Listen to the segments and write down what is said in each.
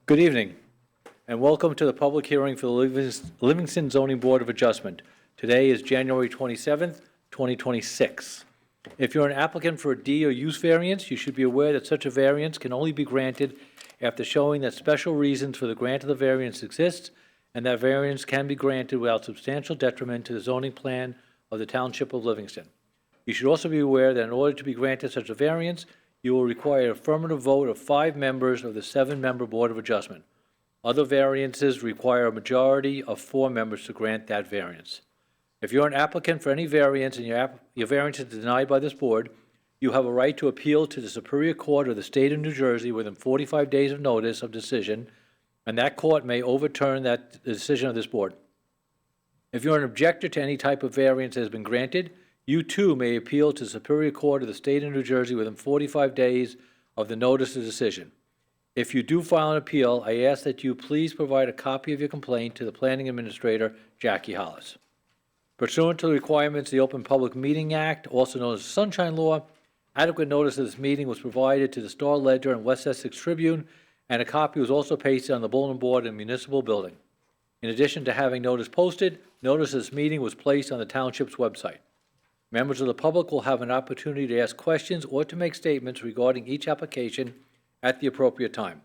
Good evening, and welcome to the public hearing for the Livingston Zoning Board of Adjustment. Today is January 27th, 2026. If you're an applicant for a D or use variance, you should be aware that such a variance can only be granted after showing that special reasons for the grant of the variance exists, and that variance can be granted without substantial detriment to the zoning plan of the Township of Livingston. You should also be aware that in order to be granted such a variance, you will require an affirmative vote of 5 members of the 7-member Board of Adjustment. Other variances require a majority of 4 members to grant that variance. If you're an applicant for any variance and your variance is denied by this board, you have a right to appeal to the Superior Court of the State of New Jersey within 45 days of notice of decision, and that court may overturn the decision of this board. If you're an objector to any type of variance that has been granted, you too may appeal to the Superior Court of the State of New Jersey within 45 days of the notice of decision. If you do file an appeal, I ask that you please provide a copy of your complaint to the Planning Administrator, Jackie Hollis. Pursuant to the requirements of the Open Public Meeting Act, also known as the Sunshine Law, adequate notice of this meeting was provided to the Star Ledger and West Essex Tribune, and a copy was also pasted on the bulletin board in the municipal building. In addition to having notice posted, notice of this meeting was placed on the township's website. Members of the public will have an opportunity to ask questions or to make statements regarding each application at the appropriate time.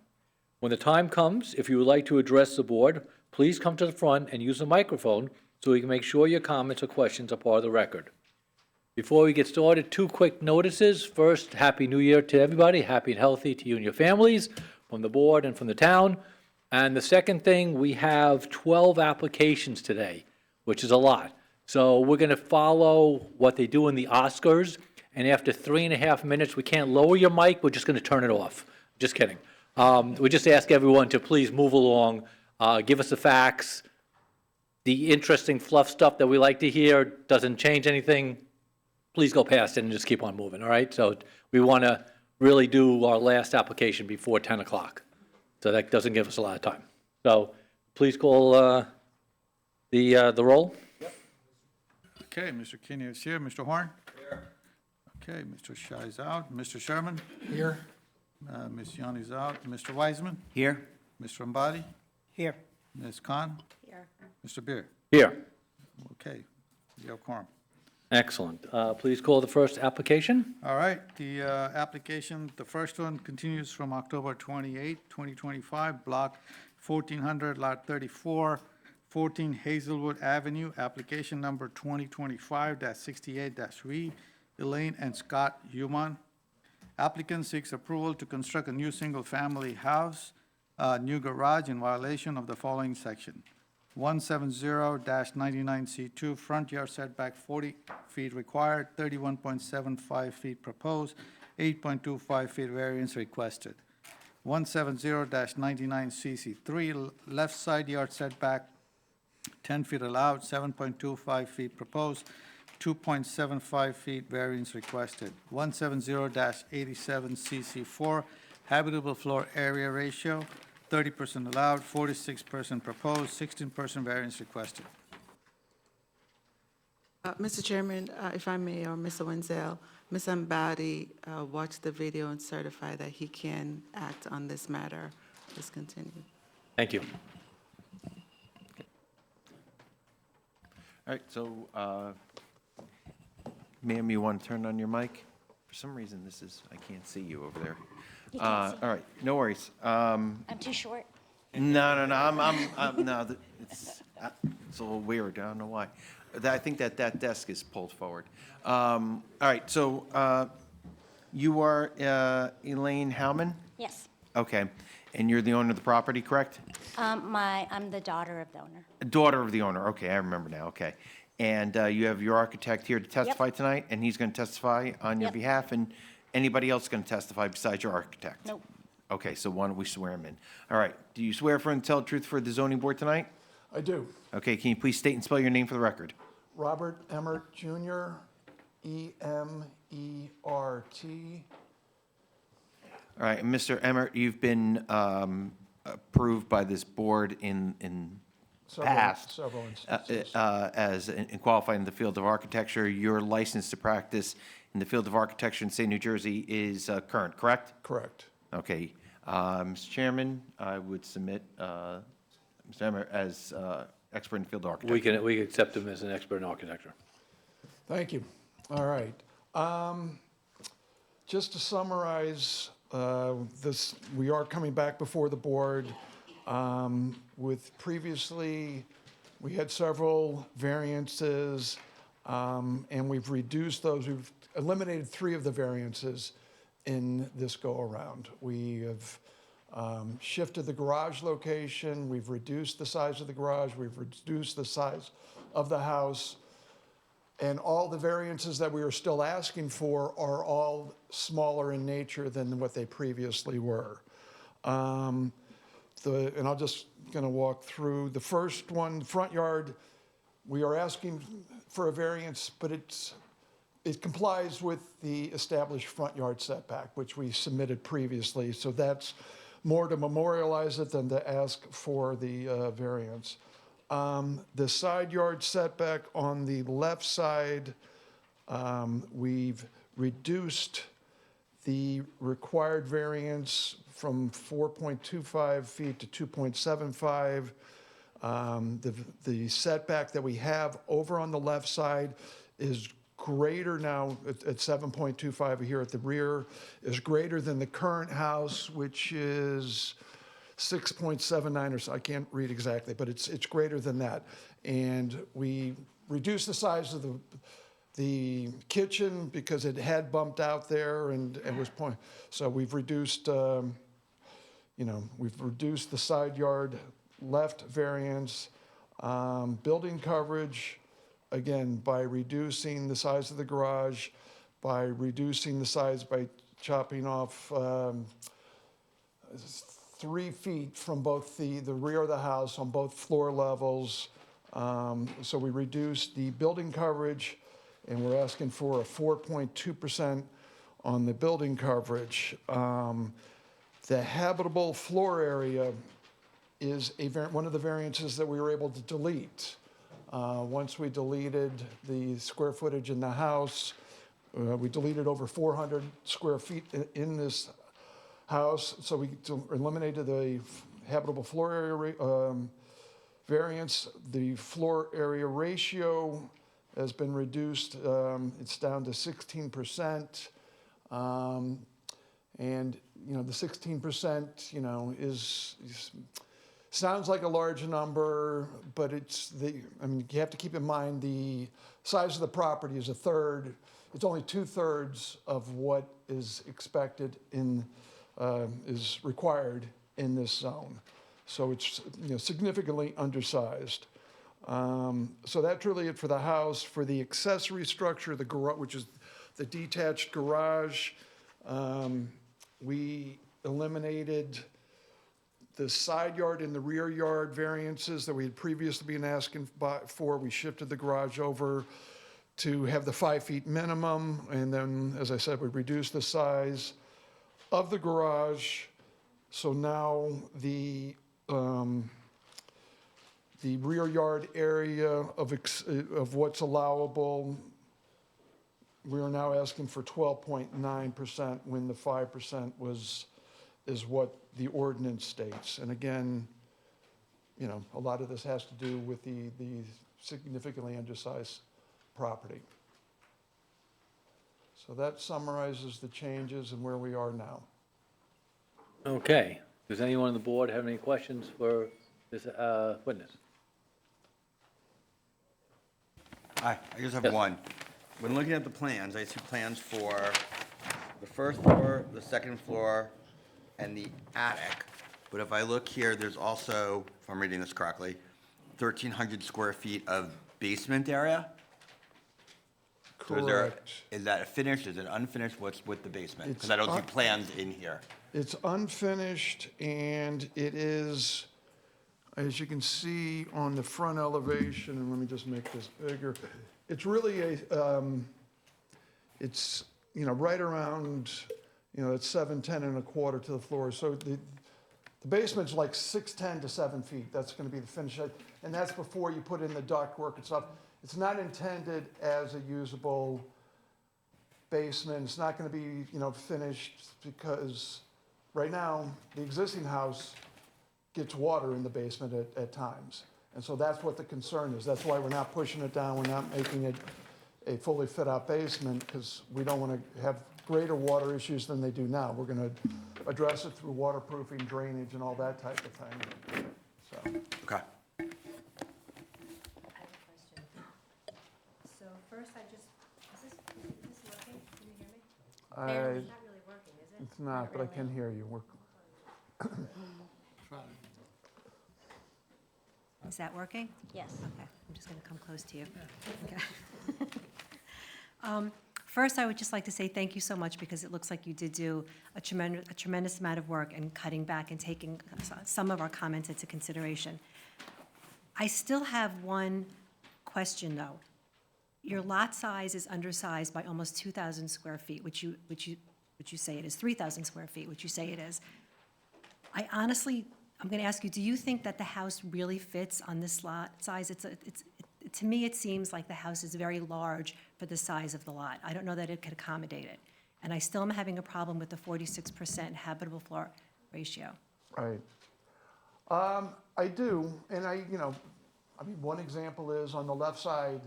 When the time comes, if you would like to address the board, please come to the front and use a microphone so we can make sure your comments or questions are part of the record. Before we get started, 2 quick notices. First, Happy New Year to everybody. Happy and healthy to you and your families from the board and from the town. And the second thing, we have 12 applications today, which is a lot. So we're going to follow what they do in the Oscars, and after 3.5 minutes, we can't lower your mic, we're just going to turn it off. Just kidding. We just ask everyone to please move along, give us the facts. The interesting fluff stuff that we like to hear doesn't change anything. Please go past it and just keep on moving, all right? So we want to really do our last application before 10 o'clock. So that doesn't give us a lot of time. So please call the roll. Okay, Mr. Kinney is here. Mr. Horn? Here. Okay, Mr. Shai is out. Mr. Sherman? Here. Ms. Young is out. Mr. Wiseman? Here. Mr. Ambati? Here. Ms. Khan? Here. Mr. Beer? Here. Okay, you have quorum. Excellent. Please call the first application. All right, the application, the first one continues from October 28, 2025, block 1400, lot 34, 14 Hazelwood Avenue, application number 2025-68-V, Elaine and Scott Human. Applicant seeks approval to construct a new single-family house, new garage in violation of the following section. 170-99C2, front yard setback 40 feet required, 31.75 feet proposed, 8.25 feet variance requested. 170-99CC3, left side yard setback 10 feet allowed, 7.25 feet proposed, 2.75 feet variance requested. 170-87CC4, habitable floor area ratio, 30% allowed, 46% proposed, 16% variance requested. Mr. Chairman, if I may, or Mr. Wenzel, Ms. Ambati watched the video and certified that he can act on this matter. Please continue. Thank you. All right, so, ma'am, you want to turn on your mic? For some reason, I can't see you over there. You can't see. All right, no worries. I'm too short. No, no, it's a little weird, I don't know why. I think that desk is pulled forward. All right, so, you are Elaine Howman? Yes. Okay, and you're the owner of the property, correct? I'm the daughter of the owner. Daughter of the owner, okay, I remember now, okay. And you have your architect here to testify tonight, and he's going to testify on your Yep. behalf, and anybody else going to testify besides your architect? Nope. Okay, so why don't we swear him in? All right, do you swear and tell the truth for the zoning board tonight? I do. Okay, can you please state and spell your name for the record? Robert Emmert Jr., E-M-E-R-T. All right, and Mr. Emmert, you've been approved by this board in past Several instances. as in qualified in the field of architecture. Your license to practice in the field of architecture in the state of New Jersey is current, correct? Correct. Okay. Mr. Chairman, I would submit Mr. Emmer as expert in field architecture. We can accept him as an expert in architecture. Thank you. All right. Just to summarize, this, we are coming back before the board with previously, we had several variances, and we've reduced those. We've eliminated 3 of the variances in this go-around. We have shifted the garage location, we've reduced the size of the garage, we've reduced the size of the house, and all the variances that we are still asking for are all smaller in nature than what they previously were. And I'll just gonna walk through. The first one, front yard, we are asking for a variance, but it complies with the established front yard setback, which we submitted previously. So that's more to memorialize it than to ask for the variance. The side yard setback on the left side, we've reduced the required variance from 4.25 feet to 2.75. The setback that we have over on the left side is greater now at 7.25 here at the rear, is greater than the current house, which is 6.79 or so. I can't read exactly, but it's greater than that. And we reduced the size of the kitchen because it had bumped out there and was point. So we've reduced, we've reduced the side yard left variance, building coverage, again, by reducing the size of the garage, by reducing the size by chopping off 3 feet from both the rear of the house on both floor levels. So we reduced the building coverage, and we're asking for a 4.2% on the building coverage. The habitable floor area is one of the variances that we were able to delete. Once we deleted the square footage in the house, we deleted over 400 square feet in this house, so we eliminated the habitable floor area variance. The floor area ratio has been reduced. It's down to 16%. And, the 16%, is sounds like a large number, but you have to keep in mind the size of the property is a third. It's only 2/3 of what is expected is required in this zone. So it's significantly undersized. So that's really it for the house. For the accessory structure, the garage, which is the detached garage, we eliminated the side yard and the rear yard variances that we had previously been asking for. We shifted the garage over to have the 5 feet minimum, and then, as I said, we reduced the size of the garage. So now the rear yard area of what's allowable, we are now asking for 12.9% when the 5% is what the ordinance states. And again, a lot of this has to do with the significantly undersized property. So that summarizes the changes and where we are now. Okay. Does anyone on the board have any questions for this witness? Hi, I just have Yes. one. When looking at the plans, I see plans for the first floor, the second floor, and the attic. But if I look here, there's also, if I'm reading this correctly, 1,300 square feet of basement area? So Correct. is that finished, is it unfinished, what's with the basement? Because It's I don't see un- plans in here. It's unfinished, and it is, as you can see on the front elevation, and let me just make this bigger, it's really it's, right around, it's 710 and a quarter to the floor. So the basement's like 610 to 7 feet. That's going to be the finish. And that's before you put in the ductwork and stuff. It's not intended as a usable basement. It's not going to be, finished because right now, the existing house gets water in the basement at times. And so that's what the concern is. That's why we're not pushing it down, we're not making it a fully fit-out basement, because we don't want to have greater water issues than they do now. We're going to address it through waterproofing, drainage, and all that type of thing. So, Okay. I have a question. So first, is this working? Can you hear me? It's not really working, is it? It's not, but I can hear you. Is that working? Yes. Okay, I'm just going to come close to you. Okay. First, I would just like to say thank you so much, because it looks like you did do a tremendous amount of work in cutting back and taking some of our comments into consideration. I still have one question, though. Your lot size is undersized by almost 2,000 square feet, which you say it is, 3,000 square feet, which you say it is. I'm going to ask you, do you think that the house really fits on this lot size? To me, it seems like the house is very large for the size of the lot. I don't know that it could accommodate it. And I still am having a problem with the 46% habitable floor ratio. Right. I do, and one example is on the left side,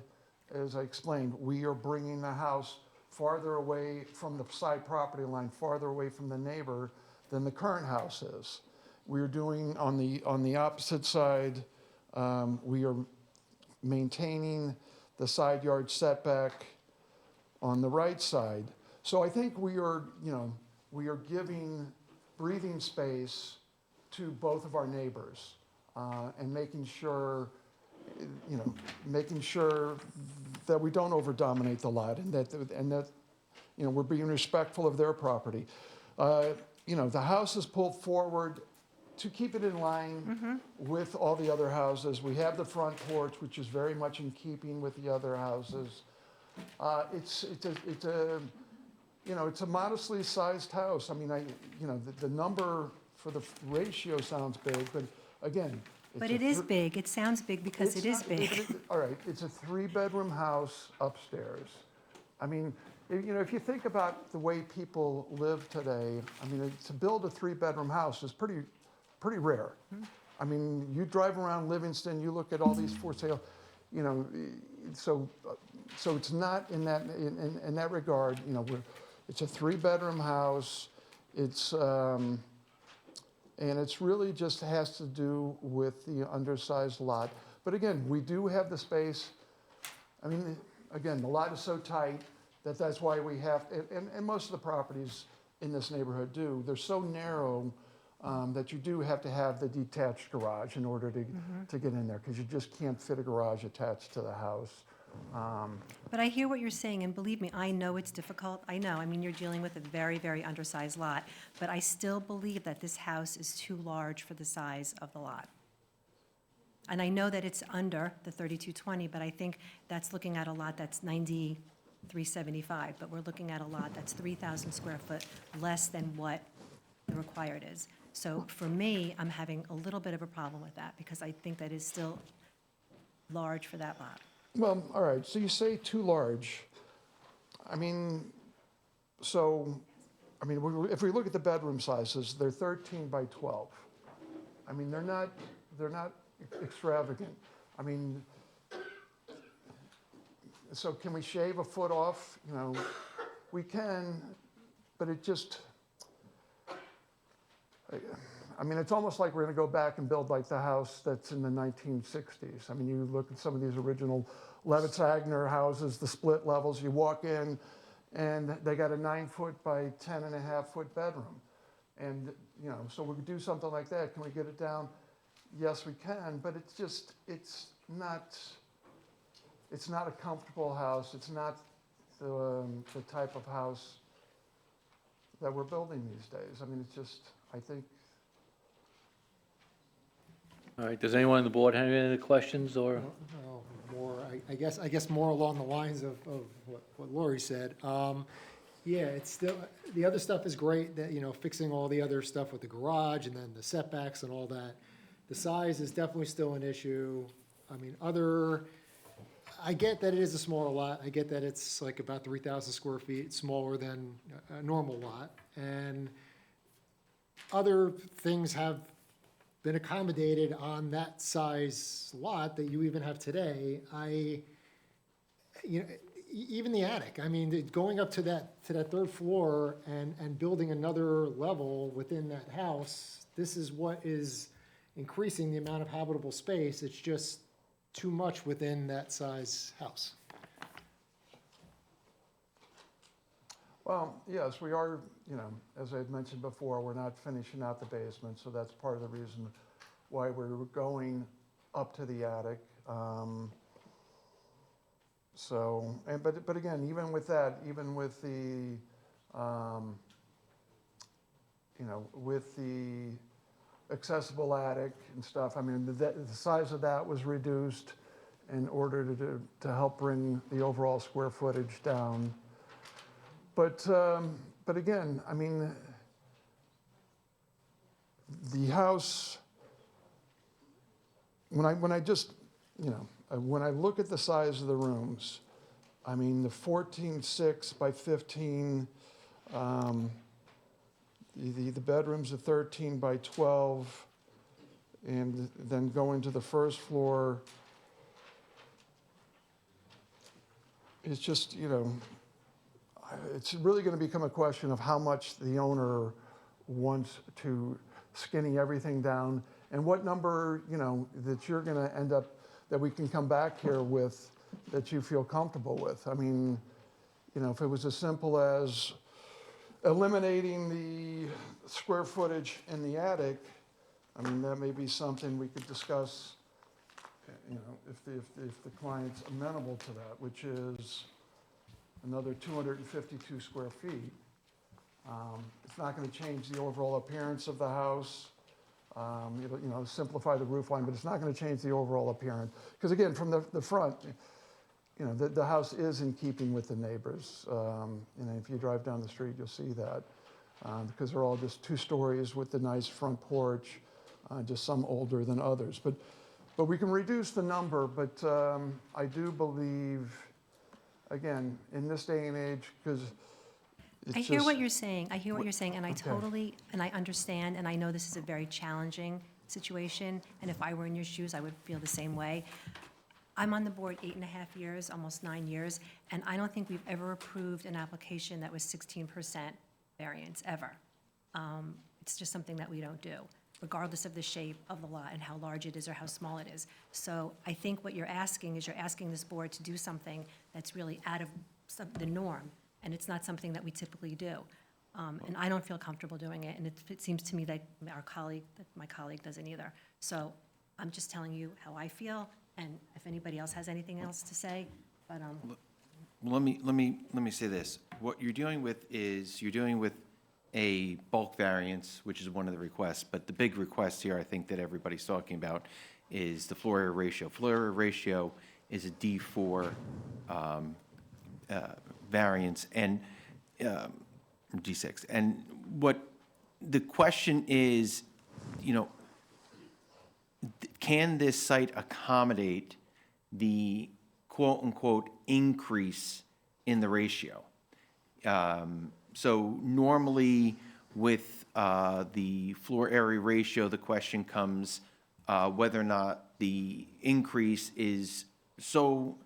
as I explained, we are bringing the house farther away from the side property line, farther away from the neighbor than the current house is. We are doing, on the opposite side, we are maintaining the side yard setback on the right side. So I think we are giving breathing space to both of our neighbors, and making sure that we don't over-dominate the lot, and that we're being respectful of their property. The house is pulled forward to keep it in line with all the other houses. We have the front porch, which is very much in keeping with the other houses. It's a modestly sized house. I mean, the number for the ratio sounds big, but again. But it is big. It sounds big because it is big. All right, it's a 3-bedroom house upstairs. I mean, if you think about the way people live today, I mean, to build a 3-bedroom house is pretty rare. I mean, you drive around Livingston, you look at all these for sale, so it's not in that regard, it's a 3-bedroom house. And it's really just has to do with the undersized lot. But again, we do have the space. I mean, again, the lot is so tight that's why we have, and most of the properties in this neighborhood do, they're so narrow that you do have to have the detached garage in order to get in there, because you just can't fit a garage attached to the house. But I hear what you're saying, and believe me, I know it's difficult. I know. I mean, you're dealing with a very, very undersized lot. But I still believe that this house is too large for the size of the lot. And I know that it's under the 3220, but I think that's looking at a lot that's 9375. But we're looking at a lot that's 3,000 square foot less than what the required is. So for me, I'm having a little bit of a problem with that, because I think that is still large for that lot. Well, all right, so you say too large. I mean, if we look at the bedroom sizes, they're 13 by 12. I mean, they're not extravagant. I mean, so can we shave a foot off? We can, but it just, I mean, it's almost like we're going to go back and build like the house that's in the 1960s. I mean, you look at some of these original Levitz-Agner houses, the split levels, you walk in, and they got a 9-foot by 10.5-foot bedroom. And, so we could do something like that. Can we get it down? Yes, we can, but it's not a comfortable house. It's not the type of house that we're building these days. I mean, it's just, I think. All right, does anyone on the board have any other questions or? Oh, more, I guess more along the lines of what Lori said. Yeah, it's still, the other stuff is great, that, fixing all the other stuff with the garage and then the setbacks and all that. The size is definitely still an issue. I mean, I get that it is a smaller lot. I get that it's like about 3,000 square feet, smaller than a normal lot. And other things have been accommodated on that size lot that you even have today. Even the attic, I mean, going up to that third floor and building another level within that house, this is what is increasing the amount of habitable space. It's just too much within that size house. Well, yes, we are, as I had mentioned before, we're not finishing out the basement, so that's part of the reason why we're going up to the attic. But again, even with that, even with the, with the accessible attic and stuff, I mean, the size of that was reduced in order to help bring the overall square footage down. But again, I mean, the house, when I just, when I look at the size of the rooms, I mean, the 14.6 by 15, the bedrooms are 13 by 12, and then going to the first floor, it's just, it's really going to become a question of how much the owner wants to skinny everything down, and what number, that you're going to end up, that we can come back here with, that you feel comfortable with. I mean, if it was as simple as eliminating the square footage in the attic, I mean, that may be something we could discuss, if the client's amenable to that, which is another 252 square feet. It's not going to change the overall appearance of the house. It'll, simplify the roof line, but it's not going to change the overall appearance. Because again, from the front, the house is in keeping with the neighbors. If you drive down the street, you'll see that. Because they're all just 2 stories with the nice front porch, just some older than others. But we can reduce the number, but I do believe, again, in this day and age, because I hear what you're saying. I hear what you're saying, and I totally, and I understand, and I know this is a very challenging situation, and if I were in your shoes, I would feel the same way. I'm on the board 8.5 years, almost 9 years, and I don't think we've ever approved an application that was 16% variance, ever. It's just something that we don't do, regardless of the shape of the lot and how large it is or how small it is. So I think what you're asking is you're asking this board to do something that's really out of the norm, and it's not something that we typically do. And I don't feel comfortable doing it, and it seems to me that my colleague doesn't either. So I'm just telling you how I feel, and if anybody else has anything else to say, but, Let me say this. What you're dealing with is, you're dealing with a bulk variance, which is one of the requests, but the big request here, I think that everybody's talking about, is the floor area ratio. Floor area ratio is a D4 variance, and D6. And what the question is, can this site accommodate the quote-unquote increase in the ratio? So normally with the floor area ratio, the question comes whether or not the increase is so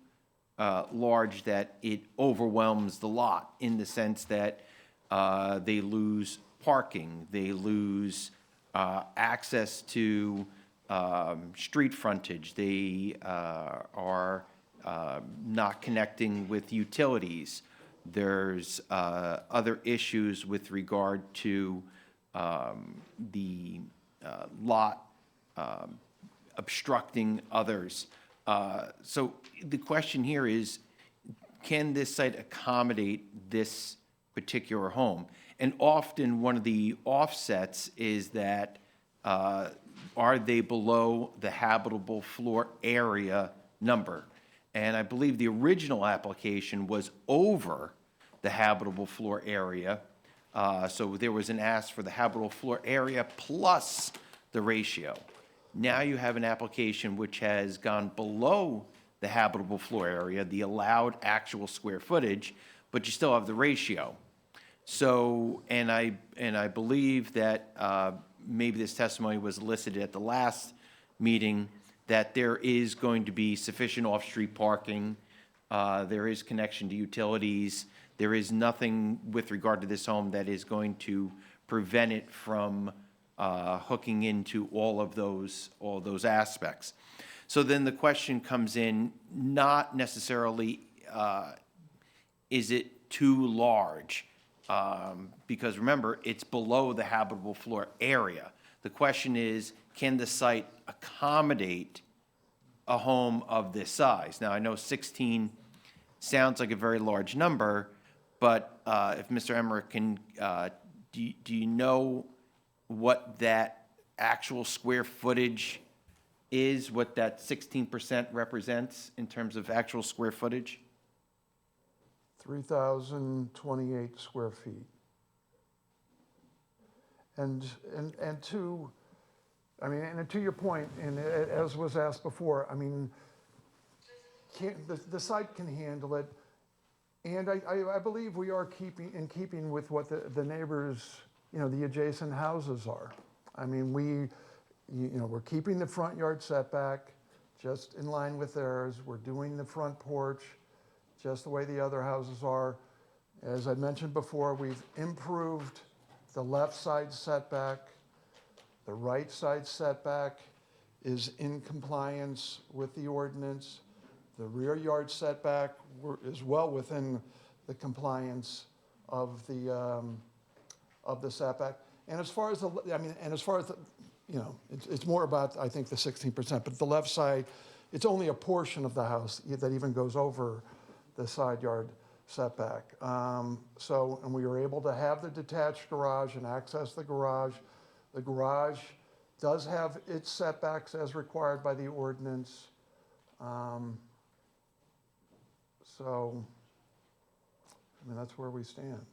large that it overwhelms the lot, in the sense that they lose parking, they lose access to street frontage, they are not connecting with utilities. There's other issues with regard to the lot obstructing others. So the question here is, can this site accommodate this particular home? And often one of the offsets is that are they below the habitable floor area number? And I believe the original application was over the habitable floor area. So there was an ask for the habitable floor area plus the ratio. Now you have an application which has gone below the habitable floor area, the allowed actual square footage, but you still have the ratio. So, and I believe that maybe this testimony was elicited at the last meeting, that there is going to be sufficient off-street parking, there is connection to utilities, there is nothing with regard to this home that is going to prevent it from hooking into all of those aspects. So then the question comes in, not necessarily, is it too large? Because remember, it's below the habitable floor area. The question is, can the site accommodate a home of this size? Now, I know 16 sounds like a very large number, but if Mr. Emmerich can, do you know what that actual square footage is, what that 16% represents in terms of actual square footage? 3,028 square feet. And to, I mean, and to your point, and as was asked before, I mean, the site can handle it. And I believe we are in keeping with what the neighbors, the adjacent houses are. I mean, we're keeping the front yard setback just in line with theirs. We're doing the front porch just the way the other houses are. As I mentioned before, we've improved the left side setback. The right side setback is in compliance with the ordinance. The rear yard setback is well within the compliance of the setback. And as far as it's more about, I think, the 16%, but the left side, it's only a portion of the house that even goes over the side yard setback. And we were able to have the detached garage and access the garage. The garage does have its setbacks as required by the ordinance. That's where we stand.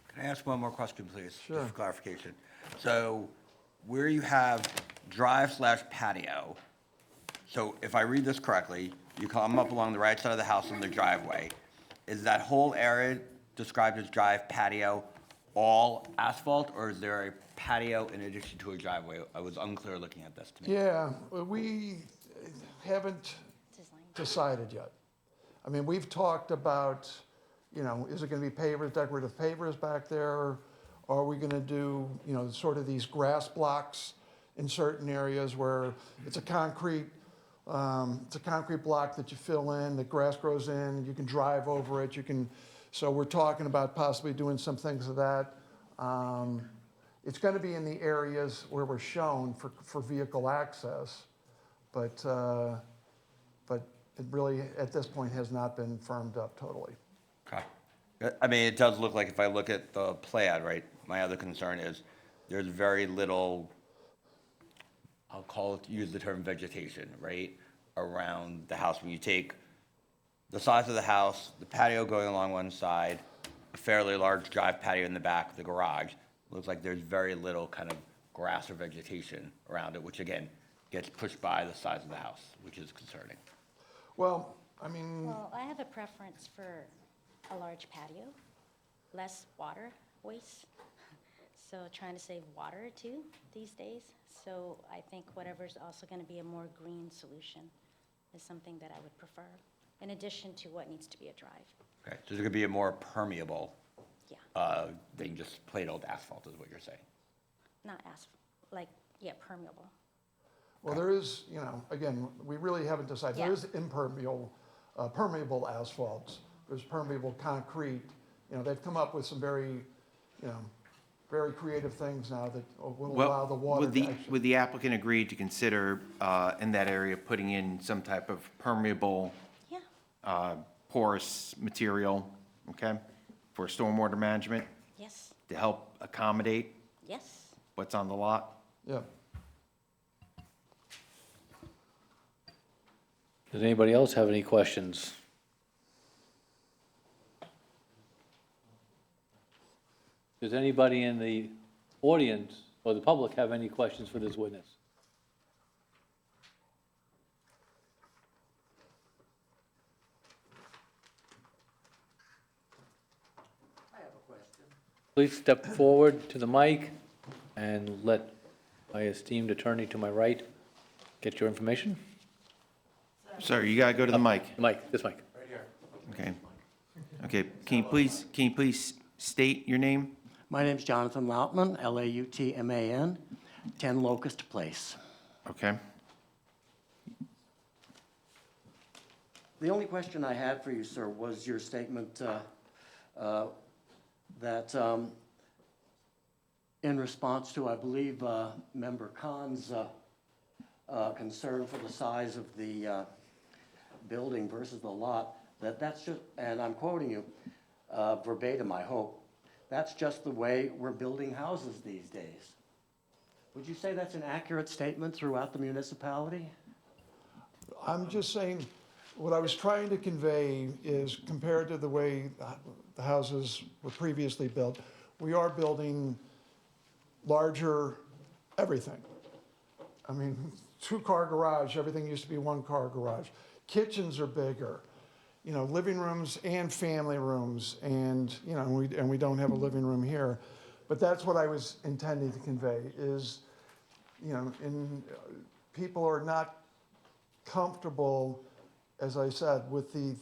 Can I ask one more question, please? Sure. Just for clarification. So where you have drive/patio, so if I read this correctly, you come up along the right side of the house in the driveway. Is that whole area described as drive patio all asphalt, or is there a patio in addition to a driveway? I was unclear looking at this to me. Yeah, we haven't decided yet. I mean, we've talked about, is it going to be pavers, decorative pavers back there? Are we going to do, sort of these grass blocks in certain areas where it's a concrete block that you fill in, the grass grows in, you can drive over it, so we're talking about possibly doing some things of that. It's going to be in the areas where we're shown for vehicle access, but it really, at this point, has not been firmed up totally. Okay. I mean, it does look like, if I look at the plan, right, my other concern is there's very little, use the term vegetation, right, around the house. When you take the size of the house, the patio going along one side, a fairly large drive patio in the back of the garage, looks like there's very little kind of grass or vegetation around it, which again, gets pushed by the size of the house, which is concerning. Well, I mean, Well, I have a preference for a large patio, less water waste. So trying to save water too these days. So I think whatever's also going to be a more green solution is something that I would prefer, in addition to what needs to be a drive. Okay, so there's gonna be a more permeable, Yeah, than just plain old asphalt, is what you're saying. not asphalt, permeable. well, there is, again, we really haven't decided. There Yeah. is permeable asphalts. There's permeable concrete. They've come up with some very, very creative things now that will allow the water to actually. Would the applicant agree to consider in that area putting in some type of permeable, Yeah, porous material, okay, for stormwater management yes, to help accommodate yes. what's on the lot? Yeah. Does anybody else have any questions? Does anybody in the audience or the public have any questions for this witness? I have please step forward to the mic and let my esteemed attorney to my right get your information. Sir, you gotta go to the mic. The mic, this mic. Okay. Okay, can you please state your name? My name's Jonathan Lautman, Lautman, 10 Locust Place. Okay. The only question I had for you, sir, was your statement that in response to, I believe, Member Khan's concern for the size of the building versus the lot, that's just, and I'm quoting you verbatim, I hope, that's just the way we're building houses these days. Would you say that's an accurate statement throughout the municipality? I'm just saying, what I was trying to convey is compared to the way the houses were previously built, we are building larger everything. I mean, 2-car garage, everything used to be 1-car garage. Kitchens are bigger, you know, living rooms and family rooms, and, you know, we don't have a living room here. But that's what I was intending to convey is, you know, people are not comfortable, as I said, with the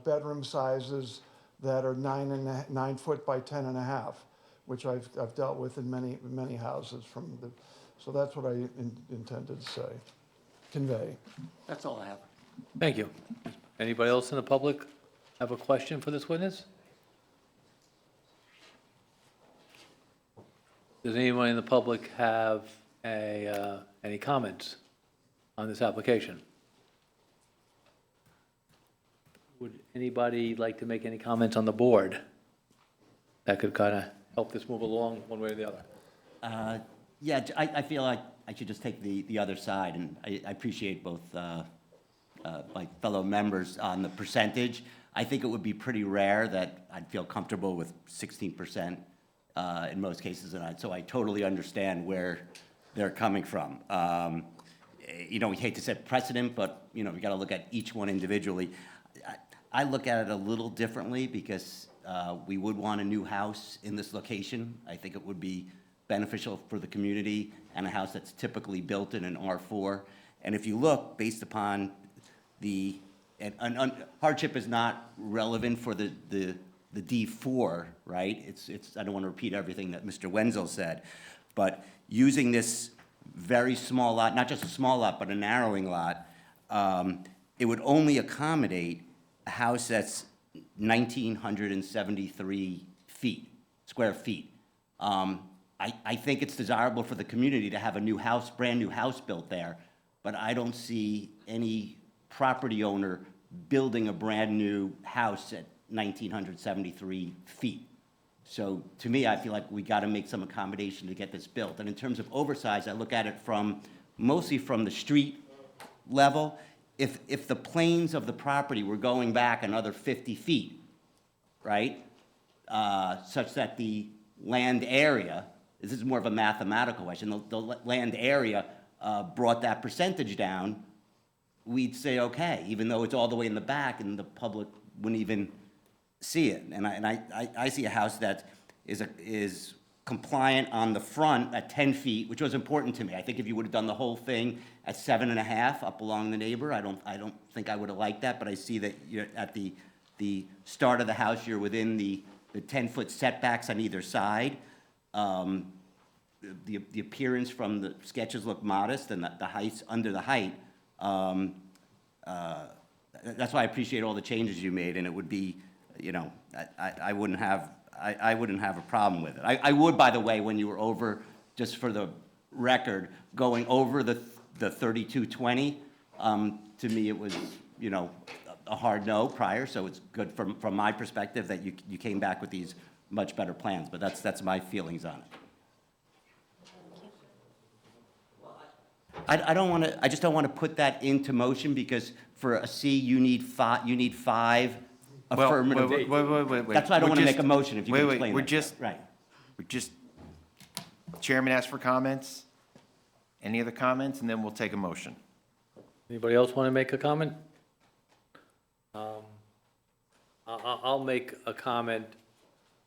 bedroom sizes that are 9 foot by 10.5, which I've dealt with in many houses from the, so that's what I intended to say, convey. That's all I have. Thank you. Anybody else in the public have a question for this witness? Does anyone in the public have any comments on this application? Would anybody like to make any comments on the board that could kind of help this move along one way or the other? Yeah, I feel like I should just take the other side, and I appreciate both my fellow members on the percentage. I think it would be pretty rare that I'd feel comfortable with 16% in most cases, and so I totally understand where they're coming from. You know, we hate to set precedent, but, you know, we got to look at each one individually. I look at it a little differently because we would want a new house in this location. I think it would be beneficial for the community and a house that's typically built in an R4. And if you look, based upon the, hardship is not relevant for the D4, right? It's, I don't want to repeat everything that Mr. Wenzel said, but using this very small lot, not just a small lot, but a narrowing lot, it would only accommodate a house that's 1,973 square feet. I think it's desirable for the community to have a new house, brand new house built there, but I don't see any property owner building a brand new house at 1,973 feet. So to me, I feel like we got to make some accommodation to get this built. And in terms of oversize, I look at it mostly from the street level. If the planes of the property were going back another 50 feet, right, such that the land area, this is more of a mathematical question, the land area brought that percentage down, we'd say, okay, even though it's all the way in the back and the public wouldn't even see it. And I see a house that is compliant on the front at 10 feet, which was important to me. I think if you would have done the whole thing at 7.5 up along the neighbor, I don't think I would have liked that, but I see that you're at the start of the house, you're within the 10-foot setbacks on either side. The appearance from the sketches look modest, and the height's under the height. That's why I appreciate all the changes you made, and it would be, you know, I wouldn't have a problem with it. I would, by the way, when you were over, just for the record, going over the 3220, to me it was, you know, a hard no prior, so it's good from my perspective that you came back with these much better plans, but that's my feelings on it. I just don't want to put that into motion, because for a C, you need five affirmative. Wait. That's why I don't want to make a motion, if you can explain that. Right. Right. We're just, Chairman asked for comments. Any other comments? And then we'll take a motion. Anybody else want to make a comment? I'll make a comment.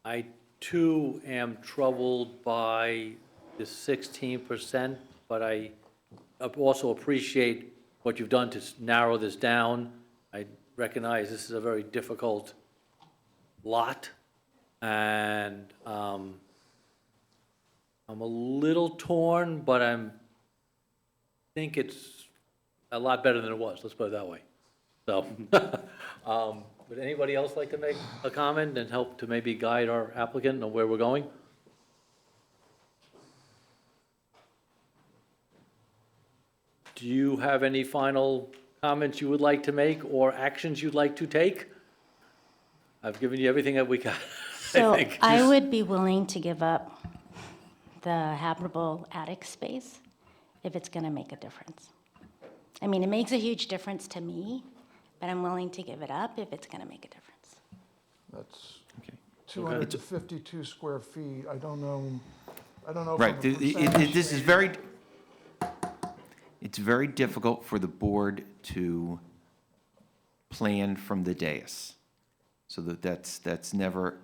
I too am troubled by the 16%, but I also appreciate what you've done to narrow this down. I recognize this is a very difficult lot, and I'm a little torn, but think it's a lot better than it was, let's put it that way. So, would anybody else like to make a comment and help to maybe guide our applicant on where we're going? Do you have any final comments you would like to make or actions you'd like to take? I've given you everything that we got, So think. I would be willing to give up the habitable attic space if it's going to make a difference. I mean, it makes a huge difference to me, but I'm willing to give it up if it's going to make a difference. That's Okay. 252 square feet. I don't know from Right, a percentage this is very, it's very difficult for the board to plan from the dais. So that's never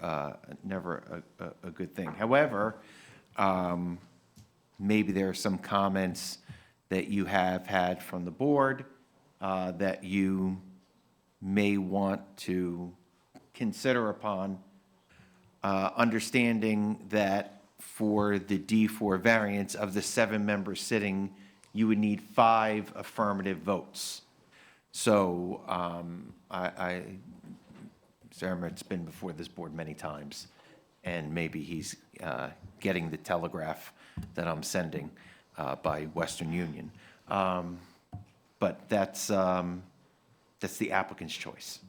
a good thing. However, maybe there are some comments that you have had from the board that you may want to consider upon, understanding that for the D4 variance of the 7 members sitting, you would need 5 affirmative votes. So Zermatt's been before this board many times, and maybe he's getting the telegraph that I'm sending by Western Union. But that's the applicant's choice.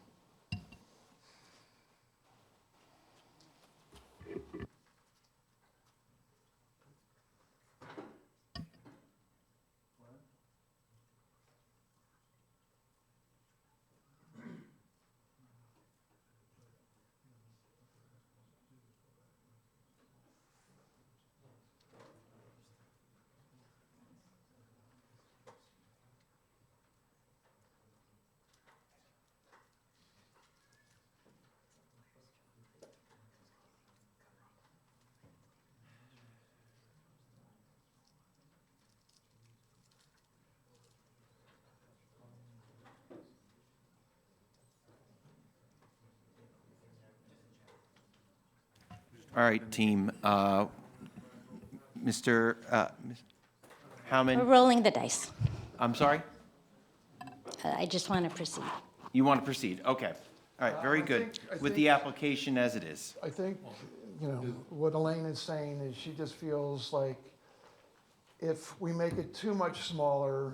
All right, team. Mr. We're Howman, rolling the dice. I'm sorry? I just want to proceed. You want to proceed? Okay. All right, very I good. think- With the application as it is. I think, what Elaine is saying is she just feels like if we make it too much smaller,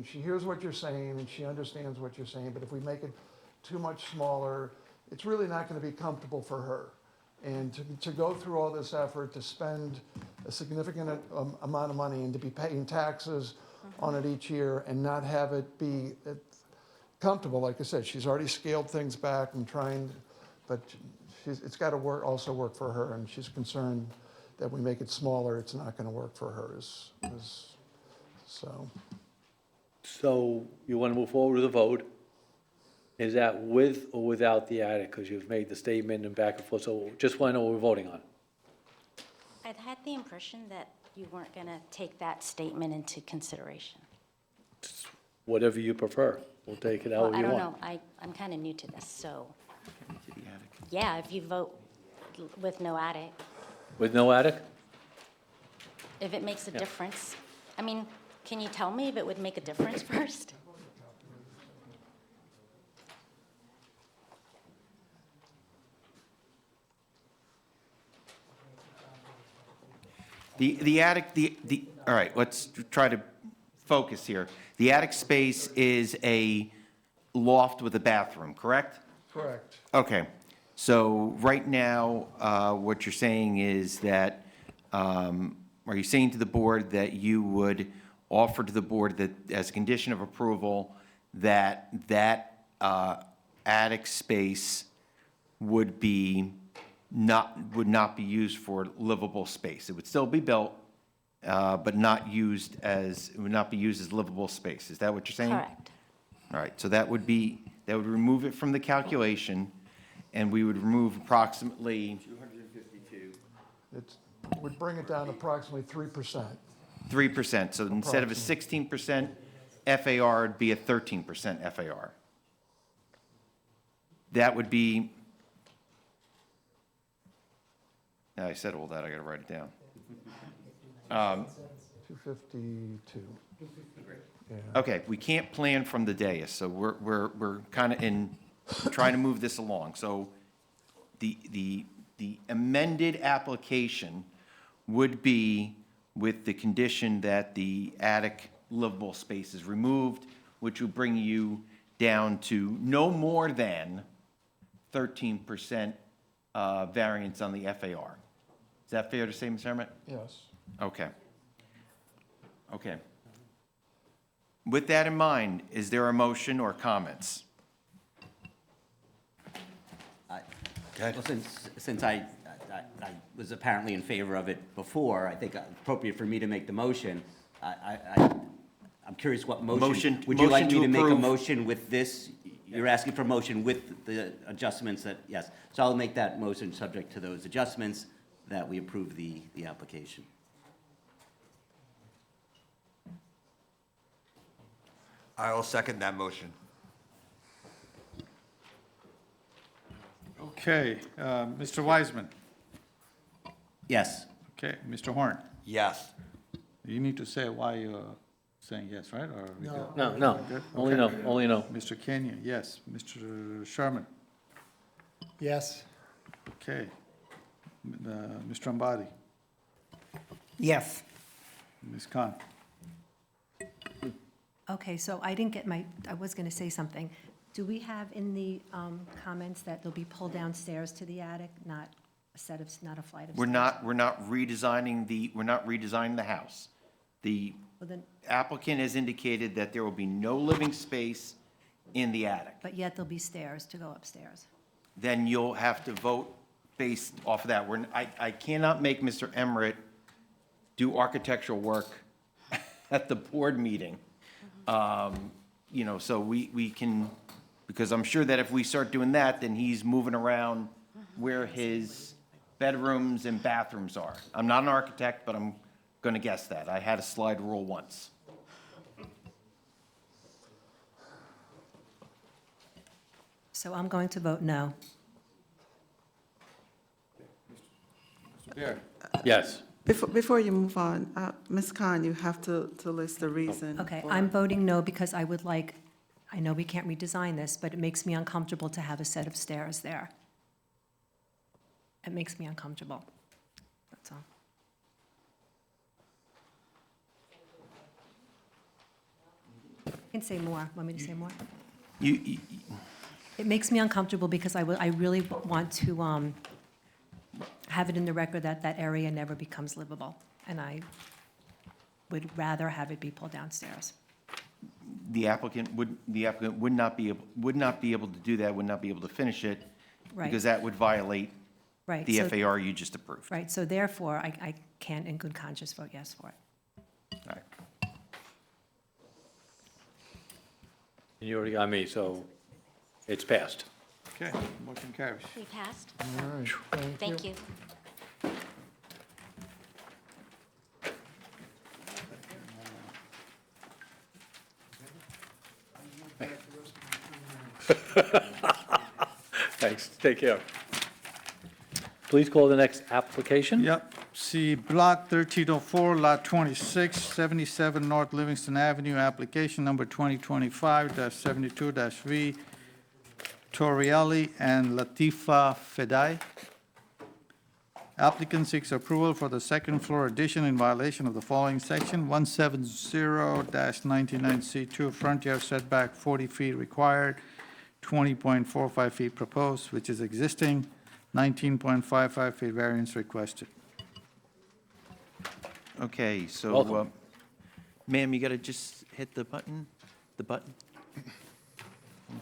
she hears what you're saying and she understands what you're saying, but if we make it too much smaller, it's really not going to be comfortable for her. And to go through all this effort, to spend a significant amount of money and to be paying taxes on it each year and not have it be comfortable, like I said, she's already scaled things back and trying, but it's got to also work for her, and she's concerned that we make it smaller, it's not going to work for her. So. So you want to move forward with a vote? Is that with or without the attic? Because you've made the statement and back and forth, so just want to know what we're voting on. I'd had the impression that you weren't going to take that statement into consideration. Whatever you prefer. We'll take it Well, however I you don't want. know. I'm kind of new to this, so, yeah, if you vote with no attic, With no attic? if it makes a difference. I mean, can you tell me if it would make a difference first? The attic, all right, let's try to focus here. The attic space is a loft with a bathroom, correct? Correct. Okay, so right now, what you're saying is that, are you saying to the board that you would offer to the board that, as a condition of approval, that attic space would not be used for livable space? It would still be built, but it would not be used as livable space. Is that what you're saying? Correct. All right, so that would remove it from the calculation, and we would remove approximately It would bring it down approximately 3%. 3%. So instead of a 16% FAR, it'd be a 13% FAR. That would be, now I said all that, I got to write it down. 252. Okay, we can't plan from the dais, so we're kind of trying to move this along. So the amended application would be with the condition that the attic livable space is removed, which would bring you down to no more than 13% variance on the FAR. Is that fair to say, Ms. Hermit? Yes. Okay. Okay. With that in mind, is there a motion or comments? Well, since I was apparently in favor of it before, I think it's appropriate for me to make the motion. I'm curious what motion. Would you like me to make a approve. motion with this? You're asking for a motion with the adjustments that, yes. So I'll make that motion subject to those adjustments, that we approve the application. I will second that motion. Okay, Mr. Wiseman. Yes. Okay, Mr. Horn. Yes. You need to say why you're saying yes, right? Or we No. good? No, Good? only Okay. no, only no. Mr. Kenyon, yes. Mr. Sherman. Yes. Okay. Mr. Ambati. Yes. Ms. Khan. Okay, so I didn't get I was going to say something. Do we have in the comments that they'll be pulled downstairs to the attic, not not a flight of stairs? We're not redesigning the house. The Well, then, applicant has indicated that there will be no living space in the attic. but yet there'll be stairs to go upstairs. Then you'll have to vote based off of that. I cannot make Mr. Emmerich do architectural work at the board meeting. You know, so we can, because I'm sure that if we start doing that, then he's moving around where his bedrooms and bathrooms are. I'm not an architect, but I'm going to guess that. I had a slide rule once. So I'm going to vote no. Yes. Before you move on, Ms. Khan, you have to list the reason. Okay, for- I'm voting no because I would like, I know we can't redesign this, but it makes me uncomfortable to have a set of stairs there. It makes me uncomfortable. That's all. You can say more. Want me to say more? You, It makes me uncomfortable because I really want to have it in the record that that area never becomes livable, and I would rather have it be pulled downstairs. the applicant would not be able to do that, would not be able to finish it. Right. Because that would violate Right. the so- FAR you just approved. Right, so therefore, I can't in good conscience vote yes for it. All right. And you already got me, so it's passed. Okay, motion carries. We passed. All right, Thank you. Thanks, take care. Please call the next application. Yep, see Block 1304, Lot 26, 77 North Livingston Avenue, application number 2025-72-V, Torrielli and Latifa Fedai. Applicant seeks approval for the second floor addition in violation of the following section: 170-99C2, front yard setback 40 feet required, 20.45 feet proposed, which is existing, 19.55 feet variance requested. Okay, so, Welcome. ma'am, you got to just hit the button?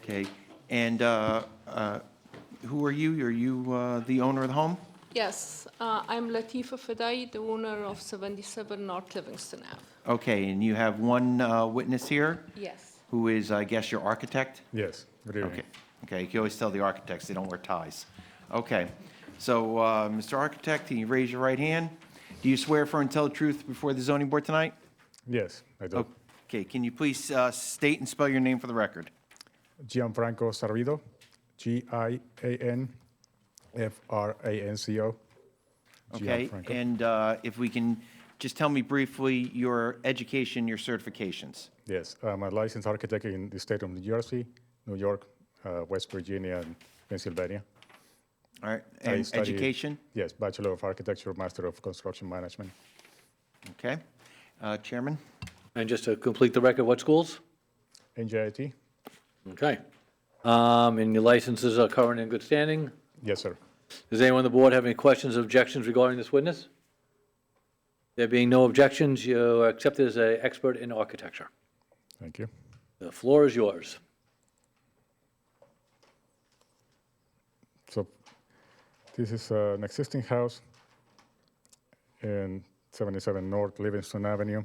Okay, and who are you? Are you the owner of the home? Yes, I'm Latifa Fadai, the owner of 77 North Livingston Ave. Okay, and you have one witness here, Yes. who is, I guess, your architect? Yes, good evening. Okay, okay, you can always tell the architects, they don't wear ties. Okay, So, Mr. Architect, can you raise your right hand? Do you swear affirm and tell the truth before the zoning board tonight? Yes, I do. Okay, can you please state and spell your name for the record? Gianfranco Sarvido, Gianfranco. Okay, Gianfranco. and if we can, just tell me briefly your education, your certifications. Yes, I'm a licensed architect in the state of New Jersey, New York, West Virginia, and Pennsylvania. All right, I and studied- education? Yes, Bachelor of Architecture, Master of Construction Management. Okay. Chairman? And just to complete the record, what schools? NJIT? Okay. And your licenses are current and in good standing? Yes, sir. Does anyone on the board have any questions or objections regarding this witness? There being no objections, you are accepted as an expert in architecture. Thank you. The floor is yours. So this is an existing house in 77 North Livingston Avenue.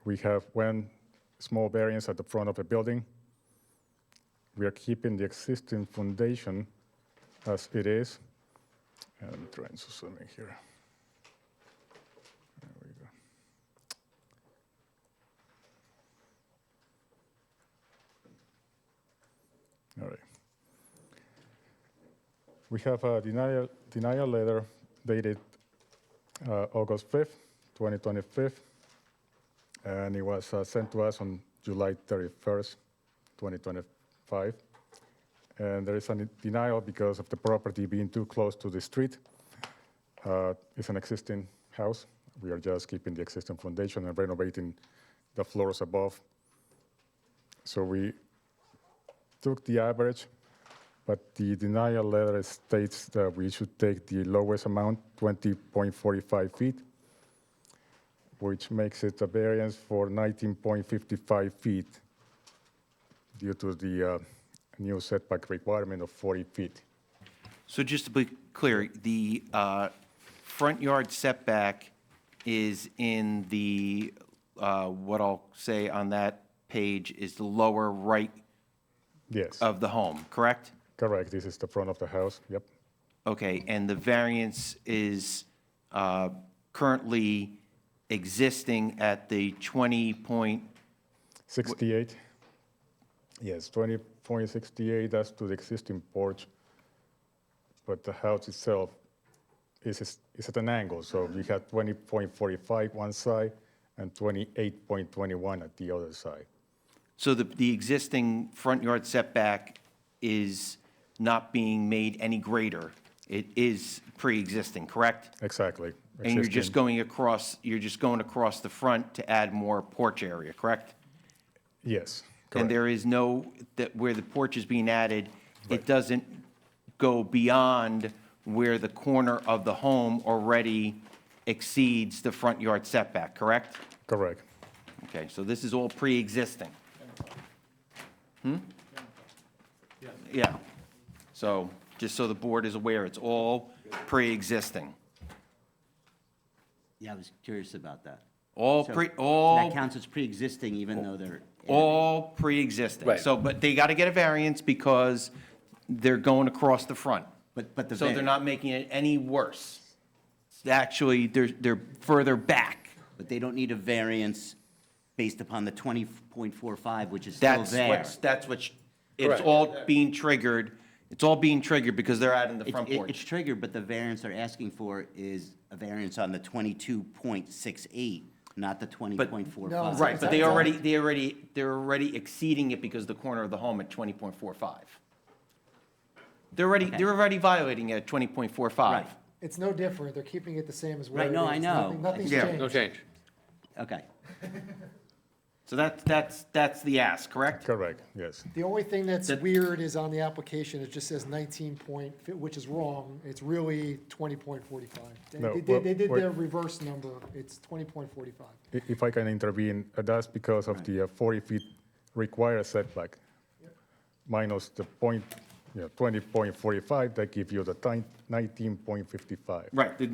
We have one small variance at the front of the building. We are keeping the existing foundation as it is. And I'm trying to zoom in here. There we go. All right. We have a denial letter dated August 5th, 2025, and it was sent to us on July 31st, 2025. And there is a denial because of the property being too close to the street. It's an existing house. We are just keeping the existing foundation and renovating the floors above. So we took the average, but the denial letter states that we should take the lowest amount, 20.45 feet, which makes it a variance for 19.55 feet due to the new setback requirement of 40 feet. So just to be clear, the front yard setback is in the, what I'll say on that page is the lower right Yes, of the home, correct? correct. This is the front of the house. Yep. Okay, and the variance is currently existing at the 68. Yes, 20.68. That's to the existing porch, but the house itself is at an angle. So we have 20.45 one side and 28.21 at the other side. So the existing front yard setback is not being made any greater. It is pre-existing, correct? Exactly. And you're just Existing- going across the front to add more porch area, correct? Yes, And correct. there is no, that where the porch is being added, it doesn't go beyond where the corner of the home already exceeds the front yard setback, correct? Correct. Okay, so this is all pre-existing. Yeah. So, just so the board is aware, it's all pre-existing. Yeah, I was curious about that. All So- pre, so all, That counts as pre-existing even though they're. all pre-existing. Right. So, but they got to get a variance because they're going across the front. But the. So they're not making it any worse. Actually, they're further back. But they don't need a variance based upon the 20.45, which is still there. That's what, it's Correct. all being triggered, because they're adding the front It's porch. triggered, but the variance they're asking for is a variance on the 22.68, not the 20.45. No, it's- Right, but they're already exceeding it because of the corner of the home at 20.45. They're already violating it at 20.45. Right. It's no different, they're keeping it the same as what Right, it is. no, I know. Nothing- Nothing's Yeah. changed. No change. Okay. So that's the ask, correct? Correct, yes. The only thing that's That- weird is on the application, it just says 19 point, which is wrong. It's really 20.45. No, They did well, their reverse number. It's 20.45. If I can intervene, that's because of the 40 feet required setback minus the 20.45, that give you the 19.55. Right, the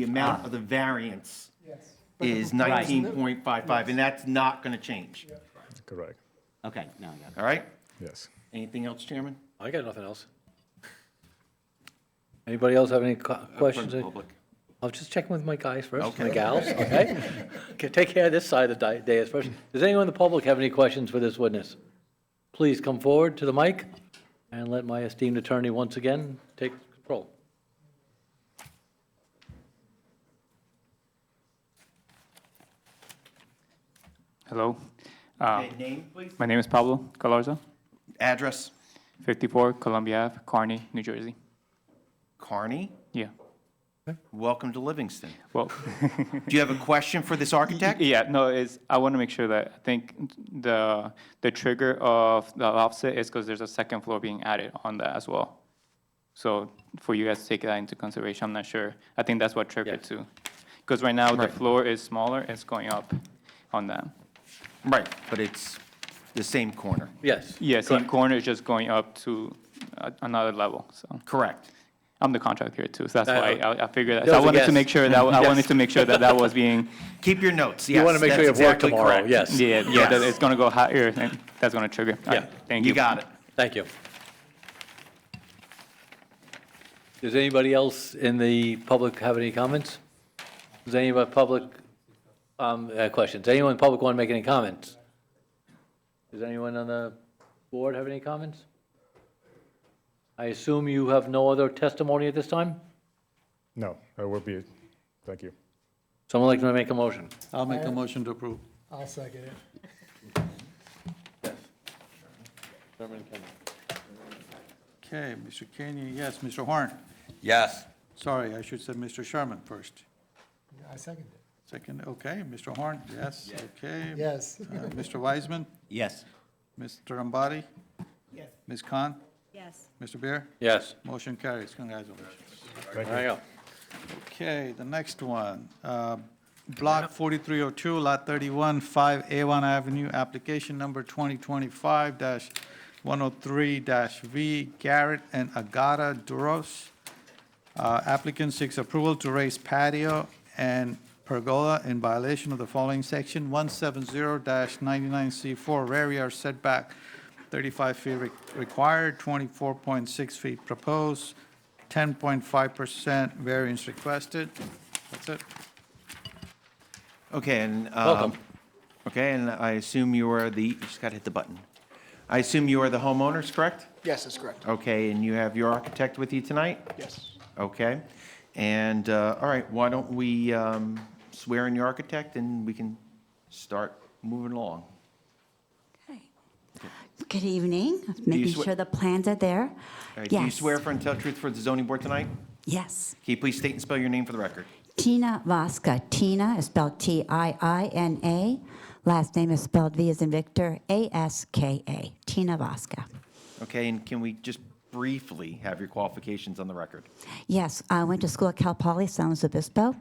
amount of the variance Yes. is 19.55, and that's not going to change. Correct, Okay, now I got it. All right? yes. Anything else, Chairman? I got nothing else. Anybody else have any questions? From the public. I'll just check with my guys first, my Okay. gals, okay? Okay, take care of this side of the dais first. Does anyone in the public have any questions for this witness? Please come forward to the mic and let my esteemed attorney once again take control. Hello. Okay, name, please? My name is Pablo Galarza, Address? 54 Columbia Ave, Kearney, New Jersey. Kearney? Yeah. Welcome to Livingston. Well, Do you have a question for this architect? yeah, no, I want to make sure that I think the trigger of the offset is because there's a second floor being added on that as well. So for you guys to take that into consideration, I'm not sure. I think that's what triggered Yes. too. Because right now the Right. floor is smaller, it's going up on that. Right, but it's the same corner. Yes. Yeah, same correct. corner is just going up to another level, so. Correct. I'm the contractor here too, so that's why I figured that. That So I was a wanted to guess. make sure that, I Yes. wanted to make sure that that was being, Keep your notes, yes. You want to make sure you have that's work exactly tomorrow, correct. yes. yeah, that it's gonna go higher, and that's gonna trigger. All right, Yeah. Thank you. You got it. Thank you. Does anybody else in the public have any comments? Does anybody public, questions? Anyone in the public want to make any comments? Does anyone on the board have any comments? I assume you have no other testimony at this time? No, that would be, thank you. Someone like to make a motion? I'll make a motion to approve. I'll second it. Okay, Mr. Kenny, yes. Mr. Horn? Yes. Sorry, I should say Mr. Sherman first. I second it. Second, okay. Mr. Horn, yes, okay. Yes. Mr. Wiseman? Yes. Mr. Ambati? Yes. Ms. Khan? Yes. Mr. Beer? Yes. Motion carries. Congratulations. There you go. Okay, the next one, Block 4302, Lot 31, 5 A1 Avenue, application number 2025-103-V, Garrett and Agata Duros. Applicant seeks approval to raise patio and pergola in violation of the following section, 170-99C4, rear yard setback, 35 feet required, 24.6 feet proposed, 10.5% variance requested. That's it. Okay, and, Welcome. okay, and I assume you are you just got to hit the button. I assume you are the homeowners, correct? Yes, that's correct. Okay, and you have your architect with you tonight? Yes. Okay, and, all right, why don't we swear in your architect and we can start moving along. Good evening. Making swe- sure the plans are there. All right, do you Yes. swear for and tell the truth for the zoning board tonight? Yes. Can you please state and spell your name for the record? Tina Vasca. Tina is spelled Tina. Last name is spelled V as in Victor, Aska. Tina Vasca. Okay, and can we just briefly have your qualifications on the record? Yes, I went to school at Cal Poly San Luis Obispo.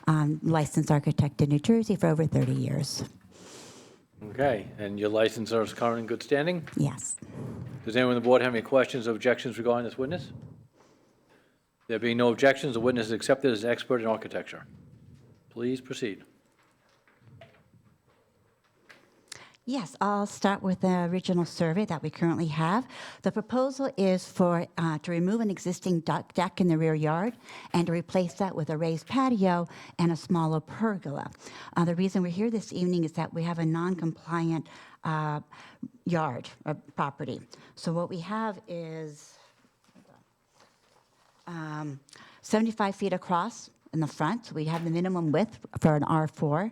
Licensed architect in New Jersey for over 30 years. Okay, and your license is current in good standing? Yes. Does anyone on the board have any questions or objections regarding this witness? There being no objections, the witness is accepted as expert in architecture. Please proceed. Yes, I'll start with the original survey that we currently have. The proposal is to remove an existing deck in the rear yard and to replace that with a raised patio and a smaller pergola. The reason we're here this evening is that we have a non-compliant yard or property. So what we have is 75 feet across in the front. So we have the minimum width for an R4.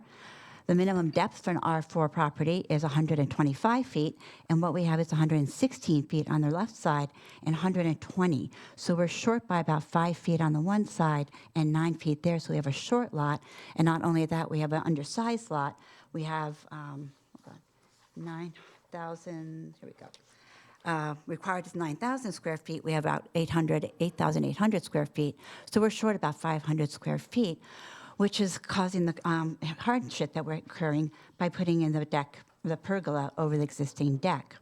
The minimum depth for an R4 property is 125 feet, and what we have is 116 feet on the left side and 120. So we're short by about 5 feet on the one side and 9 feet there, so we have a short lot. And not only that, we have an undersized lot. We have 9,000, here we go. Required is 9,000 square feet. We have about 8,800 square feet. So we're short about 500 square feet, which is causing the hardship that we're incurring by putting in the deck, the pergola over the existing deck.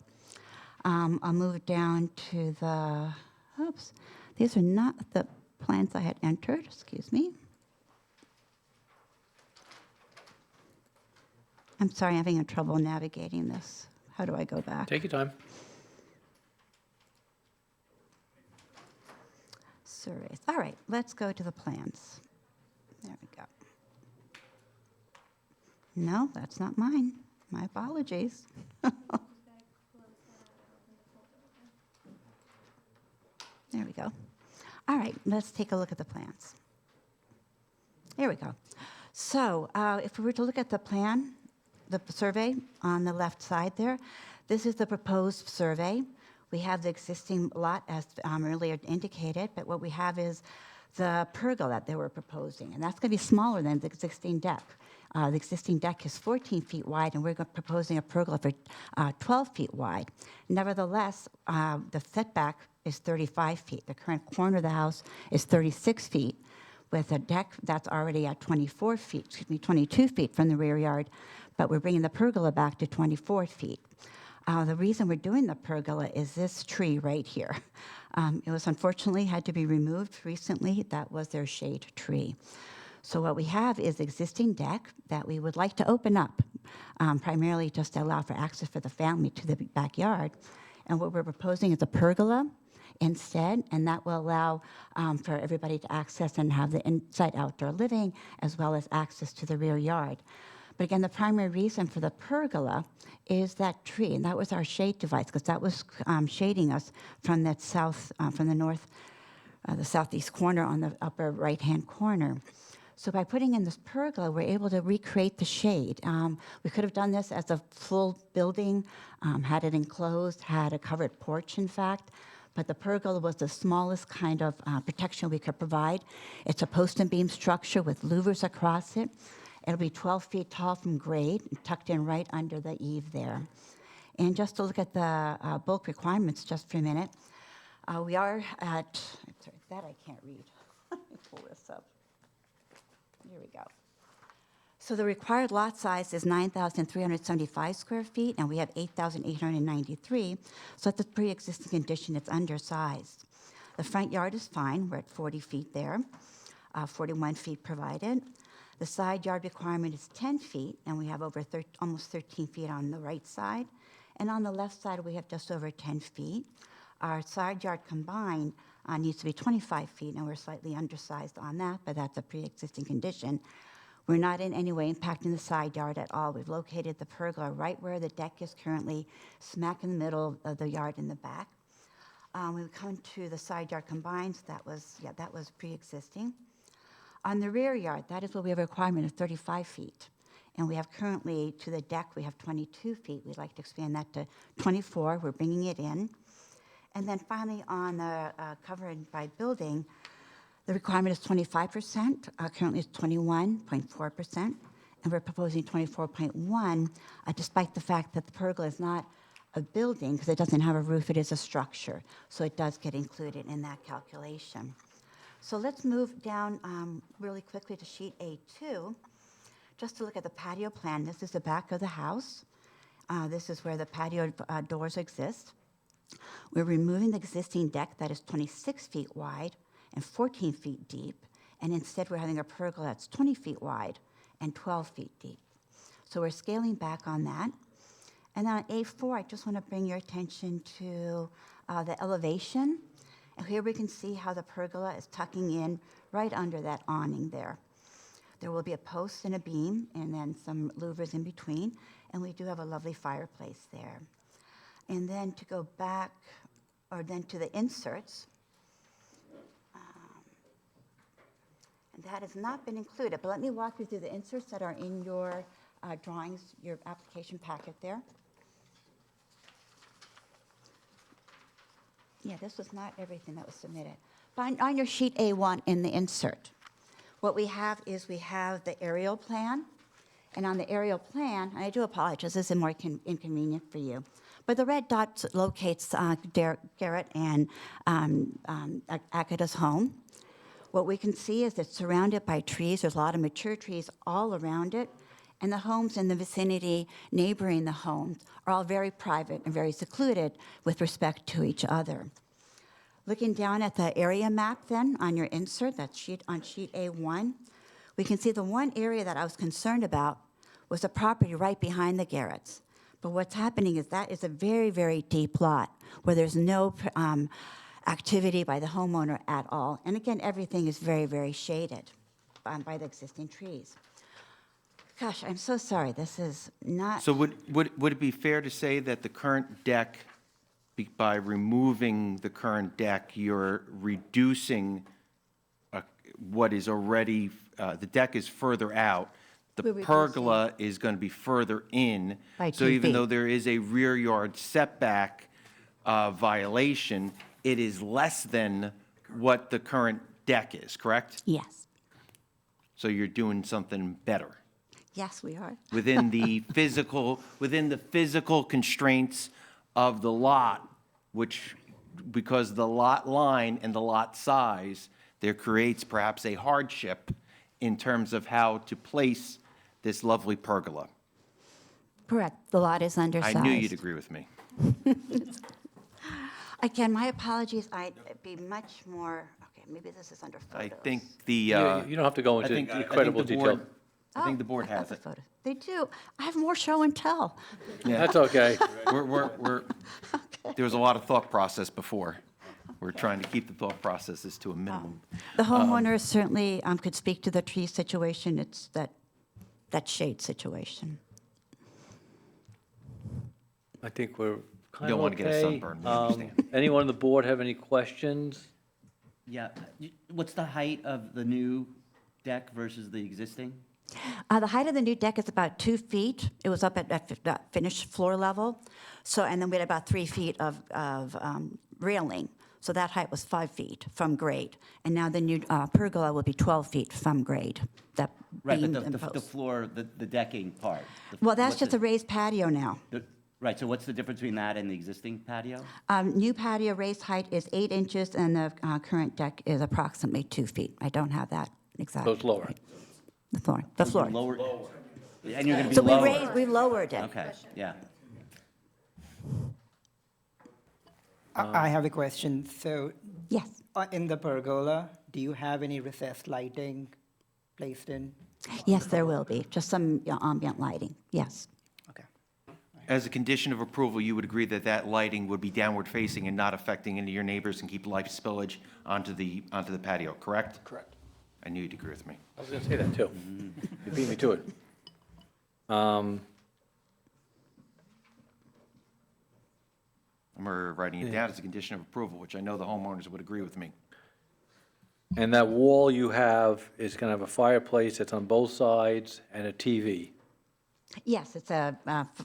I'll move down to the, oops, these are not the plans I had entered, excuse me. I'm sorry, I'm having trouble navigating this. How do I go back? Take your time. Surveys. All right, let's go to the plans. There we go. No, that's not mine. My apologies. There we go. All right, let's take a look at the plans. Here we go. So if we were to look at the plan, the survey on the left side there, this is the proposed survey. We have the existing lot as earlier indicated, but what we have is the pergola that they were proposing, and that's going to be smaller than the existing deck. The existing deck is 14 feet wide, and we're proposing a pergola for 12 feet wide. Nevertheless, the setback is 35 feet. The current corner of the house is 36 feet, with a deck that's already at 24 feet, 22 feet from the rear yard, but we're bringing the pergola back to 24 feet. The reason we're doing the pergola is this tree right here. It was unfortunately had to be removed recently. That was their shade tree. So what we have is existing deck that we would like to open up, primarily just to allow for access for the family to the backyard. And what we're proposing is a pergola instead, and that will allow for everybody to access and have the inside outdoor living as well as access to the rear yard. But again, the primary reason for the pergola is that tree, and that was our shade device, because that was shading us from that from the north, the southeast corner on the upper right-hand corner. So by putting in this pergola, we're able to recreate the shade. We could have done this as a full building, had it enclosed, had a covered porch, in fact, but the pergola was the smallest kind of protection we could provide. It's a post and beam structure with louvers across it. It'll be 12 feet tall from grade, tucked in right under the eave there. And just to look at the bulk requirements just for a minute, we are at, sorry, that I can't read. Let me pull this up. Here we go. So the required lot size is 9,375 square feet, and we have 8,893. So at the pre-existing condition, it's undersized. The front yard is fine. We're at 40 feet there, 41 feet provided. The side yard requirement is 10 feet, and we have over almost 13 feet on the right side. And on the left side, we have just over 10 feet. Our side yard combined needs to be 25 feet, and we're slightly undersized on that, but that's a pre-existing condition. We're not in any way impacting the side yard at all. We've located the pergola right where the deck is currently, smack in the middle of the yard in the back. When we come to the side yard combined, that was pre-existing. On the rear yard, that is where we have a requirement of 35 feet. And we have currently, to the deck, we have 22 feet. We'd like to expand that to 24. We're bringing it in. And then finally, on the covered by building, the requirement is 25%. Currently, it's 21.4%. And we're proposing 24.1, despite the fact that the pergola is not a building, because it doesn't have a roof. It is a structure. So it does get included in that calculation. So let's move down really quickly to sheet A2, just to look at the patio plan. This is the back of the house. This is where the patio doors exist. We're removing the existing deck that is 26 feet wide and 14 feet deep, and instead we're having a pergola that's 20 feet wide and 12 feet deep. So we're scaling back on that. And then on A4, I just want to bring your attention to the elevation. And here we can see how the pergola is tucking in right under that awning there. There will be a post and a beam, and then some louvers in between, and we do have a lovely fireplace there. And then to go back, or then to the inserts, and that has not been included, but let me walk you through the inserts that are in your drawings, your application packet there. Yeah, this was not everything that was submitted. But on your sheet A1 in the insert, what we have is we have the aerial plan. And on the aerial plan, and I do apologize, this is more inconvenient for you, but the red dot locates Garrett and Akita's home. What we can see is it's surrounded by trees. There's a lot of mature trees all around it. And the homes in the vicinity neighboring the homes are all very private and very secluded with respect to each other. Looking down at the area map then on your insert, that's on sheet A1, we can see the one area that I was concerned about was the property right behind the Garretts. But what's happening is that is a very, very deep lot where there's no activity by the homeowner at all. And again, everything is very, very shaded by the existing trees. Gosh, I'm so sorry, this is not. So would it be fair to say that the current deck, by removing the current deck, you're reducing what is already, the deck is further out, the We're reducing- pergola is going to be further in. By So 2 even though feet. there is a rear yard setback violation, it is less than what the current deck is, correct? Yes, So you're doing something better yes, we are. within the physical constraints of the lot, which, because the lot line and the lot size, there creates perhaps a hardship in terms of how to place this lovely pergola. Correct, the lot is I undersized. knew you'd agree with me. Again, my apologies, I'd be much more, okay, maybe this is under photos. I think the. You don't have to go into incredible detail. I think the board I got has the it. photos. They do. I have more show and tell. That's okay. There was a lot of thought process before. We're trying to keep the thought processes to a minimum. The homeowner certainly could speak to the tree situation. It's that shade situation. I think we're kind of okay. don't wanna get a sunburn, we understand. Anyone on the board have any questions? Yeah, what's the height of the new deck versus the existing? The height of the new deck is about 2 feet. It was up at finished floor level. So, and then we had about 3 feet of railing. So that height was 5 feet from grade. And now the new pergola will be 12 feet from grade. That Right, beam but and the post. floor, the decking part. Well, that's what's just the- a raised patio now. Right, so what's the difference between that and the existing patio? New patio raised height is 8 inches, and the current deck is approximately 2 feet. I don't have that exact. So it's lower. The floor, the floor. Lower. And you're going to be So lower. we lowered it. Okay, yeah. I have a question. So, Yes. in the pergola, do you have any recessed lighting placed in? Yes, there will be, just some ambient lighting, yes. Okay. As a condition of approval, you would agree that that lighting would be downward facing and not affecting any of your neighbors and keep light spillage onto the patio, correct? Correct. I knew you'd agree with me. I was going to say that, too. You beat me to it. I'm writing it down as a condition of approval, which I know the homeowners would agree with me. And that wall you have is going to have a fireplace that's on both sides and a TV. Yes, it's a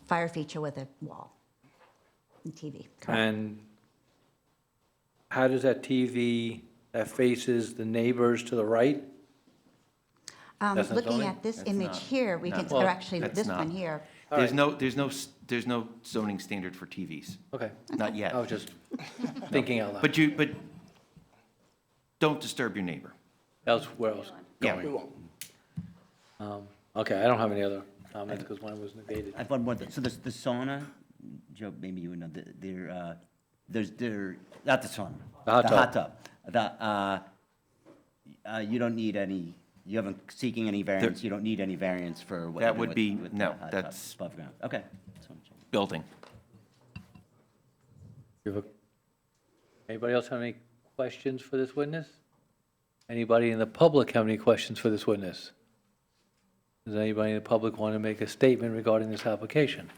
fire feature with a wall and TV, correct. And how does that TV that faces the neighbors to the right? That's not Looking zoning? at this That's image not- here, we no. can, Well, or actually, that's this not. one here. All There's right. no zoning standard for TVs, Okay. not yet. I was just thinking out loud. But don't disturb your neighbor. Where else? Yeah. Okay, I don't have any other comments because one was negated. I have one more. So the sauna, Joe, maybe you would know, there's not the sauna. The hot tub. You don't need any, you haven't seeking any variance, you don't need any variance for what you're That doing would with- be- with the no, hot tub that's- above ground. Okay. Just wanna check. Building. Anybody else have any questions for this witness? Anybody in the public have any questions for this witness? Does anybody in the public want to make a statement regarding this application?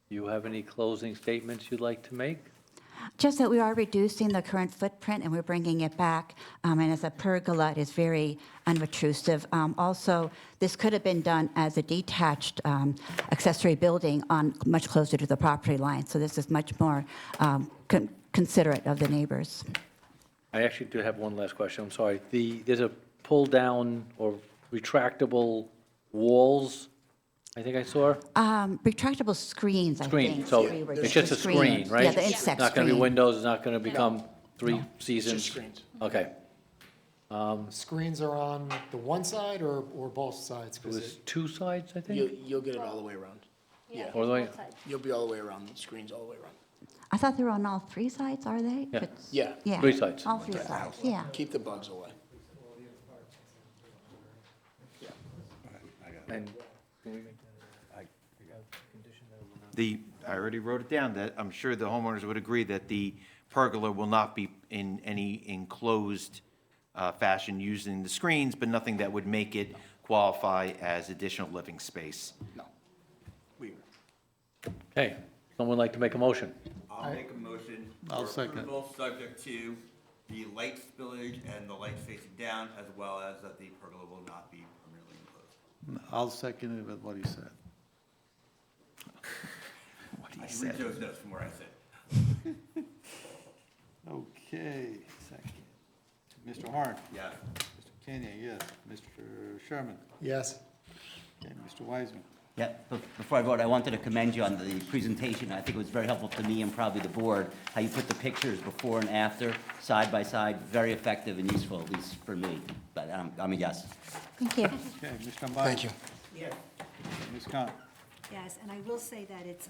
Do you have any closing statements you'd like to make? Just that we are reducing the current footprint and we're bringing it back. And as a pergola, it is very unobtrusive. Also, this could have been done as a detached accessory building on much closer to the property line. So this is much more considerate of the neighbors. I actually do have one last question, I'm sorry. There's a pull-down or retractable walls, I think I saw? Retractable screens, I Screen, think. so we were- it's just a the screen, right? Yeah, the insect It's not going to be screen. windows, it's not going to become three seasons? screens. Okay. Screens are on the one side or both sides? It 'Cause was two sides, I think? You'll get it all the way around. Yeah. All the way? You'll be all the way around, the screens all the way around. I thought they were on all 3 sides, are they? Yeah. It's- Yeah. Yeah. 3 sides. All 3 sides, yeah. Keep the bugs away. And I already wrote it down, that I'm sure the homeowners would agree that the pergola will not be in any enclosed fashion using the screens, but nothing that would make it qualify as additional living space. No. We, Okay, someone like to make a motion? I'll make a motion I'll for second. approval, subject to the light spillage and the lights facing down, as well as that the pergola will not be permanently enclosed. I'll second it with what he said. What he I can said. read Joe's notes from where I sit. Okay, second. Mr. Horn? Yes. Mr. Kenyon, yes. Mr. Sherman? Yes. And Mr. Wiseman? Yeah, before I vote, I wanted to commend you on the presentation. I think it was very helpful to me and probably the board, how you put the pictures before and after, side by side, very effective and useful, at least for me. But I'm a yes. Thank you. Okay, Mr. Ambassador? thank you. Yes. Ms. Khan? Yes, and I will say that it's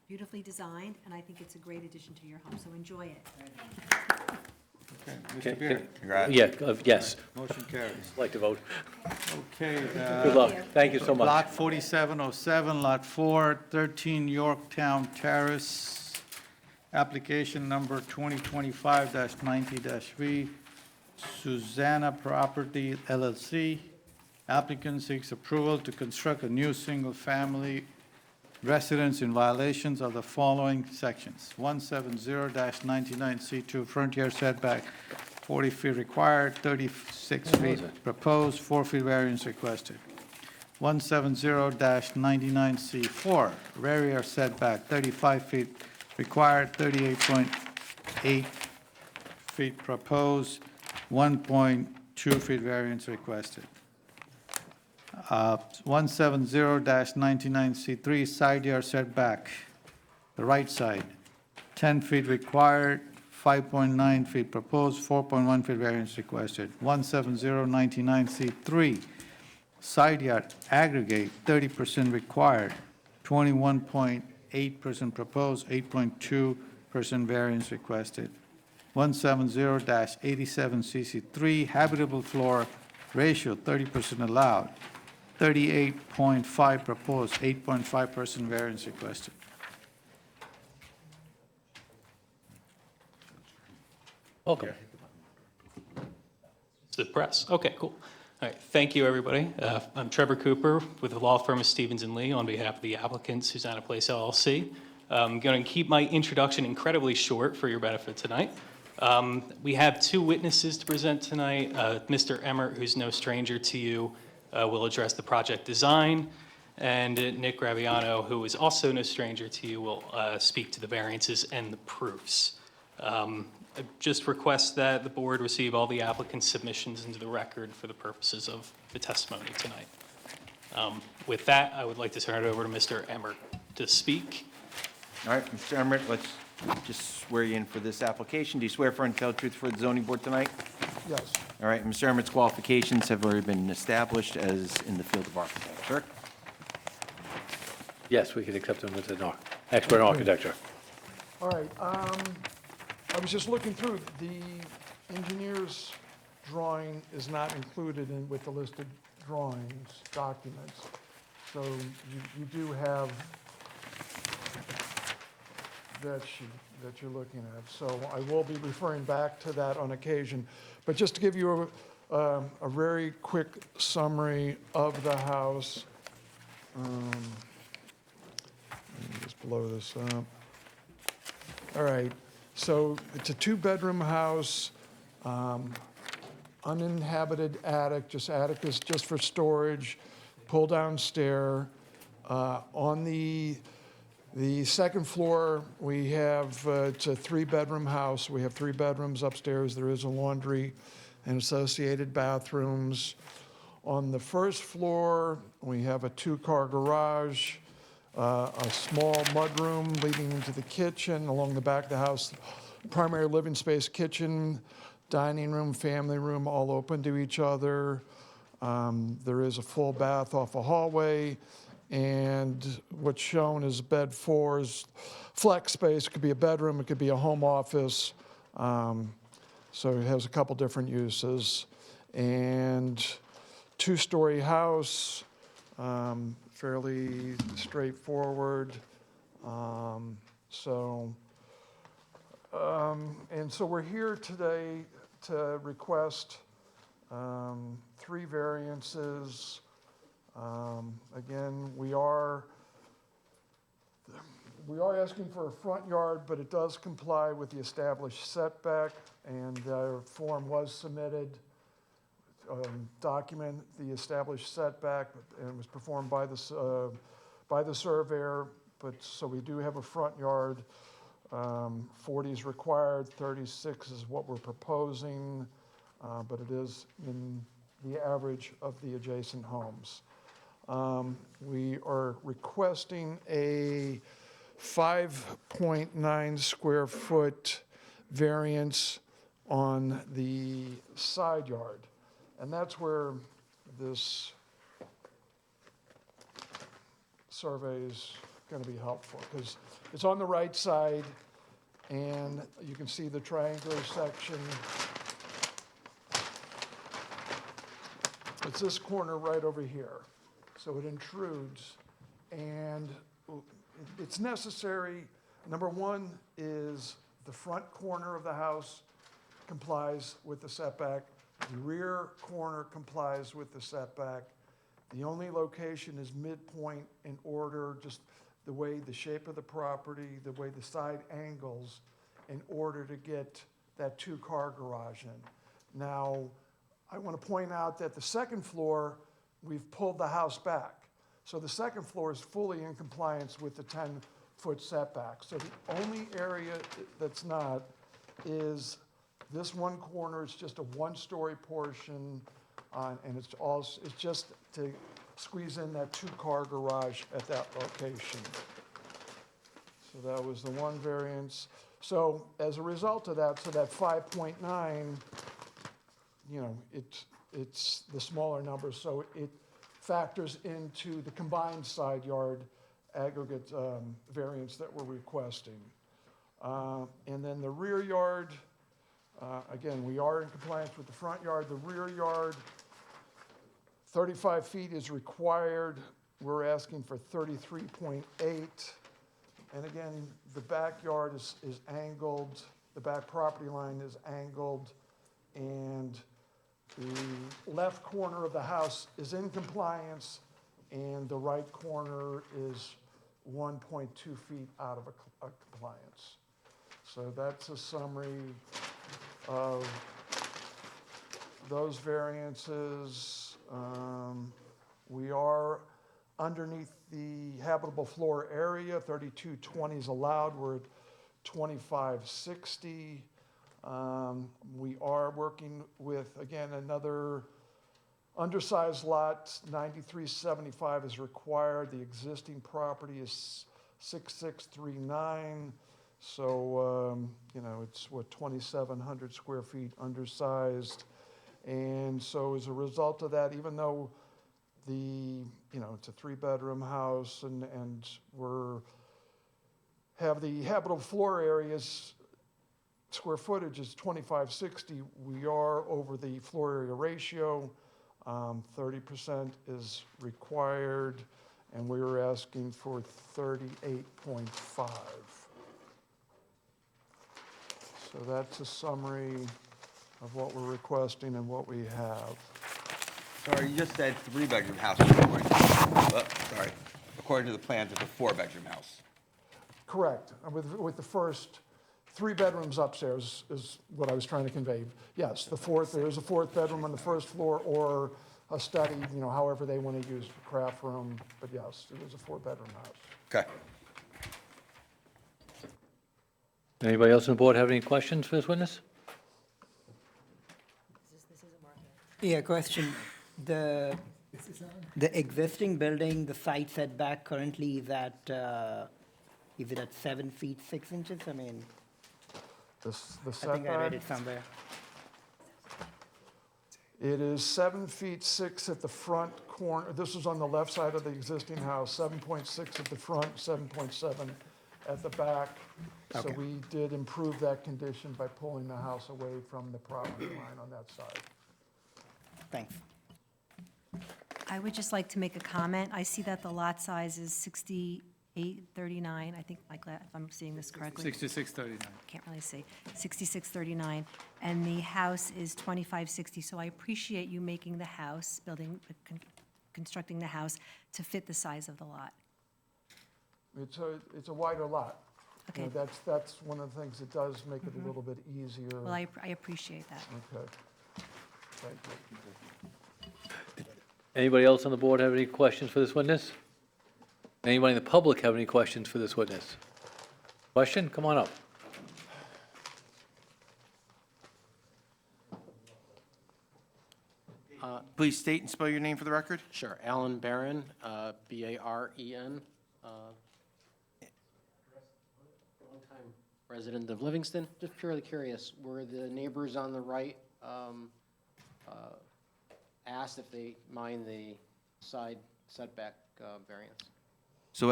beautifully designed, and I think it's a great addition to your home, so enjoy it. Okay, Okay, Mr. Beard? Congrats. Yeah, yes. Motion carries. Like to vote. Okay. Good luck. Thank you so much. Block 4707, Lot 4, 13 Yorktown Terrace, application number 2025-90-V, Susanna Property LLC. Applicant seeks approval to construct a new single-family residence in violations of the following sections. 170-99C2, front yard setback, 40 feet required, 36 feet proposed, 4 feet variance requested. 170-99C4, rear yard setback, 35 feet required, 38.8 feet proposed, 1.2 feet variance requested. 170-99C3, side yard setback, the right side, 10 feet required, 5.9 feet proposed, 4.1 feet variance requested. 170-99C3, side yard aggregate, 30% required, 21.8% proposed, 8.2% variance requested. 170-87CC3, habitable floor ratio, 30% allowed, 38.5 proposed, 8.5% variance requested. Welcome. It's the press. Okay, cool. All right, thank you, everybody. I'm Trevor Cooper with the law firm of Stevens & Lee on behalf of the applicant, Susanna Place LLC. I'm going to keep my introduction incredibly short for your benefit tonight. We have two witnesses to present tonight. Mr. Emmert, who's no stranger to you, will address the project design, and Nick Graviano, who is also no stranger to you, will speak to the variances and the proofs. I just request that the board receive all the applicant's submissions into the record for the purposes of the testimony tonight. With that, I would like to turn it over to Mr. Emmert to speak. All right, Mr. Emmert, let's just swear you in for this application. Do you swear for and tell the truth for the zoning board tonight? Yes. All right, Mr. Emmert's qualifications have already been established as in the field of architecture. Yes, we can accept him as an expert in architecture. All right, I was just looking through, the engineer's drawing is not included in with the listed drawings, documents. So you do have that sheet that you're looking at. So I will be referring back to that on occasion. But just to give you a very quick summary of the house. Let me just blow this up. All right, so it's a two-bedroom house, uninhabited attic, attic is just for storage, pull-down stair. On the second floor, we have, it's a three-bedroom house. We have 3 bedrooms upstairs. There is a laundry and associated bathrooms. On the first floor, we have a 2-car garage, a small mudroom leading into the kitchen. Along the back of the house, primary living space, kitchen, dining room, family room, all open to each other. There is a full bath off a hallway. And what's shown is bed 4 is flex space. It could be a bedroom, it could be a home office. So it has a couple different uses. And 2-story house, fairly straightforward. And so we're here today to request 3 variances. Again, we are asking for a front yard, but it does comply with the established setback, and our form was submitted, document the established setback, and it was performed by the surveyor, but, so we do have a front yard. 40 is required, 36 is what we're proposing, but it is in the average of the adjacent homes. We are requesting a 5.9 square foot variance on the side yard. And that's where this survey is going to be helpful, because it's on the right side, and you can see the triangular section. It's this corner right over here. So it intrudes, and it's necessary. Number one is the front corner of the house complies with the setback. The rear corner complies with the setback. The only location is midpoint in order, just the way the shape of the property, the way the side angles, in order to get that 2-car garage in. Now, I want to point out that the second floor, we've pulled the house back. So the second floor is fully in compliance with the 10-foot setback. So the only area that's not is this one corner. It's just a 1-story portion, and it's just to squeeze in that 2-car garage at that location. So that was the one variance. So as a result of that, so that 5.9, you know, it's the smaller number, so it factors into the combined side yard aggregate variance that we're requesting. And then the rear yard, again, we are in compliance with the front yard. The rear yard, 35 feet is required. We're asking for 33.8. And again, the backyard is angled, the back property line is angled, and the left corner of the house is in compliance, and the right corner is 1.2 feet out of a compliance. So that's a summary of those variances. We are underneath the habitable floor area. 3220 is allowed. We're at 2560. We are working with, again, another undersized lot. 9375 is required. The existing property is 6639. So, you know, it's what, 2,700 square feet undersized. And so as a result of that, even though you know, it's a 3-bedroom house, and have the habitable floor areas, square footage is 2560, we are over the floor area ratio. 30% is required, and we were asking for 38.5. So that's a summary of what we're requesting and what we have. Sorry, you just said 3-bedroom house. According to the plans, it's a 4-bedroom house. Correct. With the first 3 bedrooms upstairs is what I was trying to convey. Yes, there is a 4th bedroom on the first floor, or a study, you know, however they want to use the craft room. But yes, it is a 4-bedroom house. Okay. Anybody else on the board have any questions for this witness? Yeah, question. The existing building, the side setback currently is it at 7 feet 6 inches? I mean, The I setback? think I read it somewhere. It is 7 feet 6 at the front corner. This is on the left side of the existing house, 7.6 at the front, 7.7 at the back. So Okay. we did improve that condition by pulling the house away from the property line on that side. Thanks. I would just like to make a comment. I see that the lot size is 60 6839, I think, if I'm seeing this correctly. 6639. Can't really see, 6639, and the house is 2560, so I appreciate you making the house, constructing the house to fit the size of the lot. It's a wider lot. You know, Okay. that's one of the things that does make it a little bit easier. Well, I appreciate that. Okay. Thank you. Anybody else on the board have any questions for this witness? Anybody in the public have any questions for this witness? Question? Come on up. Please state and spell your name for the record. Sure, Alan Barron, Baren. Longtime resident of Livingston. Just purely curious, were the neighbors on the right asked if they mind the side setback variance? So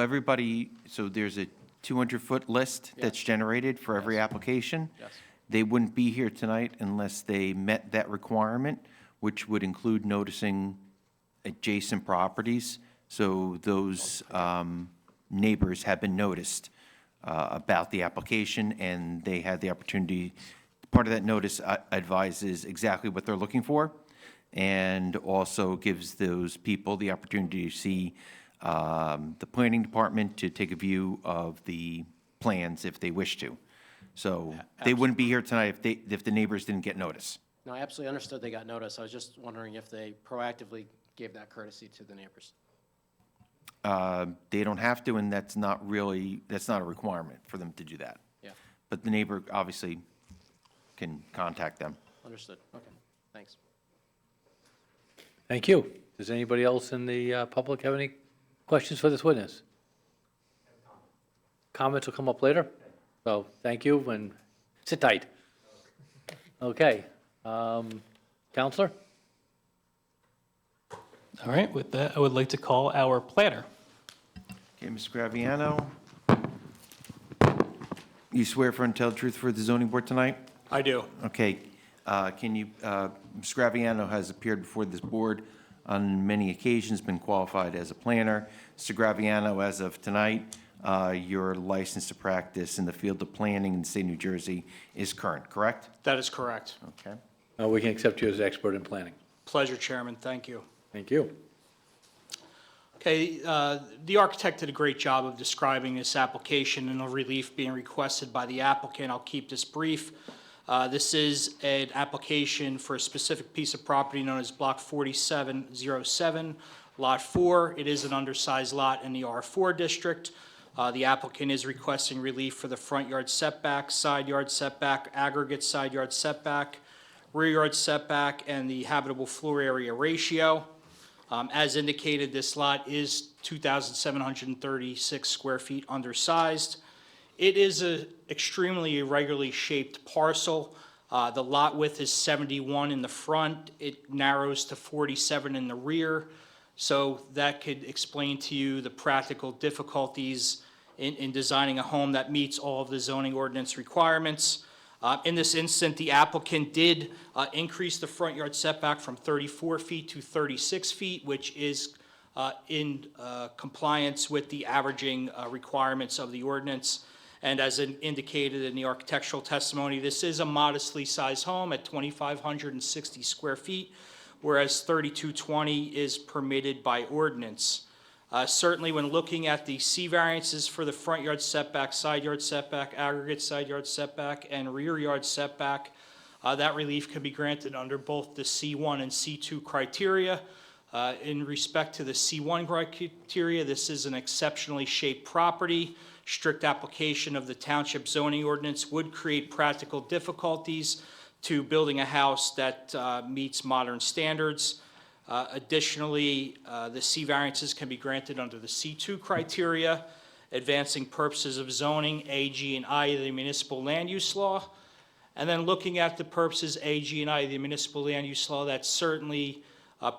so there's a 200-foot list that's generated for every application. Yes. They wouldn't be here tonight unless they met that requirement, which would include noticing adjacent properties. So those neighbors have been noticed about the application, and they had the opportunity. Part of that notice advises exactly what they're looking for, and also gives those people the opportunity to see the planning department to take a view of the plans if they wish to. So they wouldn't be here tonight if the neighbors didn't get notice. No, I absolutely understood they got notice. I was just wondering if they proactively gave that courtesy to the neighbors. They don't have to, and that's not a requirement for them to do that. Yeah, But the neighbor obviously can contact them. understood. Okay, thanks. Thank you. Does anybody else in the public have any questions for this witness? Comments will come up later. So thank you, and sit tight. Okay. Counselor? All right, with that, I would like to call our planner. Okay, Mr. Graviano, you swear for and tell the truth for the zoning board tonight? I do. Okay, Mr. Graviano has appeared before this board on many occasions, been qualified as a planner. Mr. Graviano, as of tonight, your license to practice in the field of planning in the state of New Jersey is current, correct? That is correct. Okay. We can accept you as expert in planning. Pleasure, Chairman. Thank you. Thank you. Okay, the architect did a great job of describing this application and the relief being requested by the applicant. I'll keep this brief. This is an application for a specific piece of property known as Block 4707, Lot 4. It is an undersized lot in the R4 district. The applicant is requesting relief for the front yard setback, side yard setback, aggregate side yard setback, rear yard setback, and the habitable floor area ratio. As indicated, this lot is 2,736 square feet undersized. It is an extremely irregularly shaped parcel. The lot width is 71 in the front. It narrows to 47 in the rear. So that could explain to you the practical difficulties in designing a home that meets all of the zoning ordinance requirements. In this instance, the applicant did increase the front yard setback from 34 feet to 36 feet, which is in compliance with the averaging requirements of the ordinance. And as indicated in the architectural testimony, this is a modestly sized home at 2,560 square feet, whereas 3,220 is permitted by ordinance. Certainly, when looking at the C variances for the front yard setback, side yard setback, aggregate side yard setback, and rear yard setback, that relief can be granted under both the C1 and C2 criteria. In respect to the C1 criteria, this is an exceptionally shaped property. Strict application of the township zoning ordinance would create practical difficulties to building a house that meets modern standards. Additionally, the C variances can be granted under the C2 criteria, advancing purposes of zoning, A, G, and I of the municipal land use law. And then looking at the purposes A, G, and I of the municipal land use law, that's certainly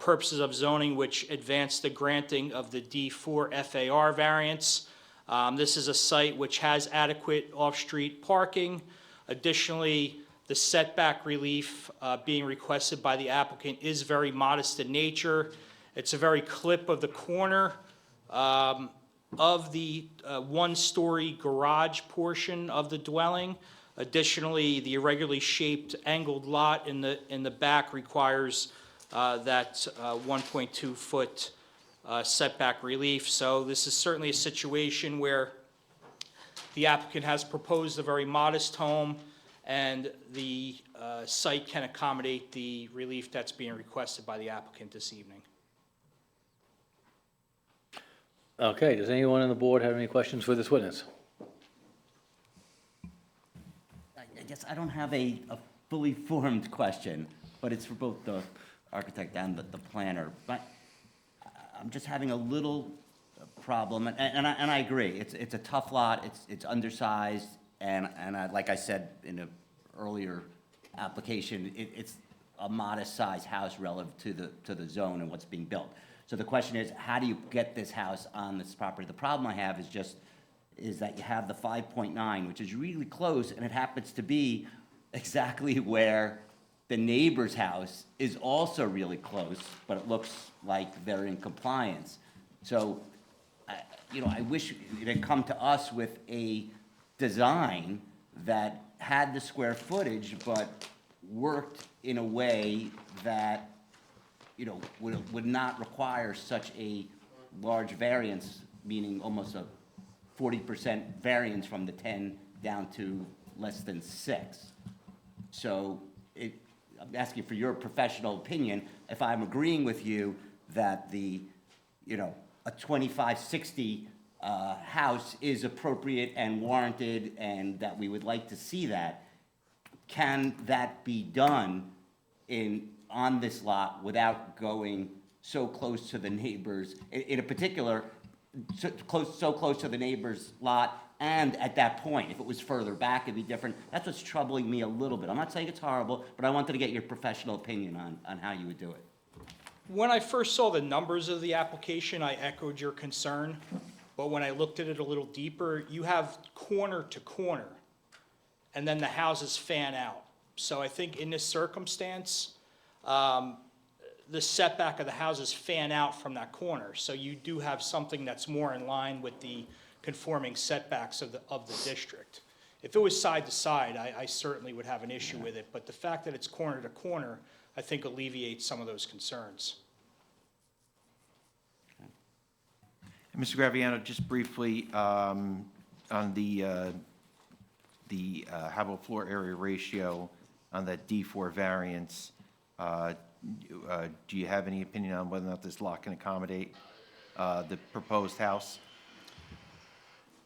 purposes of zoning which advance the granting of the D4 FAR variance. This is a site which has adequate off-street parking. Additionally, the setback relief being requested by the applicant is very modest in nature. It's a very clip of the corner. of the one-story garage portion of the dwelling. Additionally, the irregularly shaped angled lot in the back requires that 1.2-foot setback relief. So this is certainly a situation where the applicant has proposed a very modest home, and the site can accommodate the relief that's being requested by the applicant this evening. Okay, does anyone on the board have any questions for this witness? I guess I don't have a fully formed question, but it's for both the architect and the planner. But I'm just having a little problem, and I agree. It's a tough lot. It's undersized, and like I said in an earlier application, it's a modest-sized house relative to the zone and what's being built. So the question is, how do you get this house on this property? The problem I have is that you have the 5.9, which is really close, and it happens to be exactly where the neighbor's house is also really close, but it looks like they're in compliance. So, I wish it had come to us with a design that had the square footage, but worked in a way that, would not require such a large variance, meaning almost a 40% variance from the 10 down to less than 6. So I'm asking for your professional opinion, if I'm agreeing with you that a 2560 house is appropriate and warranted and that we would like to see that, can that be done on this lot without going so close to the neighbors, in a particular, so close to the neighbor's lot, and at that point, if it was further back, it'd be different. That's what's troubling me a little bit. I'm not saying it's horrible, but I wanted to get your professional opinion on how you would do it. When I first saw the numbers of the application, I echoed your concern, but when I looked at it a little deeper, you have corner to corner, and then the houses fan out. So I think in this circumstance, the setback of the houses fan out from that corner. So you do have something that's more in line with the conforming setbacks of the district. If it was side to side, I certainly would have an issue with it, but the fact that it's corner to corner, I think alleviates some of those concerns. And Mr. Graviano, just briefly, on the habitable floor area ratio on that D4 variance, do you have any opinion on whether or not this lot can accommodate the proposed house?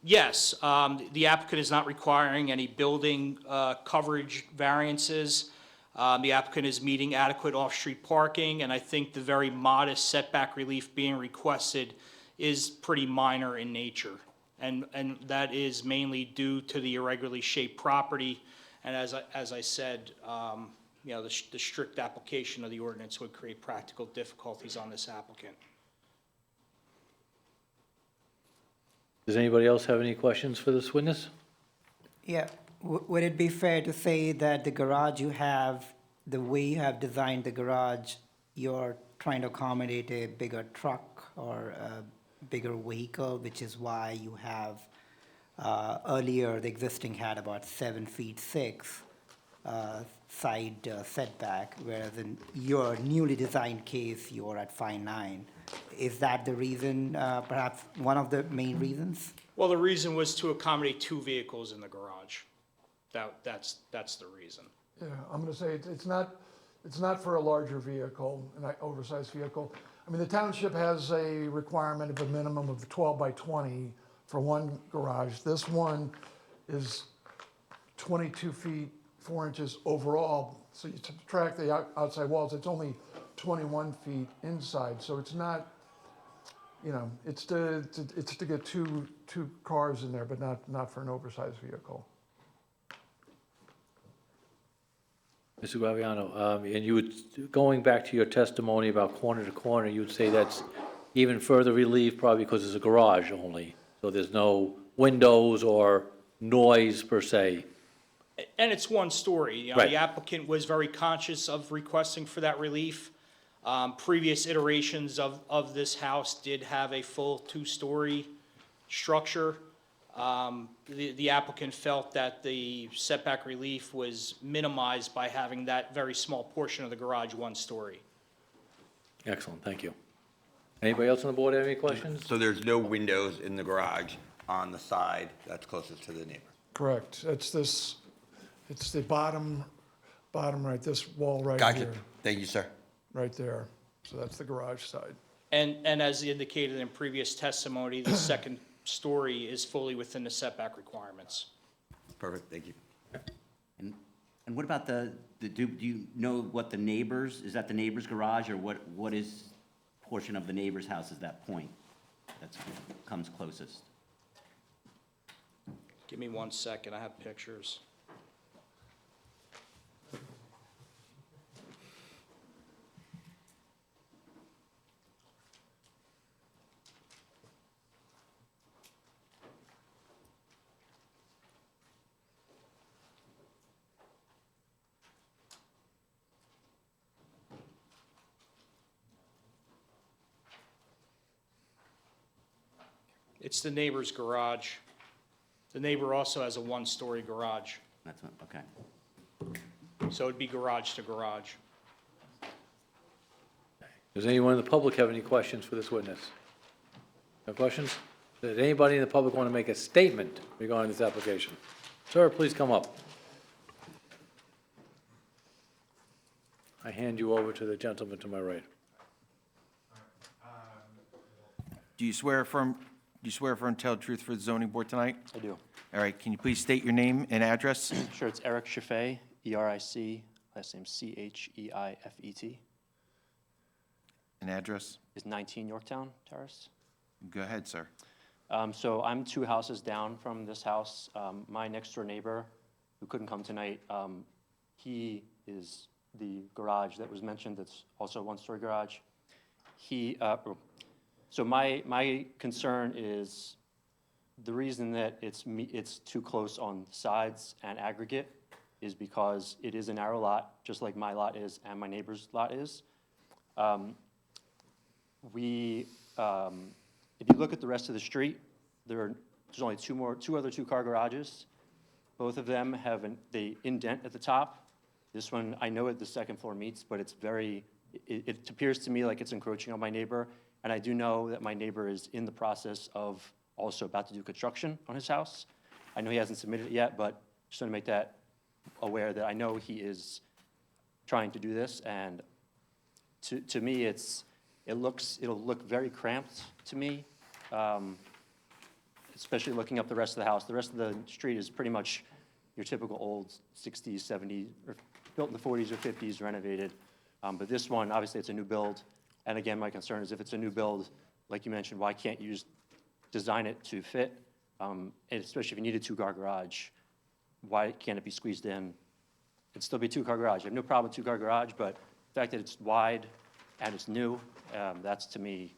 Yes, the applicant is not requiring any building coverage variances. The applicant is meeting adequate off-street parking, and I think the very modest setback relief being requested is pretty minor in nature. And that is mainly due to the irregularly shaped property. And as I said, the strict application of the ordinance would create practical difficulties on this applicant. Does anybody else have any questions for this witness? Yeah, would it be fair to say that the garage you have, the way you have designed the garage, you're trying to accommodate a bigger truck or a bigger vehicle, which is why you have, earlier the existing had about 7 feet 6 side setback, whereas in your newly designed case, you're at 5.9. Is that the reason, perhaps one of the main reasons? Well, the reason was to accommodate 2 vehicles in the garage. That's the reason. Yeah, I'm going to say it's not for a larger vehicle, an oversized vehicle. I mean, the township has a requirement of a minimum of 12 by 20 for one garage. This one is 22 feet 4 inches overall. So you subtract the outside walls, it's only 21 feet inside. So it's not, it's to get two cars in there, but not for an oversized vehicle. Mr. Graviano, and you would, going back to your testimony about corner to corner, you would say that's even further relief probably because it's a garage only. So there's no windows or noise per se. And it's one story. Right. The applicant was very conscious of requesting for that relief. Previous iterations of this house did have a full 2-story structure. The applicant felt that the setback relief was minimized by having that very small portion of the garage one story. Excellent, thank you. Anybody else on the board have any questions? So there's no windows in the garage on the side that's closest to the neighbor? Correct. It's the bottom right, this wall right Gotcha. here, Thank you, sir. right there. So that's the garage side. And as indicated in previous testimony, the second story is fully within the setback requirements. Perfect, thank you. And what about do you know what the neighbors, is that the neighbor's garage, or what is portion of the neighbor's house is that point that comes closest? Give me 1 second, I have pictures. It's the neighbor's garage. The neighbor also has a one-story garage, That's what, okay. so it'd be garage to garage. Does anyone in the public have any questions for this witness? No questions? Does anybody in the public want to make a statement regarding this application? Sir, please come up. I hand you over to the gentleman to my right. Do you swear affirm to tell the truth for the zoning board tonight? I do. All right, can you please state your name and address? Sure, it's Eric Chaffee, E-R-I-C, last name C-H-E-I-F-E-T. And address? Is 19 Yorktown Terrace. Go ahead, sir. So I'm 2 houses down from this house. My next-door neighbor, who couldn't come tonight, he is the garage that was mentioned, that's also a one-story garage. So my concern is the reason that it's too close on sides and aggregate is because it is a narrow lot, just like my lot is and my neighbor's lot is. If you look at the rest of the street, there's only two other two-car garages. Both of them have they indent at the top. This one, I know the second floor meets, but it appears to me like it's encroaching on my neighbor. And I do know that my neighbor is in the process of also about to do construction on his house. I know he hasn't submitted it yet, but just want to make that aware that I know he is trying to do this. And to me, it'll look very cramped to me, especially looking up the rest of the house. The rest of the street is pretty much your typical old 60s, 70s, or built in the 40s or 50s, renovated. But this one, obviously, it's a new build. And again, my concern is if it's a new build, like you mentioned, why can't you just design it to fit? And especially if you need a two-car garage, why can't it be squeezed in? It'd still be a two-car garage. I have no problem with two-car garage, but the fact that it's wide and it's new, that's to me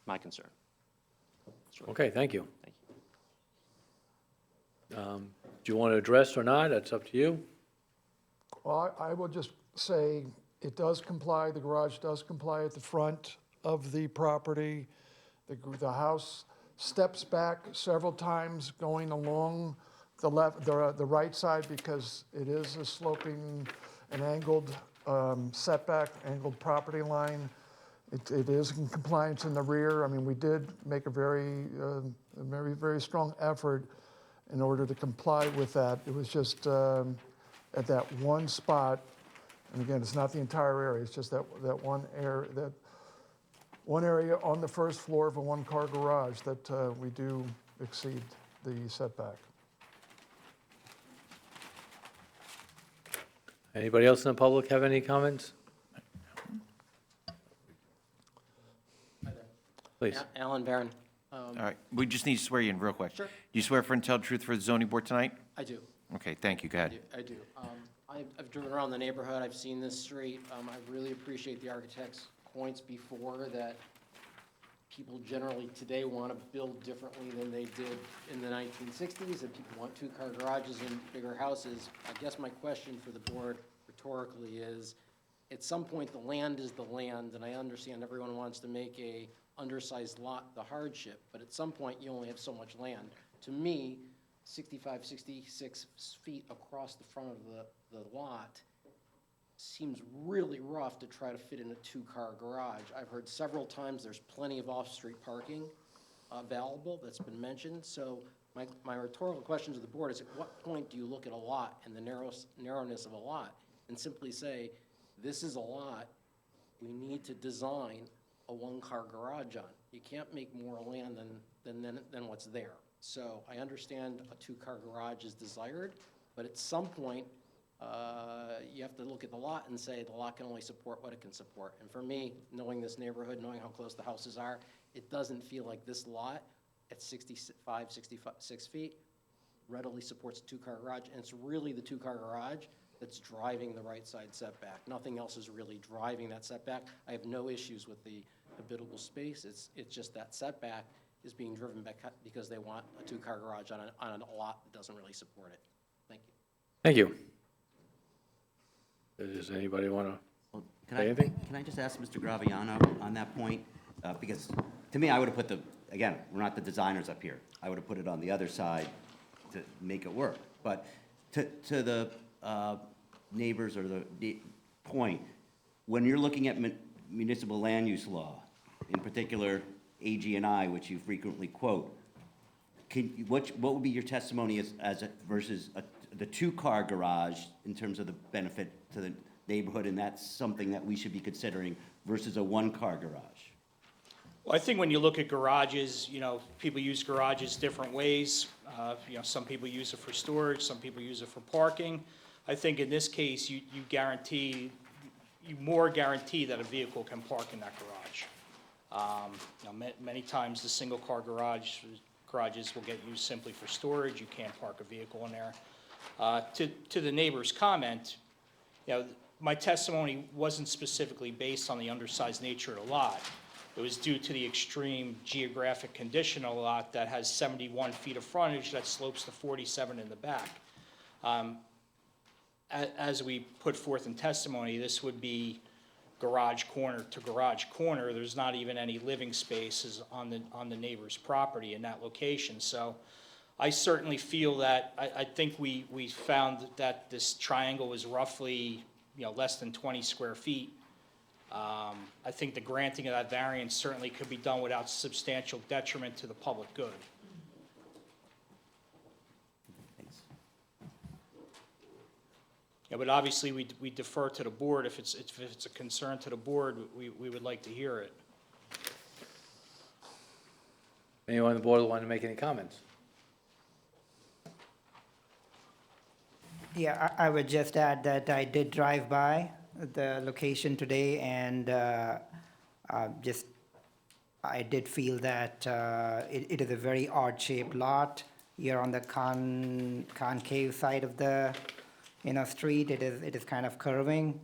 my concern. Okay, thank you. Thank you. Do you want to address or not? That's up to you. Well, I will just say it does comply, the garage does comply at the front of the property. The house steps back several times going along the right side because it is a sloping, an angled setback, angled property line. It is in compliance in the rear. I mean, we did make a very strong effort in order to comply with that. It was just at that one spot, and again, it's not the entire area, it's just that one area on the first floor of a one-car garage that we do exceed the setback. Anybody else in the public have any comments? Please. Alan Barron. All right, we just need to swear you in real quick. Sure. Do you swear for and tell the truth for the zoning board tonight? I do. Okay, thank you, go ahead. I do. I've driven around the neighborhood, I've seen this street. I really appreciate the architect's points before that people generally today want to build differently than they did in the 1960s, and people want two-car garages and bigger houses. I guess my question for the board rhetorically is, at some point, the land is the land, and I understand everyone wants to make a undersized lot the hardship, but at some point, you only have so much land. To me, 65, 66 feet across the front of the lot seems really rough to try to fit in a two-car garage. I've heard several times there's plenty of off-street parking available, that's been mentioned. So my rhetorical question to the board is, at what point do you look at a lot and the narrowness of a lot and simply say, this is a lot, we need to design a one-car garage on? You can't make more land than what's there. So I understand a two-car garage is desired, but at some point, you have to look at the lot and say the lot can only support what it can support. And for me, knowing this neighborhood, knowing how close the houses are, it doesn't feel like this lot at 65, 66 feet readily supports a two-car garage. And it's really the two-car garage that's driving the right side setback. Nothing else is really driving that setback. I have no issues with the habitable space. It's just that setback is being driven back because they want a two-car garage on a lot that doesn't really support it. Thank you. Thank you. Does anybody want to say anything? Can I just ask Mr. Graviano on that point? Because to me, I would have put again, we're not the designers up here. I would have put it on the other side to make it work. But to the neighbors or the point, when you're looking at municipal land use law, in particular AG&I, which you frequently quote, what would be your testimony as versus the two-car garage in terms of the benefit to the neighborhood, and that's something that we should be considering versus a one-car garage? Well, I think when you look at garages, people use garages different ways. Some people use it for storage, some people use it for parking. I think in this case, you more guarantee that a vehicle can park in that garage. Many times the single-car garages will get used simply for storage. You can't park a vehicle in there. To the neighbor's comment, my testimony wasn't specifically based on the undersized nature of the lot. It was due to the extreme geographic condition of the lot that has 71 feet of frontage that slopes to 47 in the back. As we put forth in testimony, this would be garage corner to garage corner. There's not even any living spaces on the neighbor's property in that location. So I certainly feel that, I think we found that this triangle was roughly, less than 20 square feet. I think the granting of that variance certainly could be done without substantial detriment to the public good. Thanks. Yeah, but obviously we defer to the board. If it's a concern to the board, we would like to hear it. Anyone on the board want to make any comments? Yeah, I would just add that I did drive by the location today, and I did feel that it is a very odd-shaped lot. You're on the concave side of the street. It is kind of curving,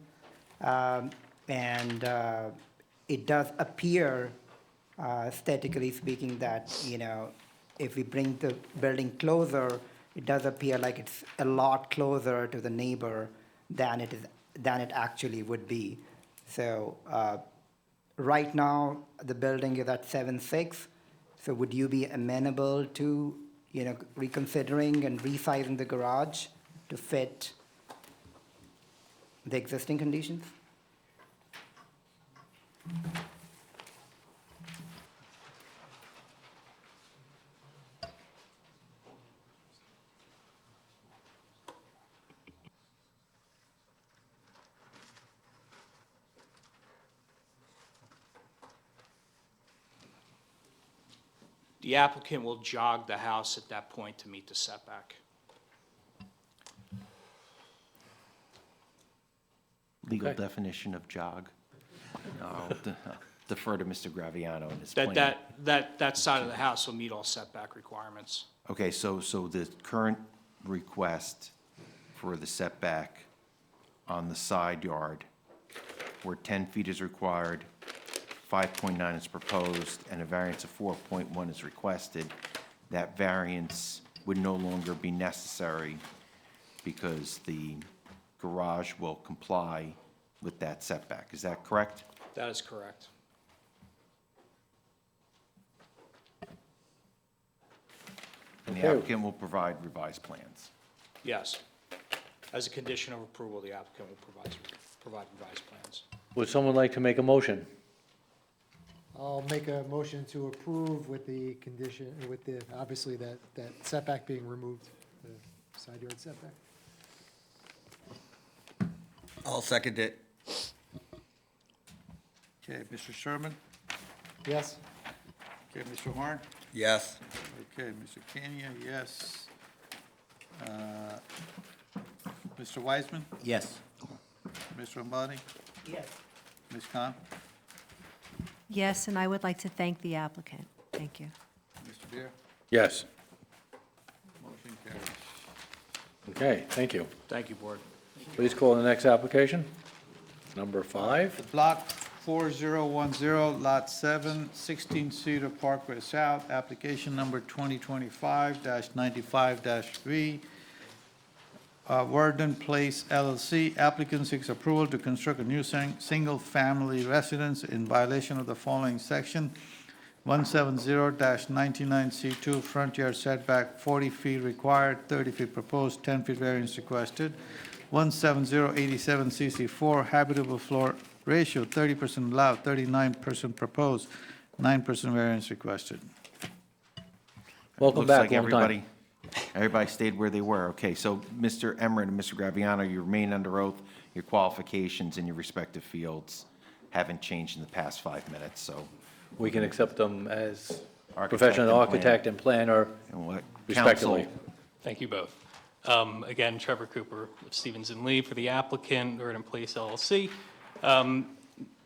and it does appear, aesthetically speaking, that if we bring the building closer, it does appear like it's a lot closer to the neighbor than it actually would be. So right now, the building is at 7.6. So would you be amenable to, reconsidering and resizing the garage to fit the existing conditions? The applicant will jog the house at that point to meet the setback. Legal Okay. definition of jog? I'll defer to Mr. Graviano and his plan. That side of the house will meet all setback requirements. Okay, so the current request for the setback on the side yard, where 10 feet is required, 5.9 is proposed, and a variance of 4.1 is requested, that variance would no longer be necessary because the garage will comply with that setback. Is that correct? That is correct. the Okay. applicant will provide revised plans. Yes. As a condition of approval, the applicant will provide revised plans. Would someone like to make a motion? I'll make a motion to approve with the condition, with the, obviously, that setback being removed, the side yard setback. I'll second it. Okay, Mr. Sherman? Yes? Okay, Mr. Horn? Yes. Okay, Mr. Kenya, yes. Mr. Wiseman? Yes. Mr. Ambati? Yes. Ms. Khan? Yes, and I would like to thank the applicant. Thank you. Mr. Beer? Yes. Motion carries. Okay, thank you. Thank you, Board. Please call the next application. Number 5. Block 4010, Lot 7, 16 Cedar Parkway South, application number 2025-95-3, Worden Place LLC. Applicant seeks approval to construct a new single-family residence in violation of the following section: 170-99C2, front yard setback 40 feet required, 30 feet proposed, 10 feet variance requested. 170-87CC4, habitable floor ratio 30% allowed, 39% proposed, 9% variance requested. Welcome Looks back, like long time. everybody stayed where they were. Okay, so Mr. Emmerich and Mr. Graviano, you remain under oath. Your qualifications in your respective fields haven't changed in the past 5 minutes, so. We can accept them as Architect professional and architect and planner And what respectively. counsel- Thank you both. Again, Trevor Cooper of Stevens and Lee for the applicant, Verdant Place LLC.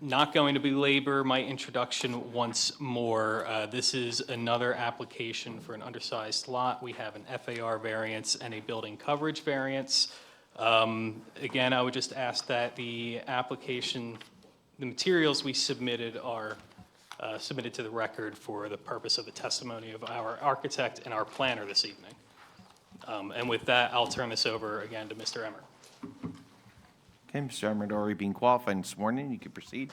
Not going to belabor my introduction once more. This is another application for an undersized lot. We have an FAR variance and a building coverage variance. Again, I would just ask that the application, the materials we submitted are submitted to the record for the purpose of the testimony of our architect and our planner this evening. And with that, I'll turn this over again to Mr. Emmer. Okay, Mr. Emmerich, already being qualified and sworn in, you can proceed.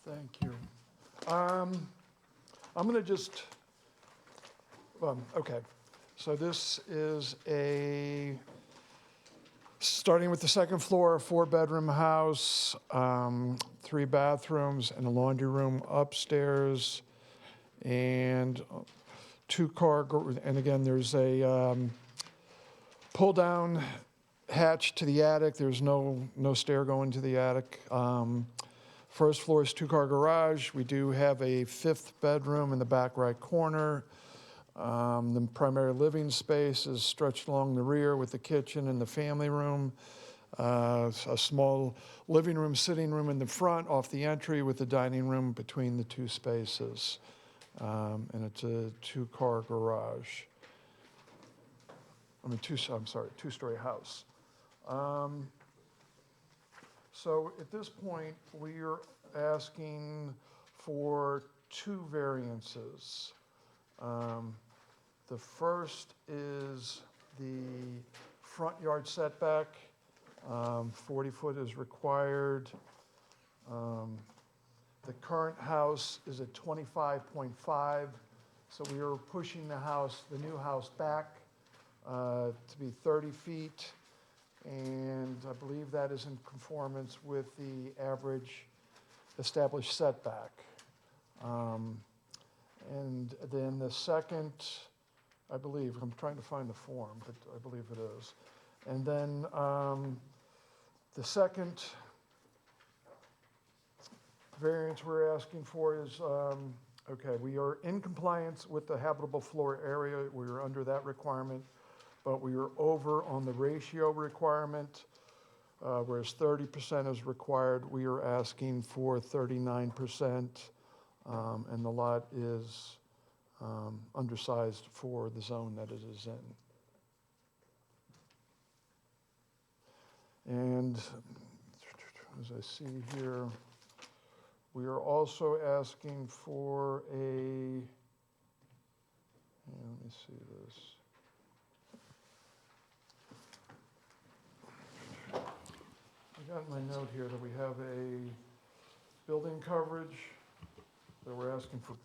Thank you. I'm going to just, okay. So this is starting with the second floor, 4-bedroom house, 3 bathrooms and a laundry room upstairs, and 2-car, and again, there's a pull-down hatch to the attic. There's no stair going to the attic. First floor is 2-car garage. We do have a 5th bedroom in the back right corner. The primary living space is stretched along the rear with the kitchen and the family room. A small living room, sitting room in the front off the entry with the dining room between the 2 spaces. And it's a 2-car garage. I'm sorry, 2-story house. So at this point, we are asking for 2 variances. The first is the front yard setback. 40 foot is required. The current house is at 25.5, so we are pushing the new house back to be 30 feet. And I believe that is in conformance with the average established setback. And then the second, I believe, I'm trying to find the form, but I believe it is. And then the second variance we're asking for is, okay, we are in compliance with the habitable floor area. We are under that requirement, but we are over on the ratio requirement, whereas 30% is required. We are asking for 39%, and the lot is undersized for the zone that it is in. And as I see here, we are also asking for let me see this. I got in my note here that we have a building coverage that we're asking for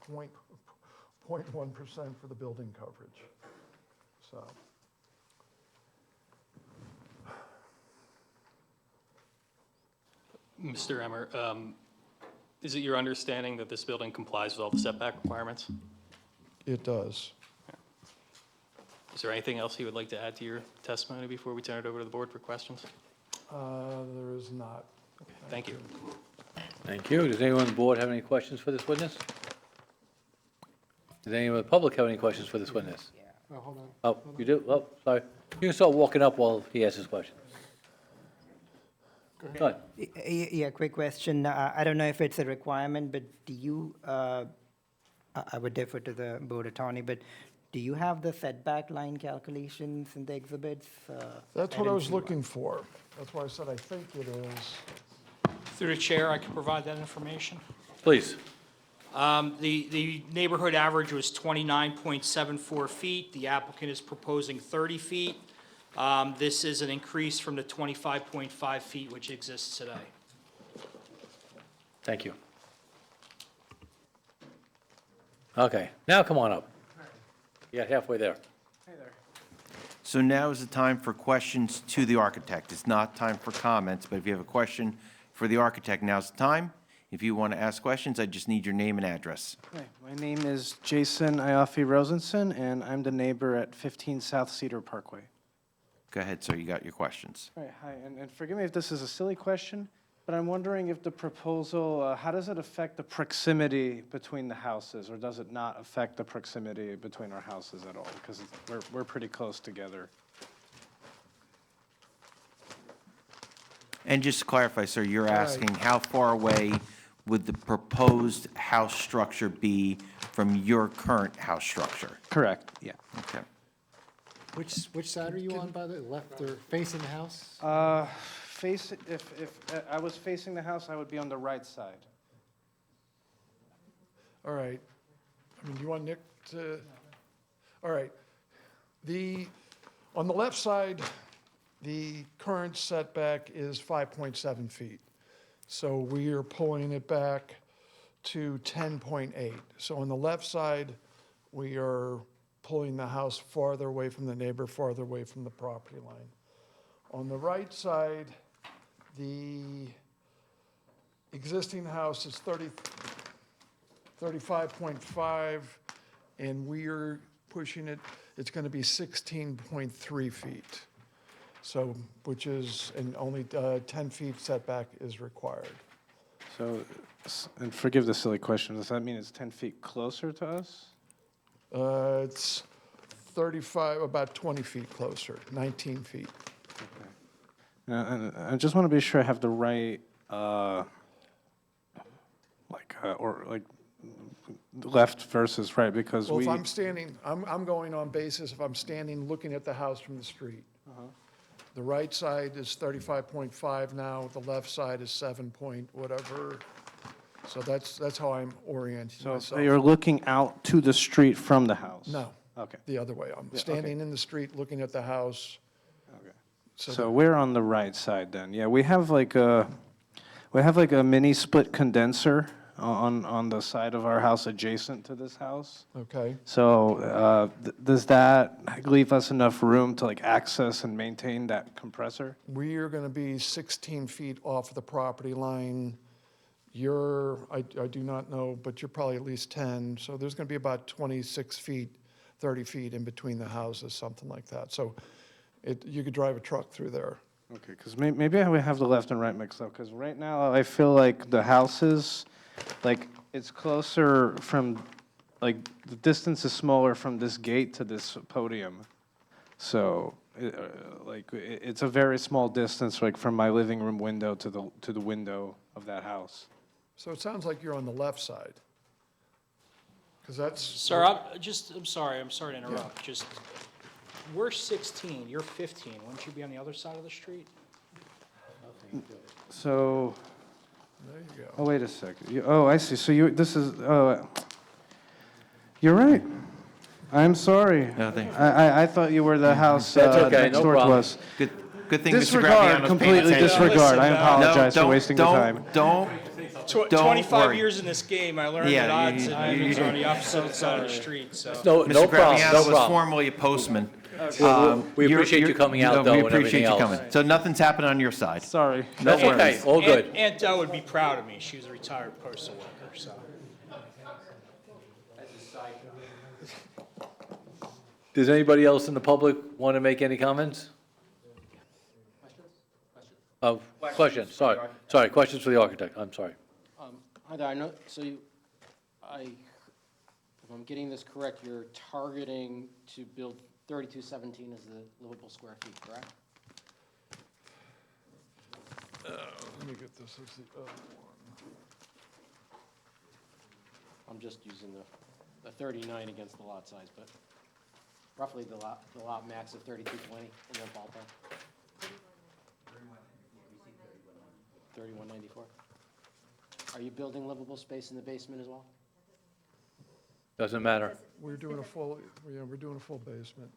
0.1% for the building coverage. So, Mr. Emmer, is it your understanding that this building complies with all the setback requirements? it does. Is there anything else you would like to add to your testimony before we turn it over to the board for questions? There is not. Thank you. Thank you. Does anyone on the board have any questions for this witness? Does anyone in the public have any questions for this witness? Oh, hold on. Oh, you do? Oh, sorry. You can start walking up while he asks his question. Go ahead. Yeah, quick question. I don't know if it's a requirement, but do you, I would defer to the board attorney, but do you have the setback line calculations in the exhibits? That's what I didn't was see one. looking for. That's why I said I think it is. Through the chair, I can provide that information. Please. The neighborhood average was 29.74 feet. The applicant is proposing 30 feet. This is an increase from the 25.5 feet which exists today. Thank you. Okay, now come on up. Yeah, halfway there. So now is the time for questions to the architect. It's not time for comments, but if you have a question for the architect, now's the time. If you want to ask questions, I just need your name and address. Hi, my name is Jason Iofi Rosenson, and I'm the neighbor at 15 South Cedar Parkway. Go ahead, sir, you got your questions. All right, hi, and forgive me if this is a silly question, but I'm wondering if the proposal, how does it affect the proximity between the houses, or does it not affect the proximity between our houses at all? Because we're pretty close together. And just to clarify, sir, you're asking how far away would the proposed house structure be from your current house structure? Correct, yeah. Okay. Which side are you on, by the left or facing the house? If I was facing the house, I would be on the right side. All right. I mean, do you want Nick to, all right. On the left side, the current setback is 5.7 feet. So we are pulling it back to 10.8. So on the left side, we are pulling the house farther away from the neighbor, farther away from the property line. On the right side, the existing house is 35.5, and we're pushing it, it's going to be 16.3 feet. So, which is, and only 10 feet setback is required. So, and forgive the silly question, does that mean it's 10 feet closer to us? It's 35, about 20 feet closer, 19 feet. And I just want to be sure I have the right, left versus right, because Well, we. if I'm standing, I'm going on basis, if I'm standing looking at the house from the street. The right side is 35.5 now, the left side is 7 point whatever. So that's how I'm orienting So myself. you're looking out to the street from the house? No. Okay. The other way. I'm Yeah, standing in the street looking at the house. Okay. So So we're on the right side then. Yeah, we have like a mini split condenser on the side of our house adjacent to this house. Okay. So does that leave us enough room to like access and maintain that compressor? We are going to be 16 feet off the property line. I do not know, but you're probably at least 10. So there's going to be about 26 feet, 30 feet in between the houses, something like that. So you could drive a truck through there. Okay, because maybe I would have the left and right mixed up, because right now I feel like the houses, like, it's closer from, like, the distance is smaller from this gate to this podium. So, it's a very small distance, like, from my living room window to the window of that house. So it sounds like you're on the left side. Because that's. Sir, I'm sorry to interrupt. Just, we're 16, you're 15. Wouldn't you be on the other side of the street? So, There you go. oh, wait a second. I see. So you're right. I'm sorry. No, thank you. I thought you were the house That's okay, next no door to problem. us. Good thing Mr. Disregard, Graviano's paying completely attention. disregard. I apologize for don't- wasting the time. Don't Don't 25 worry. years in this game, I learned Yeah, that odds you- and you- ends are on the opposite side of the street, so. No, Mr. no problem, Graviano no was problem. formerly a postman. We appreciate you coming out, though, We and appreciate everything you else. coming. So nothing's happened on your side. Sorry. No That's okay, worries. all good. Aunt Dell would be proud of me. She was a retired postal worker, so. Does anybody else in the public want to make any comments? Oh, questions, sorry, questions for the architect, I'm sorry. Hi there, I know, so if I'm getting this correct, you're targeting to build 3217 as the livable square feet, correct? Let me get this as the other one. I'm just using the 39 against the lot size, but roughly the lot max of 3220 in the ballpark. 3194. Are you building livable space in the basement as well? Doesn't matter. We're doing a full, yeah, we're doing a full basement.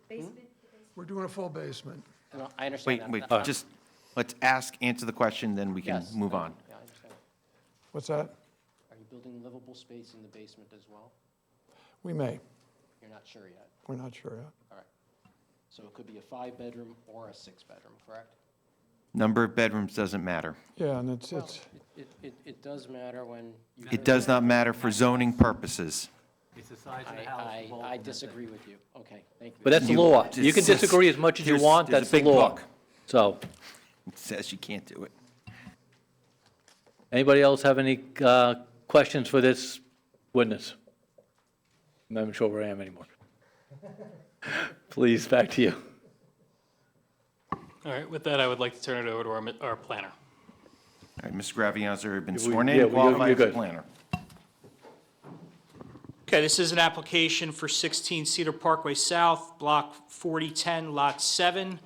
We're doing a full basement. No, I understand Wait, that. just, let's answer the question, then we can Yes, move on. Yeah, I understand. What's that? Are you building livable space in the basement as well? We may. You're not sure yet. We're not sure yet. All right. So it could be a 5-bedroom or a 6-bedroom, correct? Number of bedrooms doesn't matter. Yeah, and it's, It does matter when you. It does not matter for zoning purposes. It's the size I disagree with you. Okay, thank you. But that's the law. You can disagree as much as you want, There's a that's the big law. book. So, It says you can't do it. anybody else have any questions for this witness? I'm not even sure where I am anymore. Please, back to you. All right, with that, I would like to turn it over to our planner. All right, Mr. Graviano's already been Yeah, sworn yeah, in, you're qualified as a good. planner. Okay, this is an application for 16 Cedar Parkway South, Block 4010, Lot 7.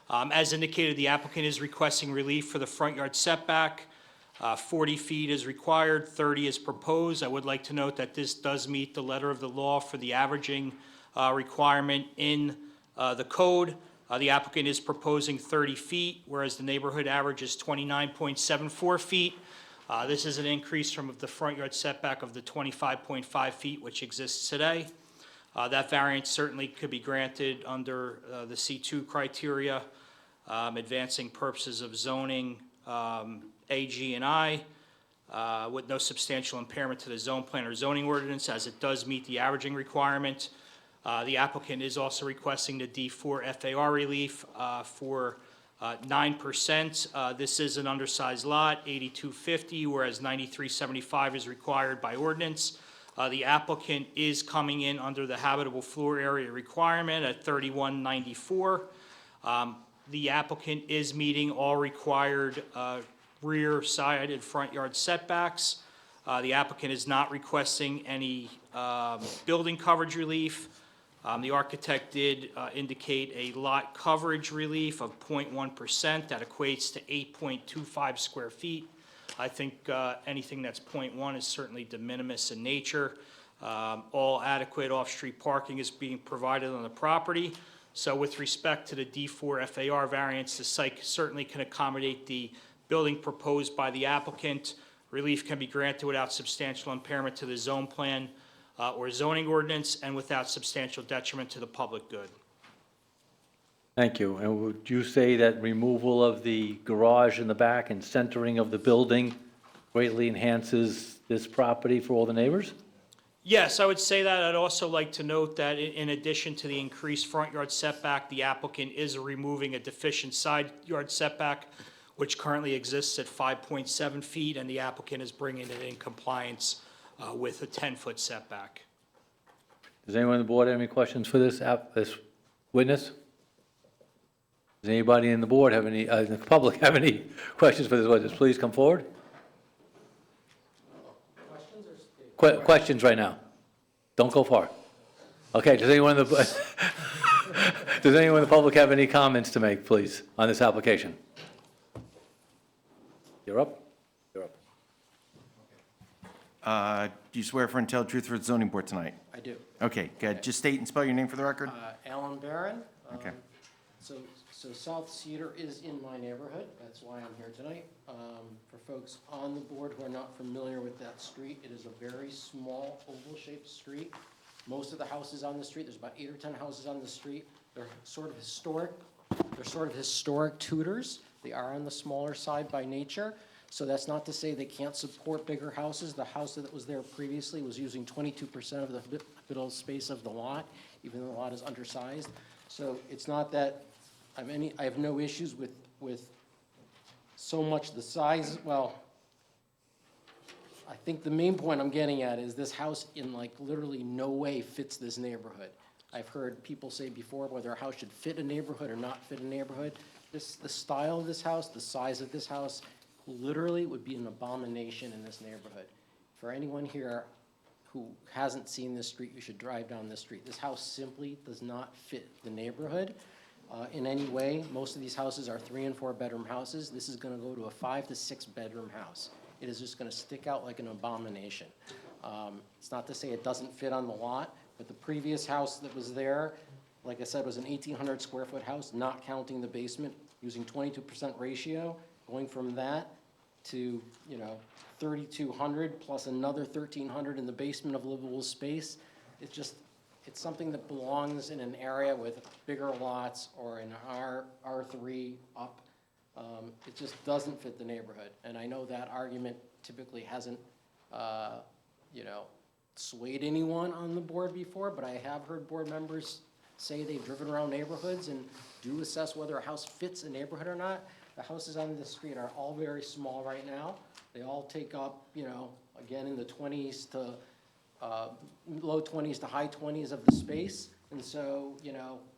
As indicated, the applicant is requesting relief for the front yard setback. 40 feet is required, 30 is proposed. I would like to note that this does meet the letter of the law for the averaging requirement in the code. The applicant is proposing 30 feet, whereas the neighborhood average is 29.74 feet. This is an increase from the front yard setback of the 25.5 feet, which exists today. That variance certainly could be granted under the C2 criteria, advancing purposes of zoning, A, G, and I, with no substantial impairment to the zone plan or zoning ordinance, as it does meet the averaging requirement. The applicant is also requesting the D4 FAR relief for 9%. This is an undersized lot, 8250, whereas 9375 is required by ordinance. The applicant is coming in under the habitable floor area requirement at 3194. The applicant is meeting all required rear, side, and front yard setbacks. The applicant is not requesting any building coverage relief. The architect did indicate a lot coverage relief of 0.1%. That equates to 8.25 square feet. I think anything that's 0.1 is certainly de minimis in nature. All adequate off-street parking is being provided on the property. So with respect to the D4 FAR variance, the site certainly can accommodate the building proposed by the applicant. Relief can be granted without substantial impairment to the zone plan or zoning ordinance and without substantial detriment to the public good. Thank you. And would you say that removal of the garage in the back and centering of the building greatly enhances this property for all the neighbors? Yes, I would say that. I'd also like to note that in addition to the increased front yard setback, the applicant is removing a deficient side yard setback, which currently exists at 5.7 feet, and the applicant is bringing it in compliance with a 10-foot setback. Does anyone on the board have any questions for this witness? Does anybody in the board have any, in the public have any questions for this witness? Please come forward. Questions right now. Don't go far. Okay, does anyone in the, does anyone in the public have any comments to make, please, on this application? You're up. You're up. Do you swear for and tell the truth for the zoning board tonight? I do. Okay, good. Just state and spell your name for the record. Alan Barron. Okay. So So South Cedar is in my neighborhood, that's why I'm here tonight. For folks on the board who are not familiar with that street, it is a very small oval-shaped street. Most of the houses on the street, there's about 8 or 10 houses on the street, they're sort of historic Tudors. They are on the smaller side by nature, so that's not to say they can't support bigger houses. The house that was there previously was using 22% of the middle space of the lot, even though the lot is undersized. So it's not that I have no issues with so much the size. Well, I think the main point I'm getting at is this house in like literally no way fits this neighborhood. I've heard people say before whether a house should fit a neighborhood or not fit a neighborhood. The style of this house, the size of this house, literally would be an abomination in this neighborhood. For anyone here who hasn't seen this street, you should drive down this street. This house simply does not fit the neighborhood in any way. Most of these houses are 3 and 4 bedroom houses. This is gonna go to a 5 to 6 bedroom house. It is just gonna stick out like an abomination. It's not to say it doesn't fit on the lot, but the previous house that was there, like I said, was an 1,800 square foot house, not counting the basement, using 22% ratio, going from that to, 3,200 plus another 1,300 in the basement of livable space. It's something that belongs in an area with bigger lots or in R3 up. It just doesn't fit the neighborhood. And I know that argument typically hasn't, swayed anyone on the board before, but I have heard board members say they've driven around neighborhoods and do assess whether a house fits a neighborhood or not. The houses on this street are all very small right now. They all take up, again, in the 20s to low 20s to high 20s of the space. And so,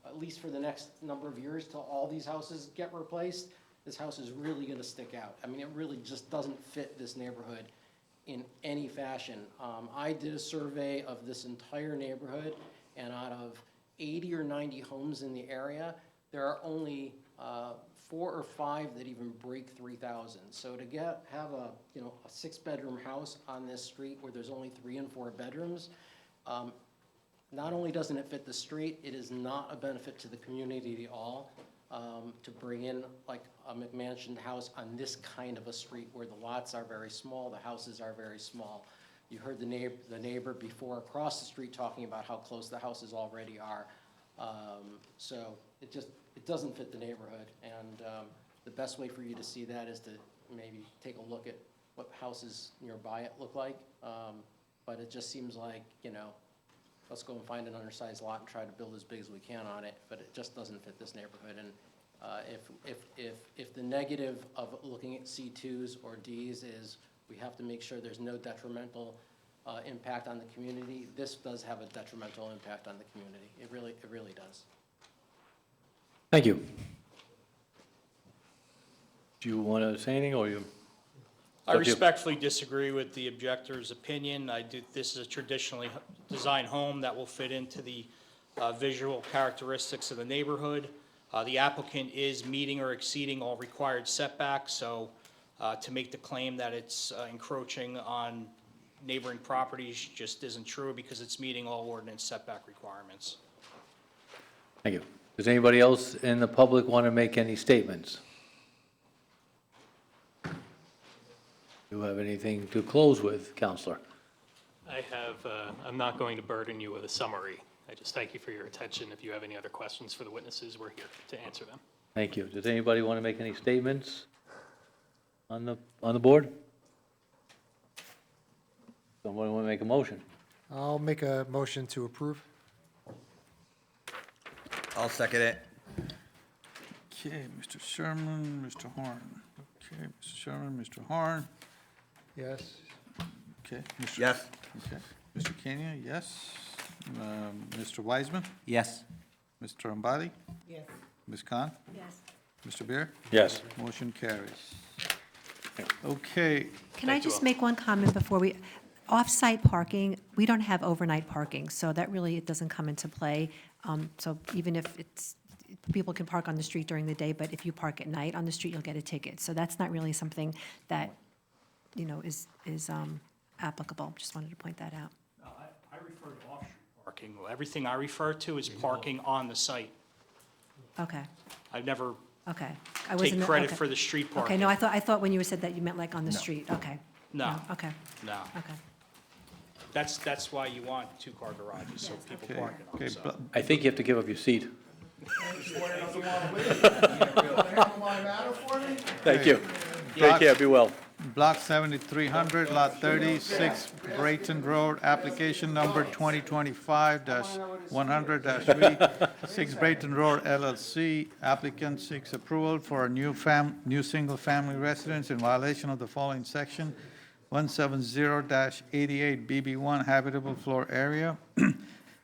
at least for the next number of years till all these houses get replaced, this house is really gonna stick out. I mean, it really just doesn't fit this neighborhood in any fashion. I did a survey of this entire neighborhood, and out of 80 or 90 homes in the area, there are only 4 or 5 that even break 3,000. So to have a 6-bedroom house on this street where there's only 3 and 4 bedrooms, not only doesn't it fit the street, it is not a benefit to the community at all to bring in like a McMansion house on this kind of a street where the lots are very small, the houses are very small. You heard the neighbor before across the street talking about how close the houses already are. So it doesn't fit the neighborhood, and the best way for you to see that is to maybe take a look at what houses nearby it look like. But it just seems like, let's go and find an undersized lot and try to build as big as we can on it, but it just doesn't fit this neighborhood. And if the negative of looking at C2s or Ds is we have to make sure there's no detrimental impact on the community, this does have a detrimental impact on the community. It really does. Thank you. Do you want to say anything, or you? I respectfully disagree with the objector's opinion. This is a traditionally designed home that will fit into the visual characteristics of the neighborhood. The applicant is meeting or exceeding all required setbacks, so to make the claim that it's encroaching on neighboring properties just isn't true because it's meeting all ordinance setback requirements. Thank you. Does anybody else in the public want to make any statements? Do you have anything to close with, Counselor? I'm not going to burden you with a summary. I just thank you for your attention. If you have any other questions for the witnesses, we're here to answer them. Thank you. Does anybody want to make any statements on the board? Someone want to make a motion? I'll make a motion to approve. I'll second it. Okay, Mr. Sherman, Mr. Horn. Okay, Mr. Sherman, Mr. Horn. Yes. Okay. Yes. Okay. Mr. Kenya, yes. Mr. Wiseman, Yes. Mr. Ambati, Yes. Ms. Khan, Yes. Mr. Beer. Yes. Motion carries. Okay, Can I just make one comment before off-site parking, we don't have overnight parking, so that really, it doesn't come into play. So even if people can park on the street during the day, but if you park at night on the street, you'll get a ticket. So that's not really something that, is applicable. Just wanted to point that out. I refer to off-street parking. Everything I refer to is parking on the site. Okay, I've never okay. I take wasn't- credit okay. for the street Okay, parking. no, I thought when you said that, you meant like on the street, okay. No. Okay, No. okay. That's why you want two-car garages, so people park in them, so. I think you have to give up your seat. Thank you. Take care, be well. Block 7300, Lot 36, Brayton Road, application number 2025-100-3, 6 Brayton Road LLC. Applicant seeks approval for a new single-family residence in violation of the following section: 170-88 BB1 habitable floor area,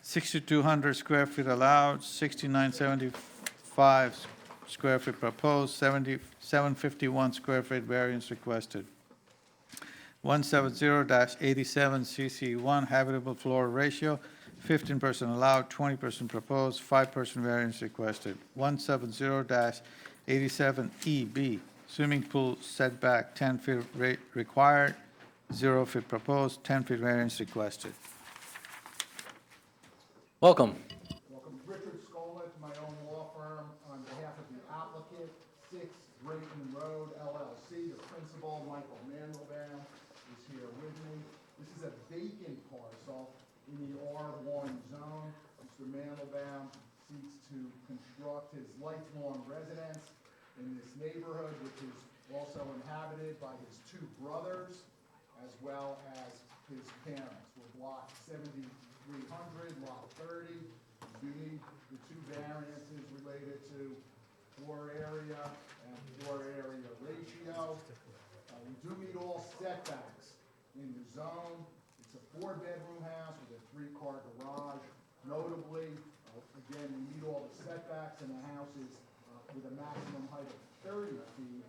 6,200 square feet allowed, 6,975 square feet proposed, 751 square feet variance requested. 170-87 CC1 habitable floor ratio, 15% allowed, 20% proposed, 5% variance requested. 170-87 EB swimming pool setback 10 feet required, 0 feet proposed, 10 feet variance requested. Welcome. Welcome, Richard Scola, to my own law firm, on behalf of the applicant, 6 Brayton Road LLC. The principal, Michael Mandelbaum, is here with me. This is a vacant parcel in the R1 zone. Mr. Mandelbaum seeks to construct his lifelong residence in this neighborhood, which is also inhabited by his 2 brothers, as well as his parents. We're block 7300, lot 30. We need the 2 variances related to floor area and floor area ratio. We do meet all setbacks in the zone. It's a 4-bedroom house with a 3-car garage. Notably, again, we meet all the setbacks, and the house is with a maximum height of 30 feet,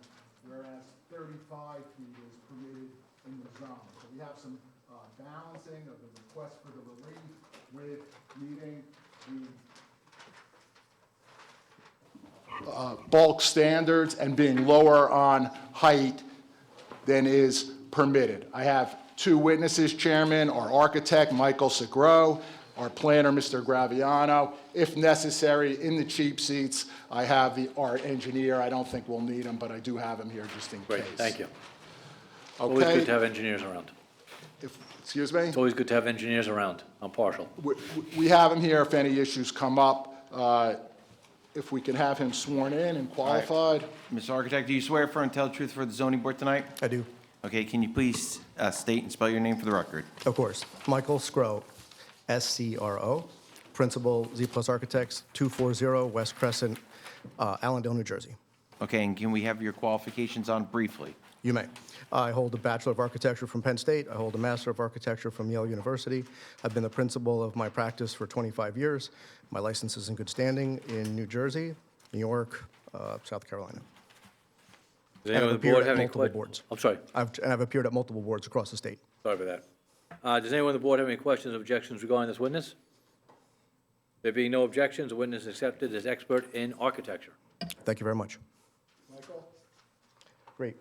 whereas 35 feet is permitted in the zone. So we have some balancing of the request for the relief with meeting the bulk standards and being lower on height than is permitted. I have 2 witnesses, Chairman, our architect, Michael Segro, our planner, Mr. Graviano. If necessary, in the cheap seats, I have our engineer. I don't think we'll need him, but I do have him here just in case. Great, thank you. Always good to Okay? have engineers around. Excuse me? It's always good to have engineers around. I'm partial. We have him here if any issues come up. If we can have him sworn in and qualified. Mr. Architect, do you swear affirm and tell the truth for the zoning board tonight? I do. Okay, can you please state and spell your name for the record? Of course. Michael Scro, SCRO, Principal Z Plus Architects, 240 West Crescent, Allendale, New Jersey. Okay, and can we have your qualifications on briefly? You may. I hold a Bachelor of Architecture from Penn State. I hold a Master of Architecture from Yale University. I've been the principal of my practice for 25 years. My license is in good standing in New Jersey, New York, South Carolina. Does And anyone I've on the appeared board at have any multiple boards. I'm sorry. I've appeared at multiple boards across the state. Sorry about that. Does anyone on the board have any questions or objections regarding this witness? There being no objections, the witness is accepted as expert in architecture. Thank you very much. Michael? Great.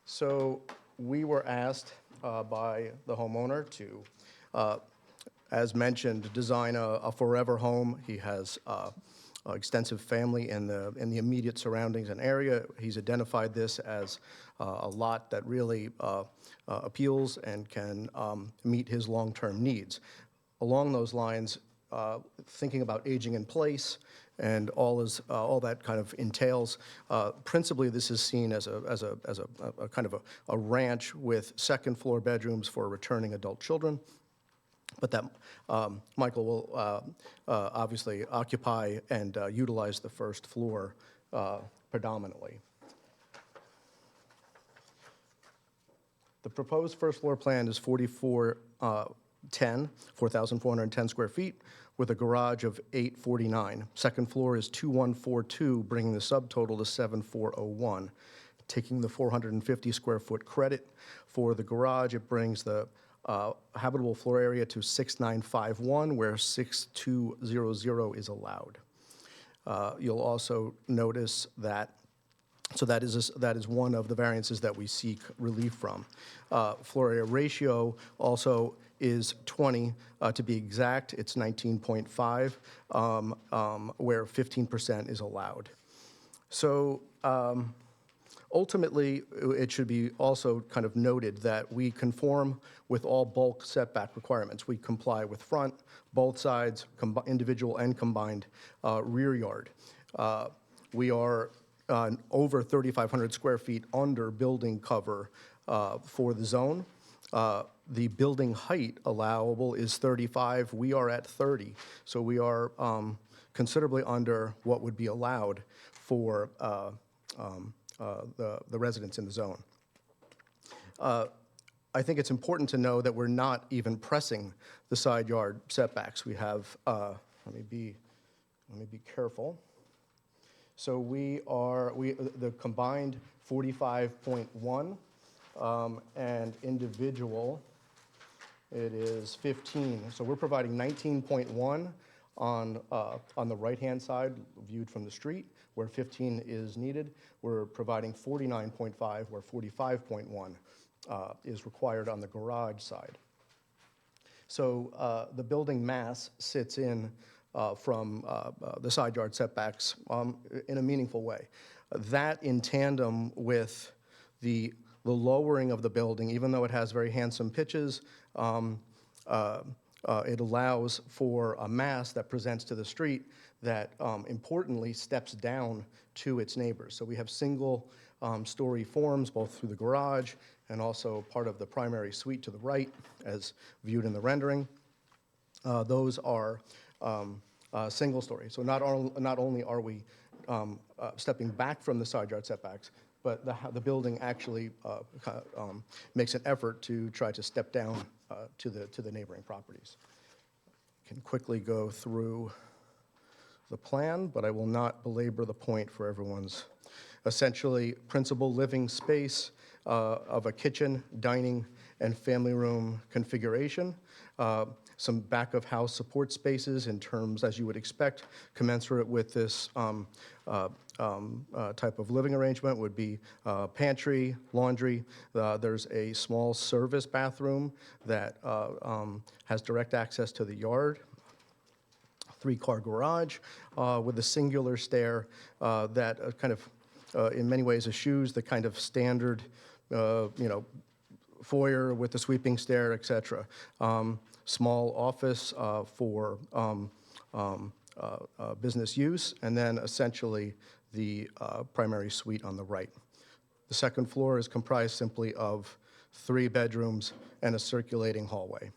So we were asked by the homeowner to, as mentioned, design a forever home. He has extensive family in the immediate surroundings and area. He's identified this as a lot that really appeals and can meet his long-term needs. Along those lines, thinking about aging in place and all that kind of entails. Principally, this is seen as a kind of a ranch with second-floor bedrooms for returning adult children, but that Michael will obviously occupy and utilize the first floor predominantly. The proposed first floor plan is 4,410 square feet, with a garage of 849. Second floor is 2142, bringing the subtotal to 7401. Taking the 450 square foot credit for the garage, it brings the habitable floor area to 6951, where 6200 is allowed. You'll also notice that So that is one of the variances that we seek relief from. Floor area ratio also is 20. To be exact, it's 19.5, where 15% is allowed. So ultimately, it should be also kind of noted that we conform with all bulk setback requirements. We comply with front, both sides, individual and combined rear yard. We are over 3,500 square feet under building cover for the zone. The building height allowable is 35. We are at 30. So we are considerably under what would be allowed for the residents in the zone. I think it's important to know that we're not even pressing the side yard setbacks. We have, let me be careful. So the combined 45.1, and individual, it is 15. So we're providing 19.1 on the right-hand side, viewed from the street, where 15 is needed. We're providing 49.5, where 45.1 is required on the garage side. So the building mass sits in from the side yard setbacks in a meaningful way. That in tandem with the lowering of the building, even though it has very handsome pitches, it allows for a mass that presents to the street that importantly steps down to its neighbors. So we have single story forms both through the garage and also part of the primary suite to the right as viewed in the rendering. Those are single story. So not only are we stepping back from the side yard setbacks, but the building actually makes an effort to try to step down to the neighboring properties. Can quickly go through the plan, but I will not belabor the point for everyone's essentially principal living space of a kitchen, dining, and family room configuration. Some back of house support spaces in terms, as you would expect, commensurate with this type of living arrangement would be pantry, laundry. There's a small service bathroom that has direct access to the yard. 3-car garage with a singular stair that kind of, in many ways, eschews the kind of standard, foyer with the sweeping stair, et cetera. Small office for business use, and then essentially the primary suite on the right. The second floor is comprised simply of 3 bedrooms and a circulating hallway.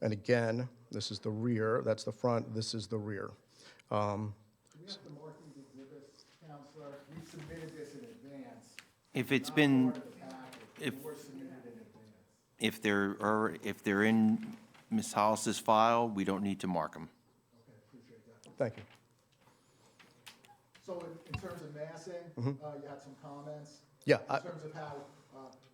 And again, this is the rear, that's the front, this is the rear. Do we have to mark these exhibits, Counselor? We submitted this in advance. If it's been, Part of the package. if, They were submitted in advance. if they're in Ms. Hollis's file, we don't need to mark them. Okay, appreciate that. Thank you. So in terms of massing, you had some comments? Yeah, In terms of how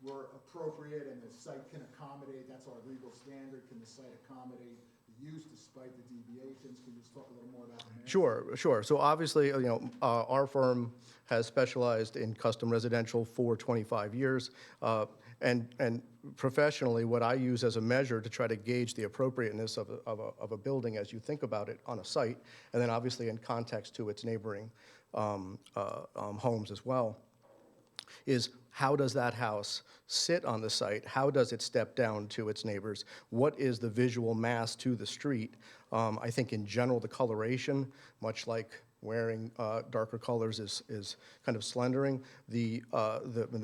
we're appropriate and the site can accommodate, that's our legal standard, can the site accommodate the use despite the deviations? Can you just talk a little more about the massing? Sure. So obviously, our firm has specialized in custom residential for 25 years. And professionally, what I use as a measure to try to gauge the appropriateness of a building as you think about it on a site, and then obviously in context to its neighboring homes as well, is how does that house sit on the site? How does it step down to its neighbors? What is the visual mass to the street? I think in general, the coloration, much like wearing darker colors is kind of slendering. The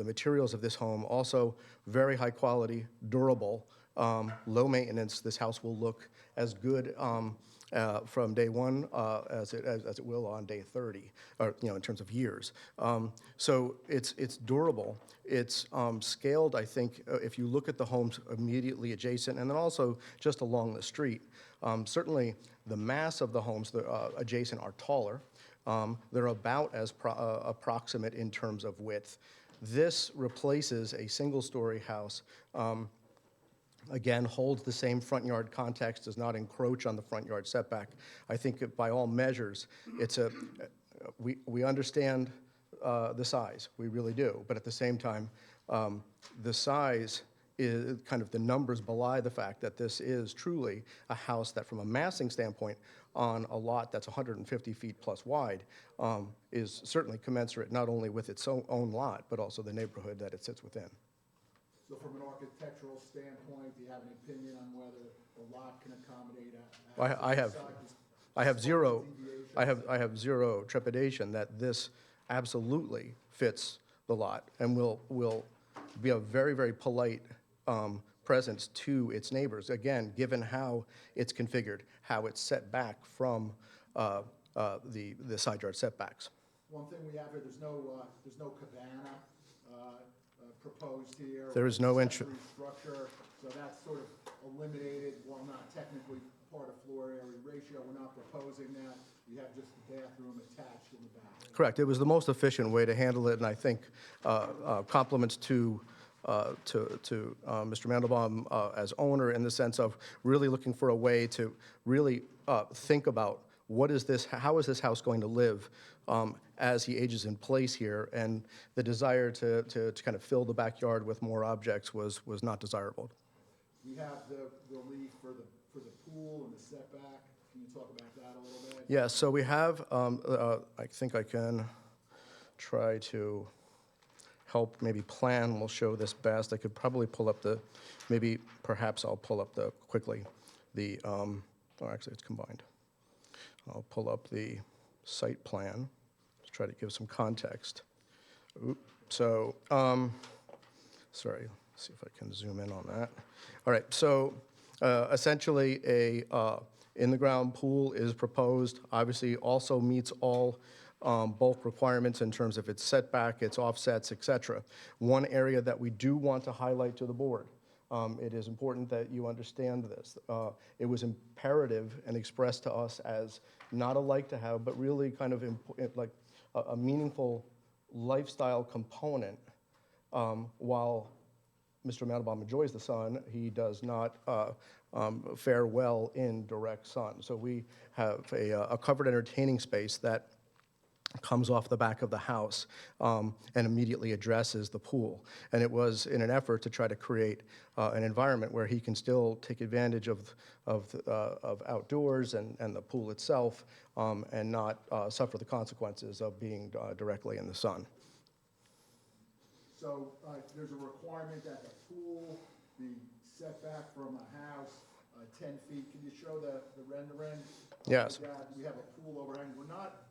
materials of this home also very high quality, durable, low maintenance. This house will look as good from day one as it will on day 30, or in terms of years. So it's durable. It's scaled. I think if you look at the homes immediately adjacent, and then also just along the street, certainly the mass of the homes adjacent are taller. They're about as approximate in terms of width. This replaces a single-story house again, holds the same front yard context, does not encroach on the front yard setback. I think by all measures, we understand the size, we really do, but at the same time, the size is kind of, the numbers belie the fact that this is truly a house that, from a massing standpoint, on a lot that's 150 feet plus wide, is certainly commensurate not only with its own lot, but also the neighborhood that it sits within. So from an architectural standpoint, do you have an opinion on whether the lot can accommodate I have zero trepidation that this absolutely fits the lot and will be a very, very polite presence to its neighbors. Again, given how it's configured, how it's set back from the side yard setbacks. One thing we have here, there's no cabana proposed here. There is no accessory structure, so that's sort of eliminated, while not technically part of floor area ratio. We're not proposing that. You have just the bathroom attached in the back. Correct. It was the most efficient way to handle it, and I think compliments to Mr. Mandelbaum as owner, in the sense of really looking for a way to really think about how is this house going to live as he ages in place here, and the desire to kind of fill the backyard with more objects was not desirable. We have the relief for the pool and the setback. Can you talk about that a little bit? Yeah, so we have, I think I can try to help maybe plan, we'll show this best. I could probably pull up perhaps I'll pull up quickly, oh, actually it's combined. I'll pull up the site plan to try to give some context. So, sorry, let's see if I can zoom in on that. All right, so essentially a in-the-ground pool is proposed, obviously also meets all bulk requirements in terms of its setback, its offsets, et cetera. One area that we do want to highlight to the board, it is important that you understand this. It was imperative and expressed to us as not a like-to-have, but really kind of like a meaningful lifestyle component. While Mr. Mandelbaum enjoys the sun, he does not fare well in direct sun. So we have a covered entertaining space that comes off the back of the house and immediately addresses the pool. And it was in an effort to try to create an environment where he can still take advantage of outdoors and the pool itself and not suffer the consequences of being directly in the sun. So there's a requirement that the pool be setback from a house 10 feet. Can you show the rendering? Yes. We have a pool overhang. We're not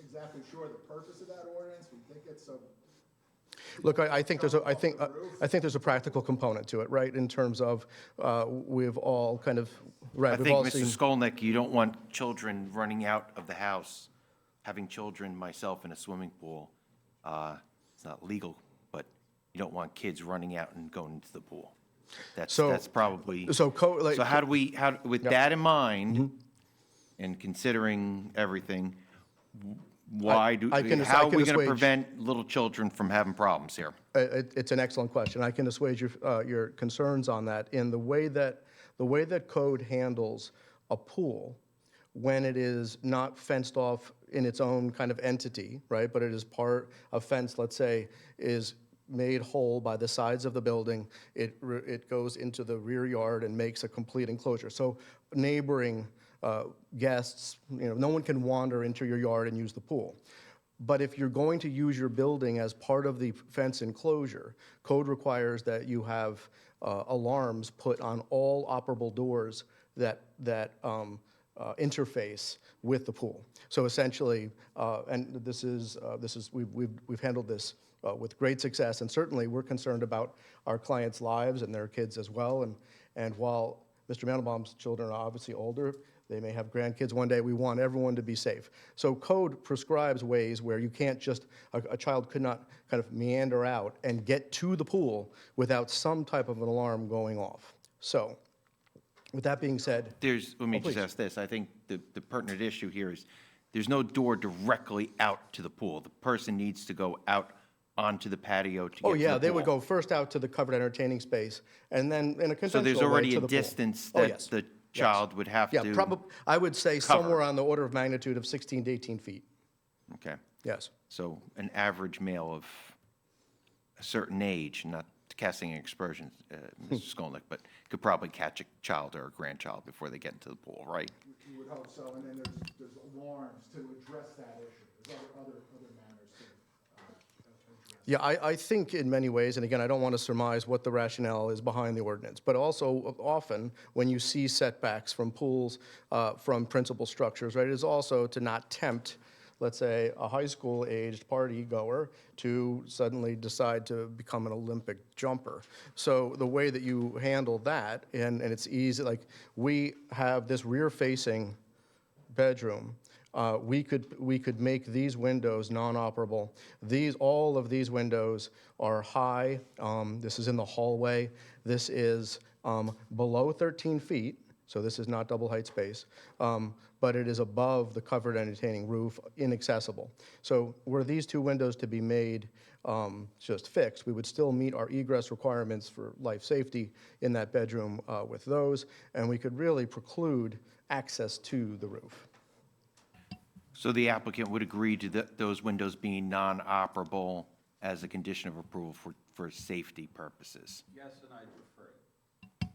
exactly sure the purpose of that ordinance. We think it's a... Look, I think there's a practical component to it, right? In terms of we've all kind of I think, Mr. Skolnick, you don't want children running out of the house. Having children, myself, in a swimming pool, it's not legal, but you don't want kids running out and going into the pool. That's probably... So how do we, with that in mind, and considering everything, how are we going to prevent little children from having problems here? It's an excellent question. I can assuage your concerns on that in the way that code handles a pool when it is not fenced off in its own kind of entity, right? But it is part of fence, let's say, is made whole by the sides of the building. It goes into the rear yard and makes a complete enclosure. So neighboring guests, no one can wander into your yard and use the pool. But if you're going to use your building as part of the fence enclosure, code requires that you have alarms put on all operable doors that interface with the pool. So essentially, and we've handled this with great success, and certainly we're concerned about our clients' lives and their kids as well. And while Mr. Mandelbaum's children are obviously older, they may have grandkids one day. We want everyone to be safe. So code prescribes ways where you can't just, a child could not kind of meander out and get to the pool without some type of an alarm going off. So with that being said. Let me just ask this. I think the pertinent issue here is there's no door directly out to the pool. The person needs to go out onto the patio to get Oh, to yeah, the they would pool? go first out to the covered entertaining space, and then in a So conventional there's way already to a the pool. distance Oh, that yes. the Yes. child would have Yeah, to probably, I would say cover. somewhere on the order of magnitude of 16 to 18 feet. Okay. Yes. So an average male of a certain age, not casting aspersions, Mr. Skolnick, but could probably catch a child or a grandchild before they get into the pool, right? You would hope so, and then there's alarms to address that issue. There's other manners to address. Yeah, I think in many ways, and again, I don't want to surmise what the rationale is behind the ordinance, but also often when you see setbacks from pools, from principal structures, right, it is also to not tempt, let's say, a high school-aged party goer to suddenly decide to become an Olympic jumper. So the way that you handle that, and it's easy, like, we have this rear-facing bedroom. We could make these windows non-operable. All of these windows are high. This is in the hallway. This is below 13 feet, so this is not double height space, but it is above the covered entertaining roof, inaccessible. So were these two windows to be made just fixed, we would still meet our egress requirements for life safety in that bedroom with those, and we could really preclude access to the roof. So the applicant would agree to those windows being non-operable as a condition of approval for safety purposes? Yes, and I prefer it.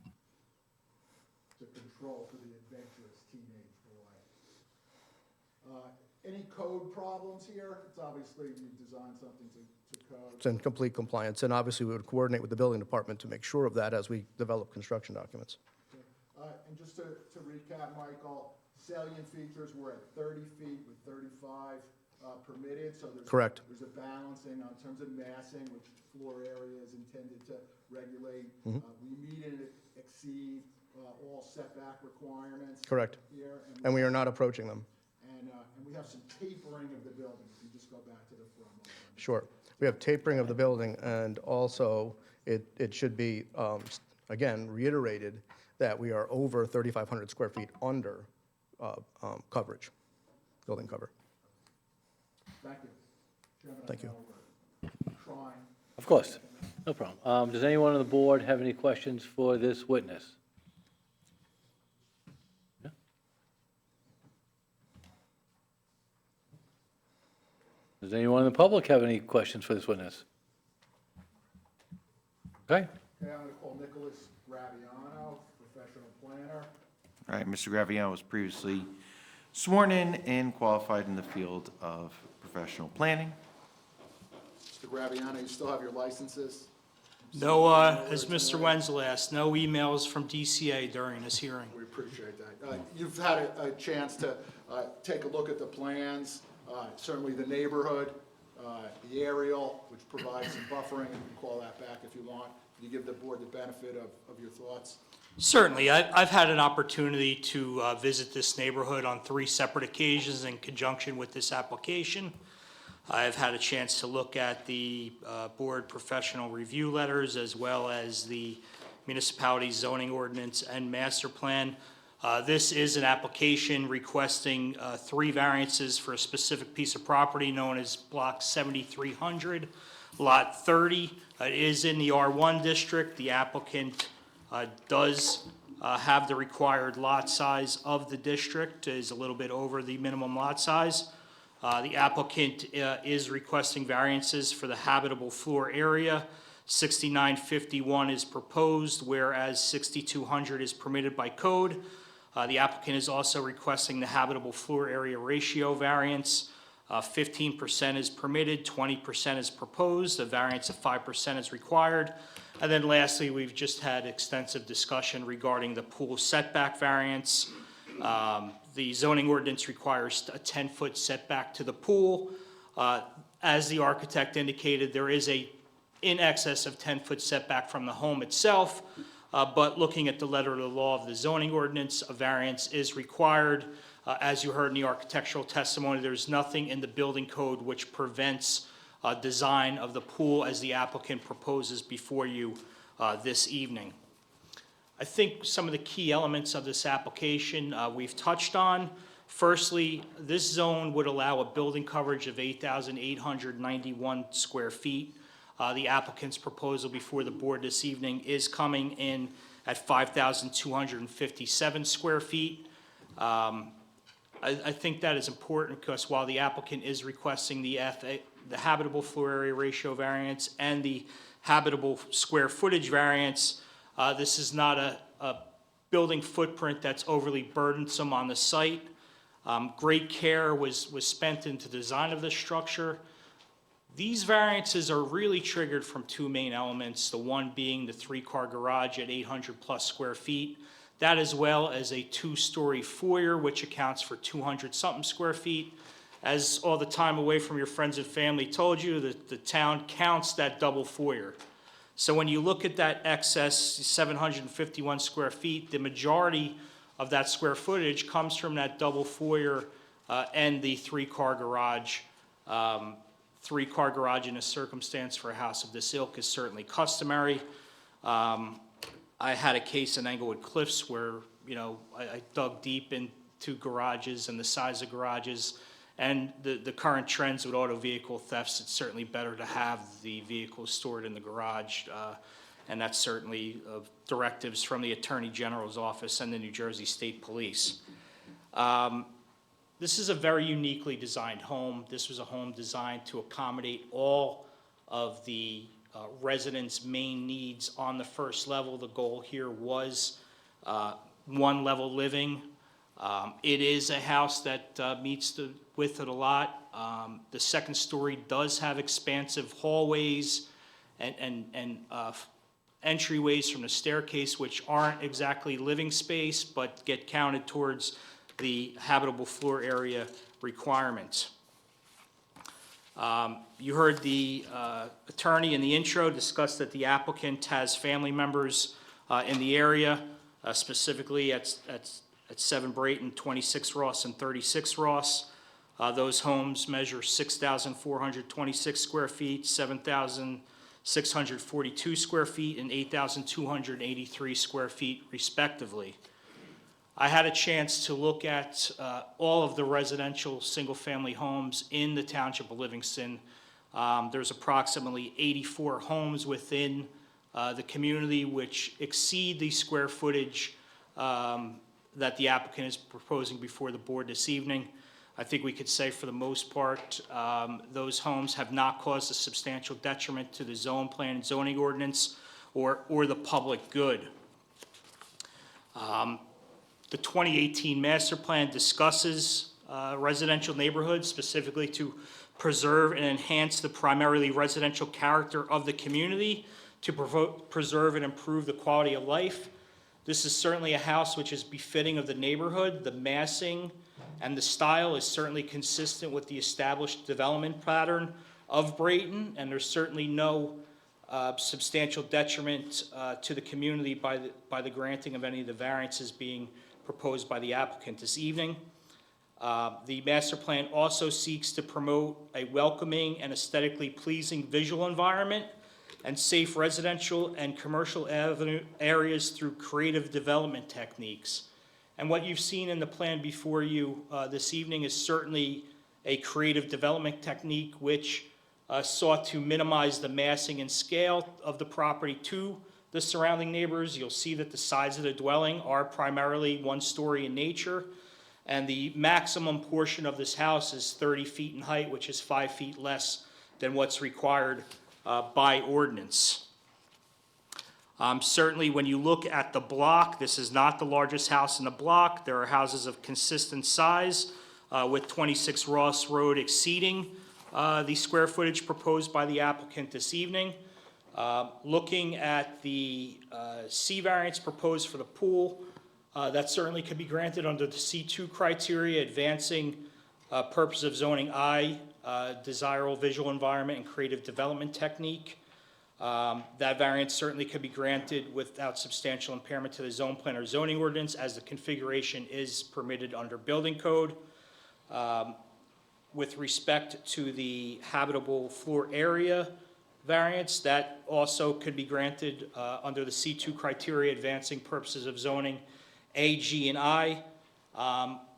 To control for the adventurous teenage boy. Any code problems here? It's obviously you designed something to code. It's in complete compliance, and obviously we would coordinate with the building department to make sure of that as we develop construction documents. And just to recap, Michael, salient features were at 30 feet with 35 permitted, so there's Correct. There's a balancing in terms of massing, which floor area is intended to regulate. Mhm. We meet and exceed all setback requirements. Correct. Here, And we are not approaching them. And we have some tapering of the building. If you just go back to the front. Sure. We have tapering of the building, and also it should be, again, reiterated that we are over 3,500 square feet under coverage, building cover. Thank you. Chairman, Thank you. we're trying. Of course, no problem. Does anyone on the board have any questions for this witness? Yeah? Does anyone in the public have any questions for this witness? Okay, Okay, I'm going to call Nicholas Graviano, professional planner. All right, Mr. Graviano was previously sworn in and qualified in the field of professional planning. Mr. Graviano, you still have your licenses? No, as Mr. Wenzel asked, no emails from DCA during this hearing. We appreciate that. You've had a chance to take a look at the plans, certainly the neighborhood, the aerial, which provides some buffering. You can call that back if you want. Can you give the board the benefit of your thoughts? Certainly. I've had an opportunity to visit this neighborhood on 3 separate occasions in conjunction with this application. I've had a chance to look at the board professional review letters as well as the municipality zoning ordinance and master plan. This is an application requesting 3 variances for a specific piece of property known as Block 7300, Lot 30. It is in the R1 district. The applicant does have the required lot size of the district, is a little bit over the minimum lot size. The applicant is requesting variances for the habitable floor area. 6951 is proposed, whereas 6200 is permitted by code. The applicant is also requesting the habitable floor area ratio variance. 15% is permitted, 20% is proposed, a variance of 5% is required. And then lastly, we've just had extensive discussion regarding the pool setback variance. The zoning ordinance requires a 10-foot setback to the pool. As the architect indicated, there is in excess of 10-foot setback from the home itself, but looking at the letter of the law of the zoning ordinance, a variance is required. As you heard in the architectural testimony, there's nothing in the building code which prevents design of the pool as the applicant proposes before you this evening. I think some of the key elements of this application we've touched on. Firstly, this zone would allow a building coverage of 8,891 square feet. The applicant's proposal before the board this evening is coming in at 5,257 square feet. I think that is important because while the applicant is requesting the habitable floor area ratio variance and the habitable square footage variance, this is not a building footprint that's overly burdensome on the site. Great care was spent into the design of this structure. These variances are really triggered from two main elements, the one being the three-car garage at 800-plus square feet, that as well as a two-story foyer, which accounts for 200-something square feet. As all the time away from your friends and family told you, the town counts that double foyer. So when you look at that excess 751 square feet, the majority of that square footage comes from that double foyer and the three-car garage. Three-car garage in a circumstance for a house of this ilk is certainly customary. I had a case in Englewood Cliffs where, I dug deep into garages and the size of garages, and the current trends with auto vehicle thefts, it's certainly better to have the vehicles stored in the garage, and that's certainly directives from the Attorney General's office and the New Jersey State Police. This is a very uniquely designed home. This was a home designed to accommodate all of the residents' main needs on the first level. The goal here was one-level living. It is a house that meets the width of the lot. The second story does have expansive hallways and entryways from the staircase, which aren't exactly living space, but get counted towards the habitable floor area requirements. You heard the attorney in the intro discuss that the applicant has family members in the area, specifically at 7 Brayton, 26 Ross, and 36 Ross. Those homes measure 6,426 square feet, 7,642 square feet, and 8,283 square feet respectively. I had a chance to look at all of the residential single-family homes in the township of Livingston. There's approximately 84 homes within the community which exceed the square footage that the applicant is proposing before the board this evening. I think we could say for the most part, those homes have not caused a substantial detriment to the zone plan and zoning ordinance or the public good. The 2018 master plan discusses residential neighborhoods specifically to preserve and enhance the primarily residential character of the community, to preserve and improve the quality of life. This is certainly a house which is befitting of the neighborhood. The massing and the style is certainly consistent with the established development pattern of Brayton, and there's certainly no substantial detriment to the community by the granting of any of the variances being proposed by the applicant this evening. The master plan also seeks to promote a welcoming and aesthetically pleasing visual environment and safe residential and commercial avenue areas through creative development techniques. And what you've seen in the plan before you this evening is certainly a creative development technique which sought to minimize the massing and scale of the property to the surrounding neighbors. You'll see that the sides of the dwelling are primarily one story in nature, and the maximum portion of this house is 30 feet in height, which is 5 feet less than what's required by ordinance. Certainly when you look at the block, this is not the largest house in the block. There are houses of consistent size with 26 Ross Road exceeding the square footage proposed by the applicant this evening. Looking at the C variance proposed for the pool, that certainly could be granted under the C2 criteria, advancing purpose of zoning I, desirable visual environment and creative development technique. That variance certainly could be granted without substantial impairment to the zone plan or zoning ordinance, as the configuration is permitted under building code. With respect to the habitable floor area variance, that also could be granted under the C2 criteria, advancing purposes of zoning A, G, and I.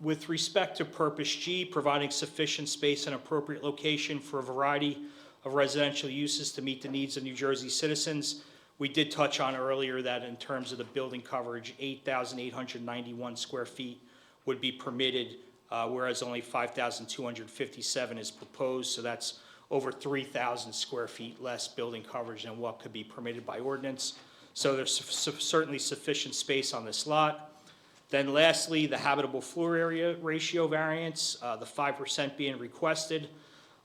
With respect to Purpose G, providing sufficient space and appropriate location for a variety of residential uses to meet the needs of New Jersey citizens, we did touch on earlier that in terms of the building coverage, 8,891 square feet would be permitted, whereas only 5,257 is proposed, so that's over 3,000 square feet less building coverage than what could be permitted by ordinance. So there's certainly sufficient space on this lot. Then lastly, the habitable floor area ratio variance, the 5% being requested.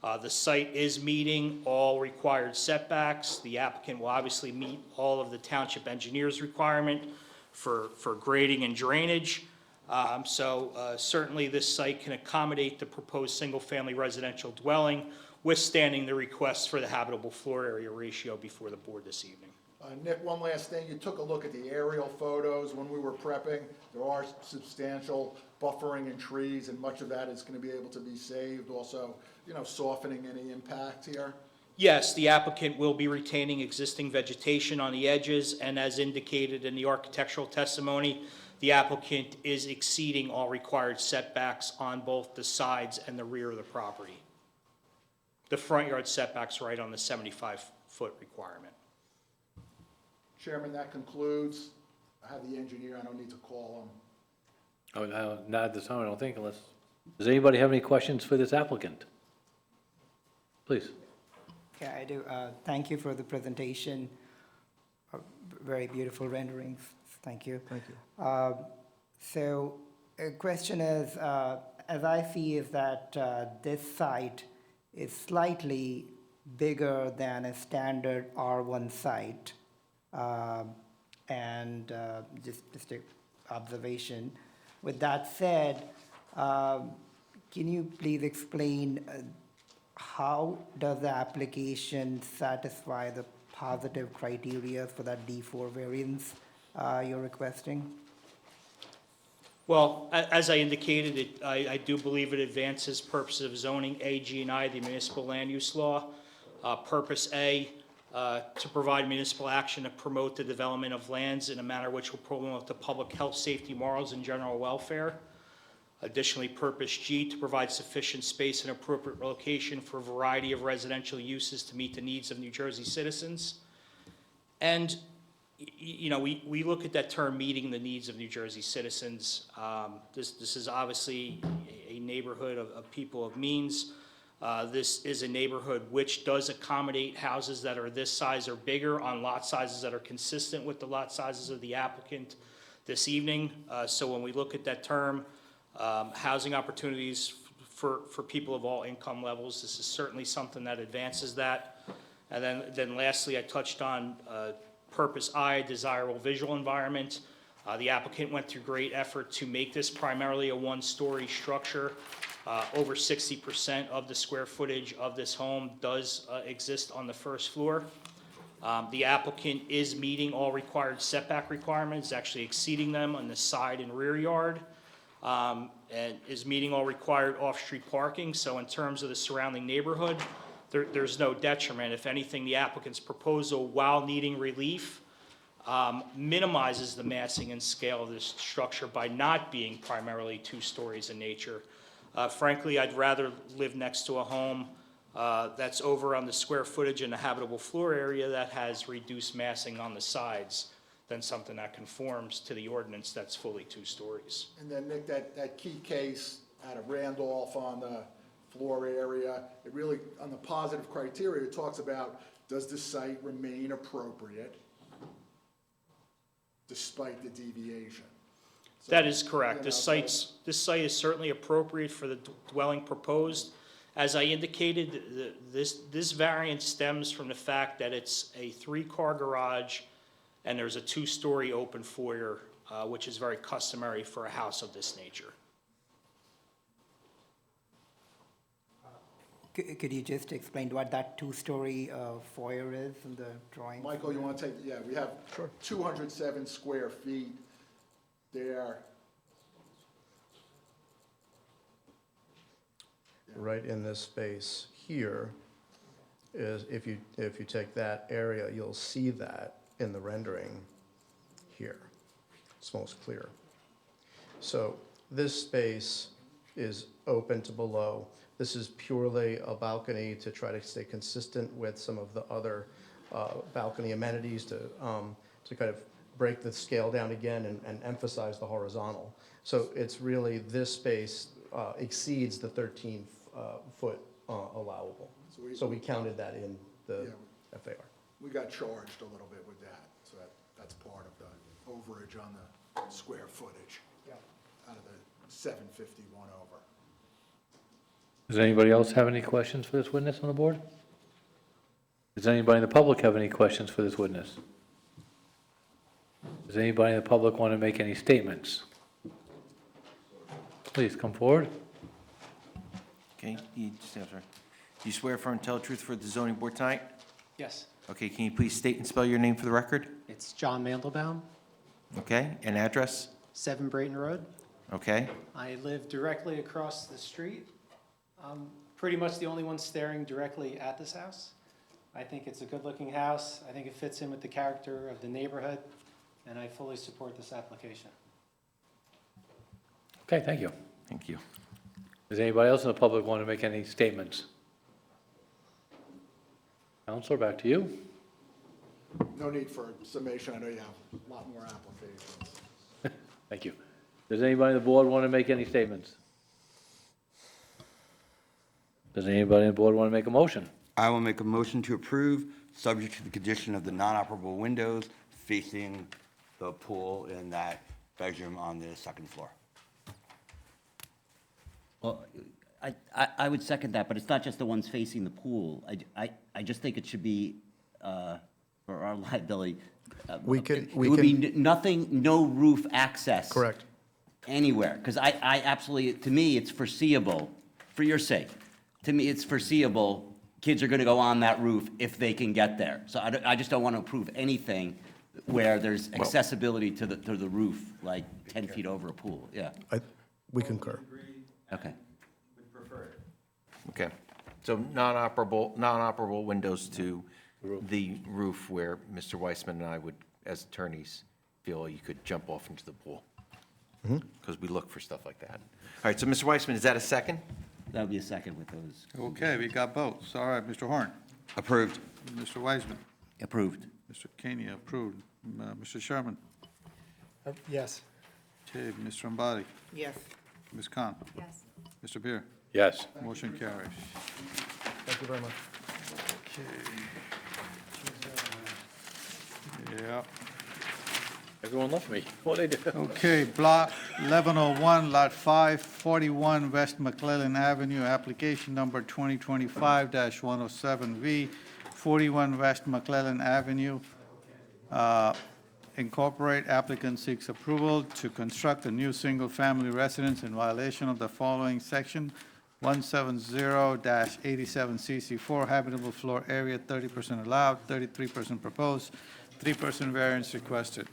The site is meeting all required setbacks. The applicant will obviously meet all of the township engineer's requirement for grading and drainage. Certainly this site can accommodate the proposed single-family residential dwelling, withstanding the request for the habitable floor area ratio before the board this evening. Nick, one last thing. You took a look at the aerial photos when we were prepping. There are substantial buffering and trees, and much of that is going to be able to be saved. Also, softening any impact here. Yes, the applicant will be retaining existing vegetation on the edges, and as indicated in the architectural testimony, the applicant is exceeding all required setbacks on both the sides and the rear of the property. The front yard setback's right on the 75-foot requirement. Chairman, that concludes. I have the engineer. I don't need to call him. Oh, no, not at this time, I don't think, unless, does anybody have any questions for this applicant? Please. Yeah, I do. Thank you for the presentation. Very beautiful renderings. Thank you. Thank you. So a question is, as I see is that this site is slightly bigger than a standard R1 site. Just an observation. With that said, can you please explain how does the application satisfy the positive criteria for that D4 variance you're requesting? Well, as I indicated, I do believe it advances purposes of zoning A, G, and I, the municipal land use law. Purpose A, to provide municipal action to promote the development of lands in a manner which will promote the public health, safety, morals, and general welfare. Additionally, Purpose G, to provide sufficient space and appropriate location for a variety of residential uses to meet the needs of New Jersey citizens. And, we look at that term, meeting the needs of New Jersey citizens. This is obviously a neighborhood of people of means. This is a neighborhood which does accommodate houses that are this size or bigger on lot sizes that are consistent with the lot sizes of the applicant this evening. So when we look at that term, housing opportunities for people of all income levels, this is certainly something that advances that. And then lastly, I touched on Purpose I, desirable visual environment. The applicant went through great effort to make this primarily a one-story structure. Over 60% of the square footage of this home does exist on the first floor. The applicant is meeting all required setback requirements, actually exceeding them on the side and rear yard, and is meeting all required off-street parking. So in terms of the surrounding neighborhood, there's no detriment. If anything, the applicant's proposal, while needing relief, minimizes the massing and scale of this structure by not being primarily 2 stories in nature. Frankly, I'd rather live next to a home that's over on the square footage and the habitable floor area that has reduced massing on the sides than something that conforms to the ordinance that's fully 2 stories. And then, Nick, that key case out of Randolph on the floor area, it really, on the positive criteria, it talks about, does the site remain appropriate despite the deviation? So, that is correct. This site is certainly appropriate for the dwelling proposed. As I indicated, this variance stems from the fact that it's a 3-car garage and there's a 2-story open foyer, which is very customary for a house of this nature. Could you just explain what that 2-story foyer is in the drawing? Michael, you want to take, yeah, we have 207 square feet there. Right in this space here is, if you take that area, you'll see that in the rendering here. It's most clear. So this space is open to below. This is purely a balcony to try to stay consistent with some of the other balcony amenities to kind of break the scale down again and emphasize the horizontal. So it's really, this space exceeds the 13-foot allowable. So we counted that in the FAR. We got charged a little bit with that, so that's part of the overage on the square footage. Out of the 751 over. Does anybody else have any questions for this witness on the board? Does anybody in the public have any questions for this witness? Does anybody in the public want to make any statements? Please come forward. Okay, you swear affirm and tell the truth for the zoning board tonight? Yes, Okay, can you please state and spell your name for the record? it's John Mandelbaum, Okay, and address? 7 Brayton Road. Okay, I live directly across the street. I'm pretty much the only one staring directly at this house. I think it's a good-looking house. I think it fits in with the character of the neighborhood, and I fully support this application. Okay, thank you. thank you. Does anybody else in the public want to make any statements? Counselor, back to you. No need for summation, I know you have a lot more applications. Thank you. Does anybody on the board want to make any statements? Does anybody on the board want to make a motion? I will make a motion to approve, subject to the condition of the non-operable windows facing the pool in that bedroom on the second floor. Well, I would second that, but it's not just the ones facing the pool. I just think it should be, for our liability. It would be nothing, no roof access. Correct. Anywhere, because I absolutely, to me, it's foreseeable, for your sake, to me, it's foreseeable, kids are gonna go on that roof if they can get there. So I just don't want to approve anything where there's accessibility to the roof, like 10 feet over a pool, yeah. We concur. Okay. Okay, so non-operable windows to the roof where Mr. Weissman and I would, as attorneys, feel you could jump off into the pool. Because we look for stuff like that. All right, so Mr. Weissman, is that a second? That would be a second with those. Okay, we got both. All right, Mr. Horn. Approved. Mr. Wiseman. Approved. Mr. Kenny, approved. Mr. Sherman. Yes. Okay, Ms. Trombati. Yes. Ms. Khan. Yes. Mr. Beer. Yes. Motion carries. Thank you very much. Yeah. Everyone left me. What'd they do? Okay, block 1101, lot 5, 41 West McClellan Avenue, application number 2025-107V, 41 West McClellan Avenue. Incorporate applicant seeks approval to construct a new single-family residence in violation of the following section, 170-87CC4, habitable floor area, 30% allowed, 33% proposed, 3% variance requested.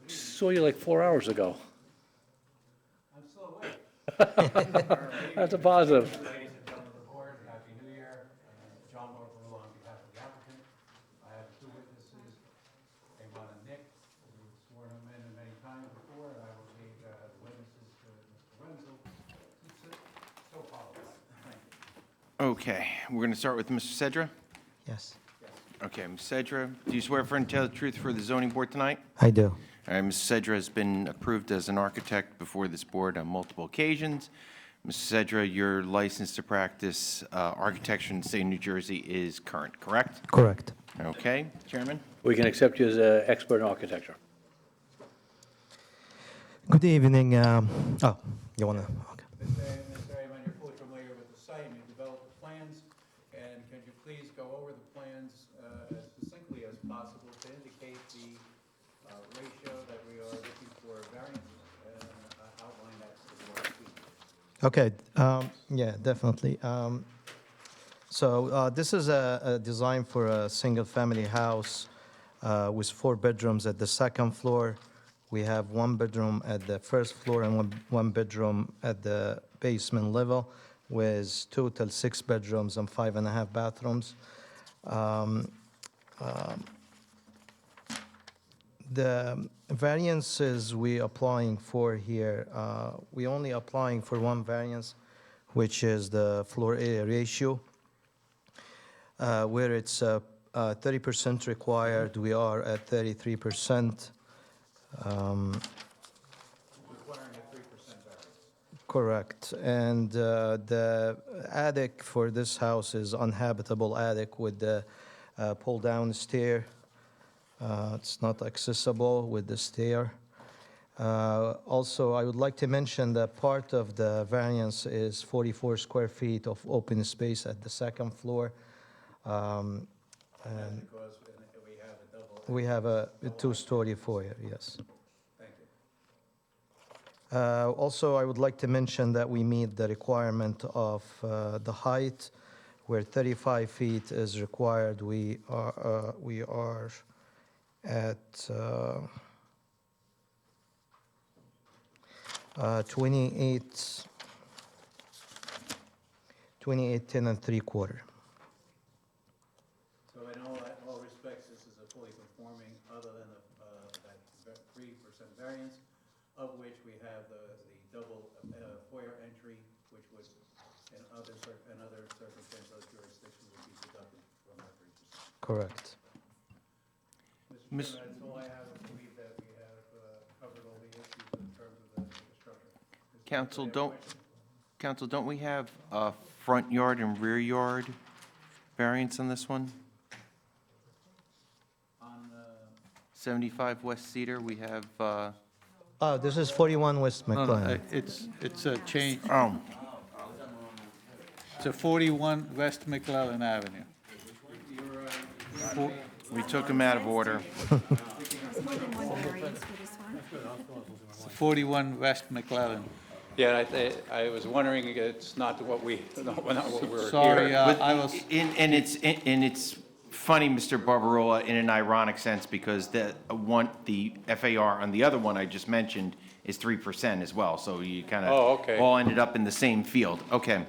Saw you like 4 hours ago. I'm still awake. That's a positive. Ladies and gentlemen of the board, Happy New Year. John Morphew on behalf of the applicant. I have two witnesses, Evan and Nick. We've sworn them in many times before, and I will leave as witnesses to Mr. Wenzel. So apologize. Thank you. Okay, we're going to start with Mr. Cedra. Yes, Okay, Ms. Cedra, do you swear affirm and tell the truth for the zoning board tonight? I do. All right, Ms. Cedra has been approved as an architect before this board on multiple occasions. Ms. Cedra, your license to practice architecture in the state of New Jersey is current, correct? Correct. Okay, Chairman? We can accept you as an expert in architecture. Good evening. You want to? Okay. Mr. Ayman, you're fully familiar with the site, and you developed the plans, and can you please go over the plans as succinctly as possible to indicate the ratio that we are looking for variance and outline that to the board, please. Okay. Yeah, definitely. So this is a design for a single-family house with 4 bedrooms at the second floor. We have 1 bedroom at the first floor and one bedroom at the basement level, with total 6 bedrooms and 5.5 bathrooms. The variances we applying for here, we only applying for one variance, which is the floor area ratio, where it's 30% required, we are at 33%. Correct, and the attic for this house is uninhabitable attic with the pull-down stair. It's not accessible with the stair. Also, I would like to mention that part of the variance is 44 square feet of open space at the second floor. And Because we have a double. we have a two-story foyer, yes. Thank you. Also, I would like to mention that we meet the requirement of the height, where 35 feet is required. We are at 28, 10 and 3/4. So in all respects, this is a fully conforming, other than that 3% variance, of which we have the double foyer entry, which would, in other circumstances, other jurisdictions would be deducted from that 3%. Correct. Mr. Chairman, that's all I have. I believe that we have covered all the issues in terms of the structure. Council, don't we have a front yard and rear yard variance on this one? On 75 West Cedar, we have, Oh, this is 41 West McLean. It's a change, oh, it's a 41 West McClellan Avenue. we took them out of order. There's more than one variance for this one? It's 41 West McClellan. Yeah, I was wondering, it's not what we, not what we're Sorry, here. I was, And it's funny, Mr. Barbarola, in an ironic sense, because the FAR on the other one I just mentioned is 3% as well, so you kind of Oh, okay. all ended up in the same field. Okay,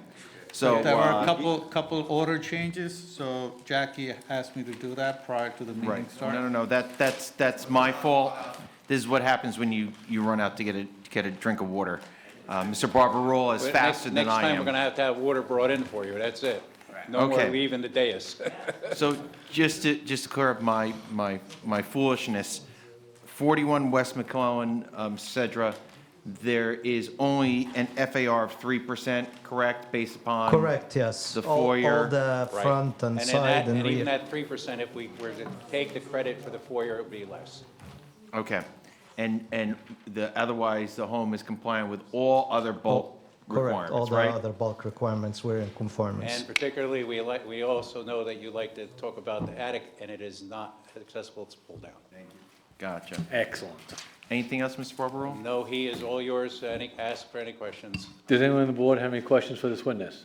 so. there were a couple order changes, so Jackie asked me to do that prior to the meeting Right, start. no, that's my fault. This is what happens when you run out to get a drink of water. Mr. Barbarola is But faster than I Next time, we're am. going to have water brought in for you, that's it. No more Okay. leaving the dais. So just to clear up my foolishness, 41 West McClellan, Cedra, there is only an FAR of 3%, correct, based upon? Correct, yes. The All foyer. the Right. front and then side and And even rear. that 3%, if we were to take the credit for the foyer, it would be less. Okay, and otherwise, the home is compliant with all other bulk Correct, all requirements, the right? other bulk requirements were in conformance. And particularly, we also know that you like to talk about the attic, and it is not accessible, it's pulled down. Gotcha. Excellent. Anything else, Mr. Barbarola? No, he is all yours, ask for any questions. Does anyone on the board have any questions for this witness?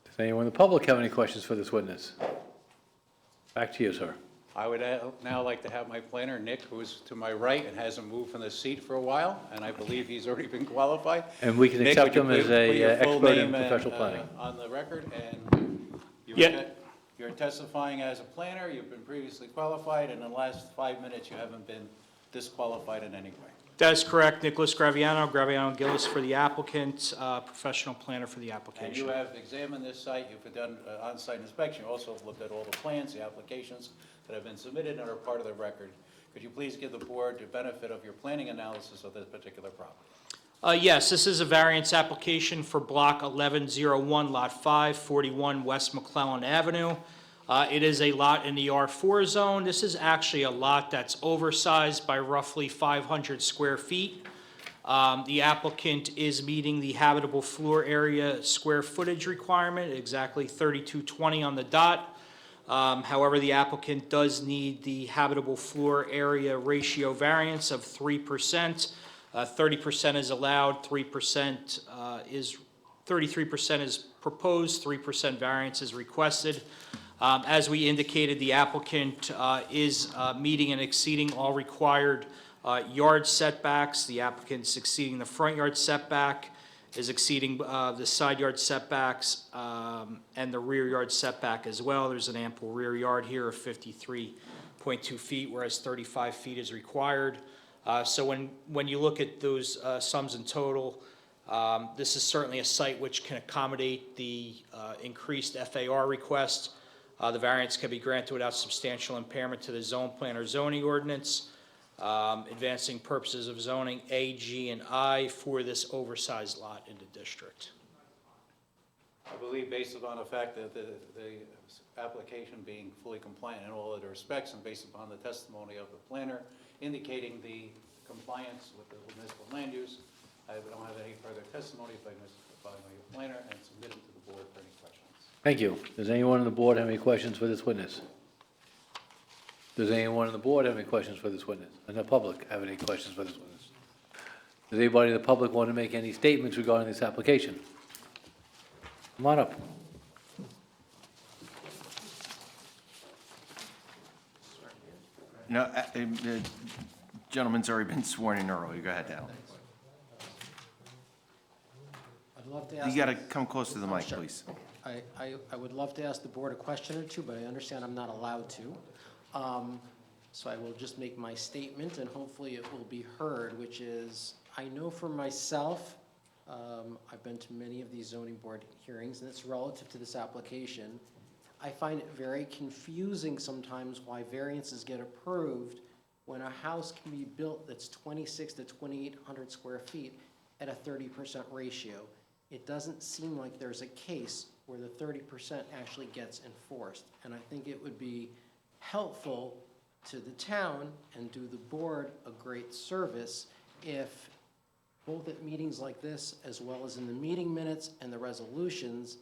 Does anyone in the public have any questions for this witness? Back to you, sir. I would now like to have my planner, Nick, who's to my right and hasn't moved from the seat for a while, and I believe he's already been qualified. And we can Nick, accept would you him as please put a your full expert in name and, professional planning. On the record, and Yeah. you're testifying as a planner, you've been previously qualified, and in the last 5 minutes, you haven't been disqualified in any way. That is correct. Nicholas Graviano Gillis for the applicant, professional planner for the And application. you have examined this site, you've done on-site inspection, you also have looked at all the plans, the applications that have been submitted and are part of the record. Could you please give the board the benefit of your planning analysis of this particular property? Yes, this is a variance application for Block 1101, Lot 5, 41 West McClellan Avenue. It is a lot in the R4 zone. This is actually a lot that's oversized by roughly 500 square feet. The applicant is meeting the habitable floor area square footage requirement, exactly 3220 on the dot. However, the applicant does need the habitable floor area ratio variance of 3%. 30% is allowed, 3% 33% is proposed, 3% variance is requested. As we indicated, the applicant is meeting and exceeding all required yard setbacks. The applicant's exceeding the front yard setback is exceeding the side yard setbacks and the rear yard setback as well. There's an ample rear yard here of 53.2 feet, whereas 35 feet is required. So when you look at those sums in total, this is certainly a site which can accommodate the increased FAR request. The variance can be granted without substantial impairment to the zone plan or zoning ordinance, advancing purposes of zoning A, G, and I for this oversized lot in the district. I believe based upon the fact that the application being fully compliant in all other respects and based upon the testimony of the planner indicating the compliance with the municipal land use, I don't have any further testimony by my planner and submit it to the board for any questions. Thank you. Does anyone on the board have any questions for this witness? Does anyone on the board have any questions for this witness? And the public have any questions for this witness? Does anybody in the public want to make any statements regarding this application? Come on up. No, the gentleman's already been sworn in earlier. Go ahead, Al. I'd love to ask. You got to come close to the mic, please. I would love to ask the board a question or two, but I understand I'm not allowed to. So I will just make my statement, and hopefully it will be heard, which is, I know for myself, I've been to many of these zoning board hearings, and it's relative to this application. I find it very confusing sometimes why variances get approved when a house can be built that's 26 to 2,800 square feet at a 30% ratio. It doesn't seem like there's a case where the 30% actually gets enforced. And I think it would be helpful to the town and do the board a great service if both at meetings like this, as well as in the meeting minutes and the resolutions,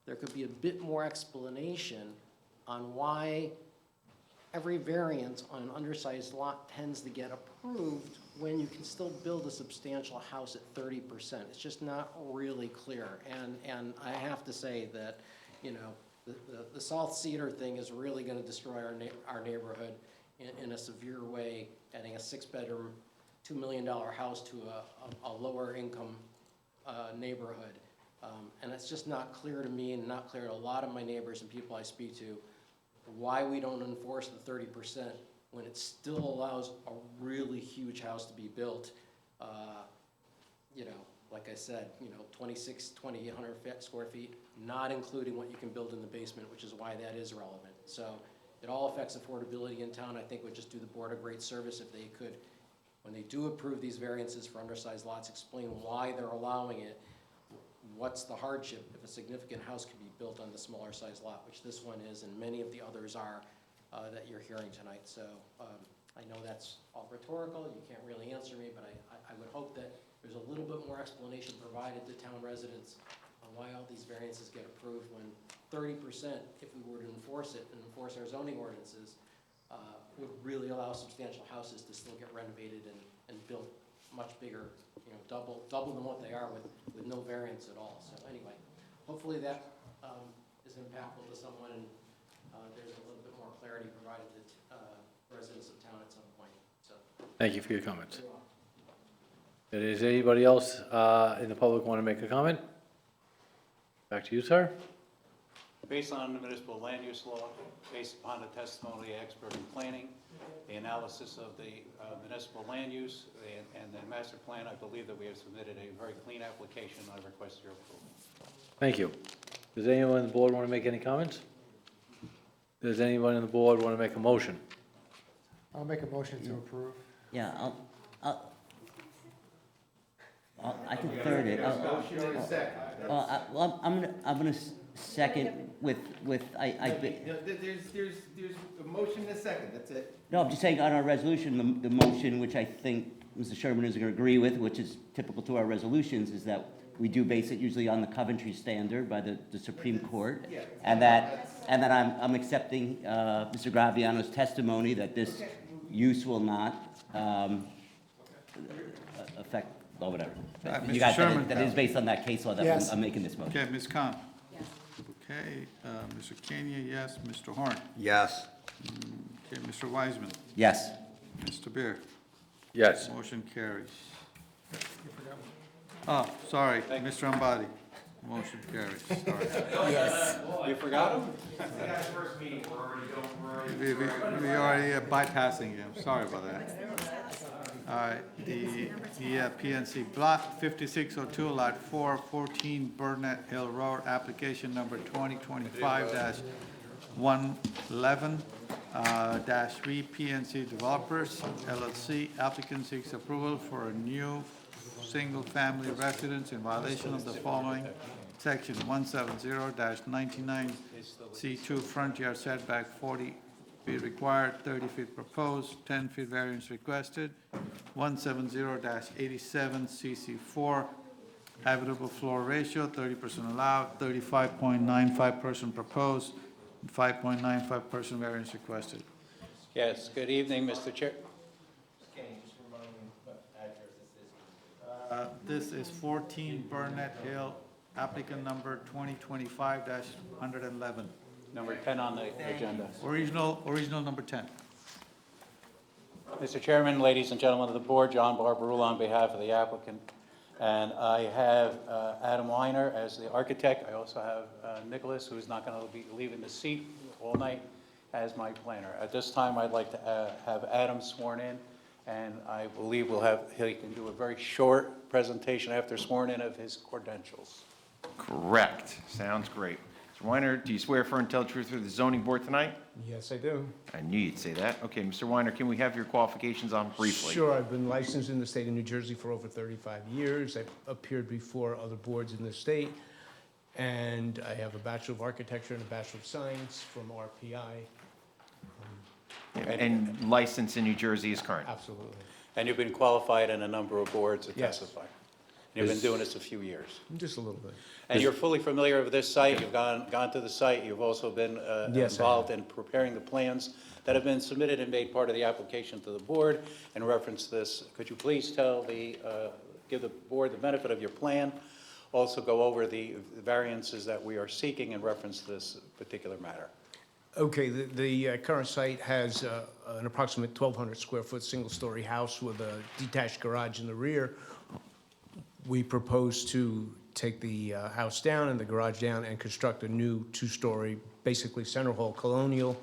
there could be a bit more explanation on why every variance on an undersized lot tends to get approved when you can still build a substantial house at 30%. It's just not really clear. And I have to say that, you know, the South Cedar thing is really gonna destroy our neighborhood in a severe way, adding a 6-bedroom, $2 million house to a lower income neighborhood. And it's just not clear to me and not clear to a lot of my neighbors and people I speak to why we don't enforce the 30% when it still allows a really huge house to be built. You know, like I said, you know, 2,800 square feet, not including what you can build in the basement, which is why that is relevant. So it all affects affordability in town. I think it would just do the board a great service if they could, when they do approve these variances for undersized lots, explain why they're allowing it. What's the hardship if a significant house can be built on the smaller size lot, which this one is, and many of the others are that you're hearing tonight. So I know that's all rhetorical, you can't really answer me, but I would hope that there's a little bit more explanation provided to town residents on why all these variances get approved when 30%, if we were to enforce it and enforce our zoning ordinances, would really allow substantial houses to still get renovated and built much bigger, you know, double than what they are with no variance at all. So anyway, hopefully that is impactful to someone, and there's a little bit more clarity provided to residents of town at some point. So Thank you for your comments. Does anybody else in the public want to make a comment? Back to you, sir. Based on the municipal land use law, based upon the testimony of expert in planning, the analysis of the municipal land use and the master plan, I believe that we have submitted a very clean application. I request your approval. Thank you. Does anyone on the board want to make any comments? Does anyone on the board want to make a motion? I'll make a motion to approve. Yeah, I can third it. Well, I'm gonna second with, There's a motion and a second, that's it. no, I'm just saying on our resolution, the motion, which I think Mr. Sherman is gonna agree with, which is typical to our resolutions, is that we do base it usually on the Coventry standard by the Supreme Court. And that I'm accepting Mr. Graviano's testimony that this use will not affect, well, whatever. You got Sherman. that is based on that case law that Yes. I'm making this motion. Okay, Ms. Khan? Yes. Okay, Mr. Kenya, yes. Mr. Horn? Yes. Okay, Mr. Wiseman? Yes. Mr. Beer? Yes. Motion carries. Oh, sorry, Mr. Ambati. Motion carries, sorry. Yes. You forgot him? We already bypassing him, sorry about that. All right, the PNC Block 5602, Lot 4, 14 Burnett Hill Road, application number 2025-111, -3 PNC Developers LLC. Applicant seeks approval for a new single-family residence in violation of the following: Section 170-99C2, front yard setback 40 feet required, 30 feet proposed, 10 feet variance requested. 170-87CC4, habitable floor ratio, 30% allowed, 35.95% proposed, 5.95% variance requested. Yes, good evening, Mr. Chair. This is 14 Burnett Hill, applicant number 2025-111. Number 10 on the agenda. Original number 10. Mr. Chairman, ladies and gentlemen of the board, John Barbaroux on behalf of the applicant. And I have Adam Weiner as the architect. I also have Nicholas, who's not going to be leaving the seat all night, as my planner. At this time, I'd like to have Adam sworn in, and I believe he can do a very short presentation after sworn in of his credentials. Correct. Sounds great. Mr. Weiner, do you swear firm and tell the truth through the zoning board tonight? Yes, I do. I knew you'd say that. Okay, Mr. Weiner, can we have your qualifications on briefly? Sure, I've been licensed in the state of New Jersey for over 35 years. I've appeared before other boards in the state, and I have a Bachelor of Architecture and a Bachelor of Science from RPI. And license in New Jersey is current? Absolutely. And you've been qualified in a number of boards to Yes. testify. You've been doing this a few years. Just a little bit. And you're fully familiar with this site, you've gone to the site, you've also been Yes, I involved in preparing the plans that have been submitted and made part of the application to the board in reference to this. Could you please give the board the benefit of your plan? Also go over the variances that we are seeking in reference to this particular matter. Okay, the current site has an approximate 1,200 square foot single-story house with a detached garage in the rear. We propose to take the house down and the garage down and construct a new two-story, basically center hall colonial.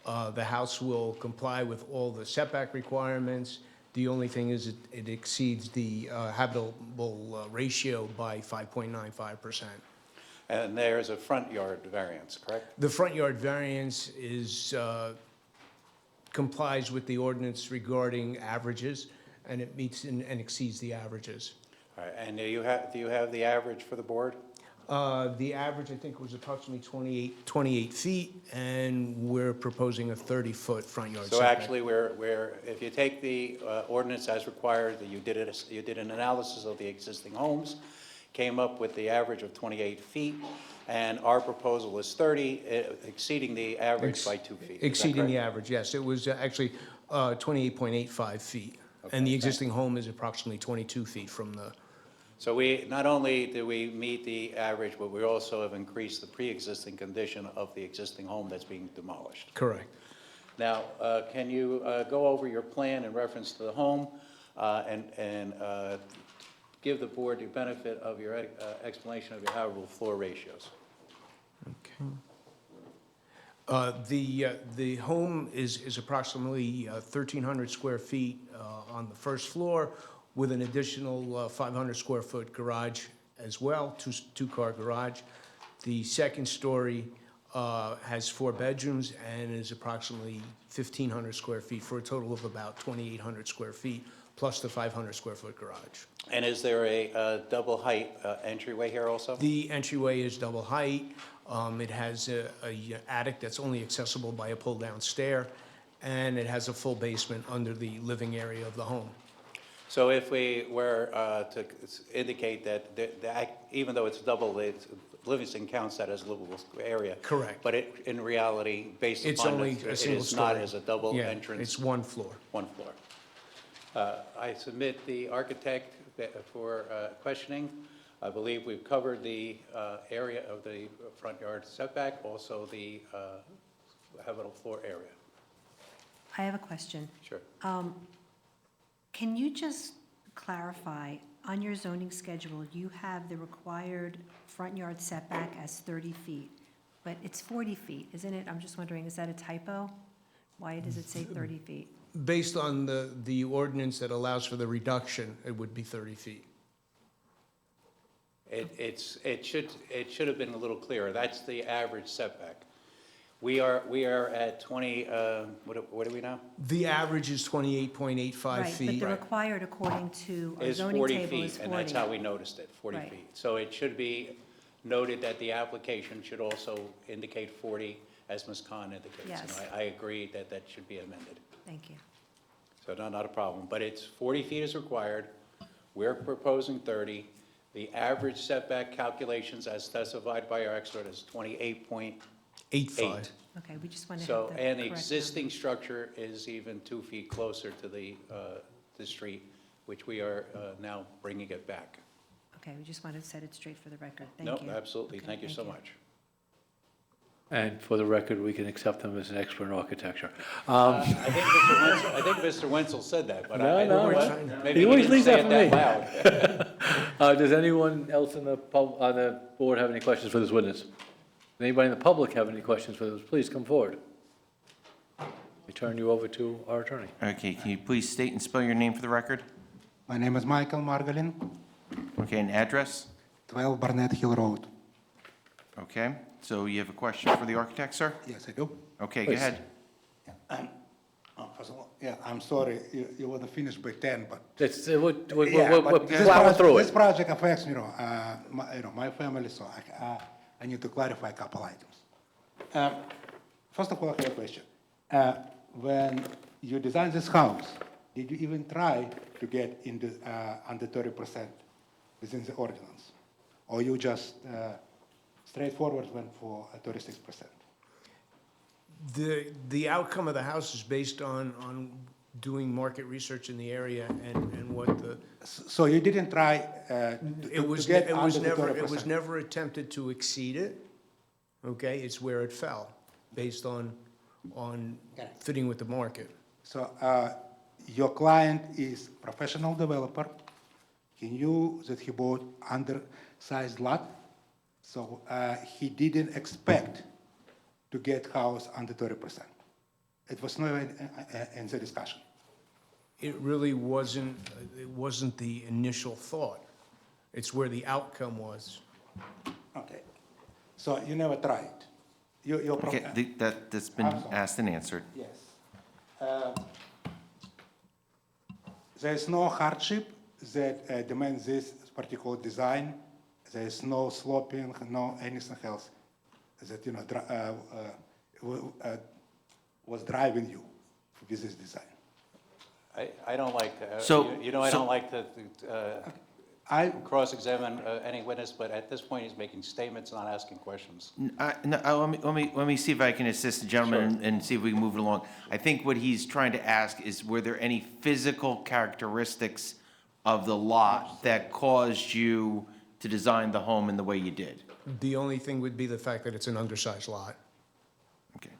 The house will comply with all the setback requirements. The only thing is it exceeds the habitable ratio by 5.95%. And there's a front yard variance, correct? The front yard variance complies with the ordinance regarding averages, and it meets and exceeds the averages. All right, and do you have the average for the board? The average, I think, was approximately 28 feet, and we're proposing a 30-foot front yard So setback. actually, if you take the ordinance as required, that you did an analysis of the existing homes, came up with the average of 28 feet, and our proposal is 30, exceeding the average by 2 feet. Is that Exceeding the correct? average, yes. It was actually 28.85 feet, and the existing home is approximately 22 feet from the... So not only do we meet the average, but we also have increased the pre-existing condition of the existing home that's being demolished. Correct. Now, can you go over your plan in reference to the home and give the board the benefit of your explanation of your habitable floor ratios? The home is approximately 1,300 square feet on the first floor, with an additional 500 square foot garage as well, two-car garage. The second story has 4 bedrooms and is approximately 1,500 square feet, for a total of about 2,800 square feet, plus the 500 square foot garage. And is there a double height entryway here also? The entryway is double height. It has a attic that's only accessible by a pull-down stair, and it has a full basement under the living area of the home. So if we were to indicate that even though it's double, Livingston counts that as livable area. Correct. But in reality, based It's upon only it a single is not story. as a double Yeah, entrance. it's one floor. One floor. I submit the architect for questioning. I believe we've covered the area of the front yard setback, also the habitable floor area. I have a question. Sure. Can you just clarify, On your zoning schedule, you have the required front yard setback as 30 feet, but it's 40 feet, isn't it? I'm just wondering, is that a typo? Why does it say 30 feet? Based on the ordinance that allows for the reduction, it would be 30 feet. It should have been a little clearer. That's the average setback. We are at 20, what are we now? The average is 28.85 Right, but feet. the required according to our Is zoning 40 table is feet, 40. and that's how we noticed it, 40 Right. feet. So it should be noted that the application should also indicate 40, as Ms. Khan indicates. Yes. And I agree that that should be amended. Thank you. So not a problem, but it's 40 feet is required. We're proposing 30. The average setback calculations as specified by our expert is 28.8. 85. Okay, we just want to So, have the and the correct existing structure is even 2 feet closer to the street, which we are now bringing it back. number. Okay, we just want to set it straight for the record. Thank Nope, you. absolutely. Okay, Thank you so much. And for the record, we can accept him as an expert in architecture. I think Mr. Wenzel said that, but No, I no, don't know. Maybe he always didn't leaves say that it for that loud. Does anyone else on the board have any questions for this witness? Anybody in the public have any questions for this? Please come forward. We turn you over to our attorney. Okay, can you please state and spell your name for the record? My name is Michael Margolin, Okay, and address? 12 Barnett Hill Road. Okay, so you have a question for the architect, sir? Yes, I do. Okay, go Please. ahead. First of all, yeah, I'm sorry, you want to finish by 10, but. We're Yeah, but this plowing through This it. project affects, my family, so I need to clarify a couple items. First of all, I have a question. When you designed this house, did you even try to get into under 30% within the ordinance? Or you just straightforward went for 36%? The outcome of the house is based on doing market research in the area and what the. So you didn't try It was, to get it was under the never, 30%? it was never attempted to exceed it, okay? It's where it fell, based on fitting with the market. So your client is professional developer. He knew that he bought undersized lot, so he didn't expect to get house under 30%. It was never in the discussion. It really wasn't, it wasn't the initial thought. It's where the outcome was. Okay. So you never tried? Okay, that's been I'm sorry. asked and answered. Yes. There is no hardship that demands this particular design. There is no sloping, no anything else that was driving you with this design. I don't like to, So- I so- don't like to cross-examine any witness, but at this point, he's making statements, not asking questions. Let me see if I can assist the gentleman and see if we can move it along. I think what he's trying to ask is, were there any physical characteristics of the lot that caused you to design the home in the way you did? The only thing would be the fact that it's an undersized lot. Okay.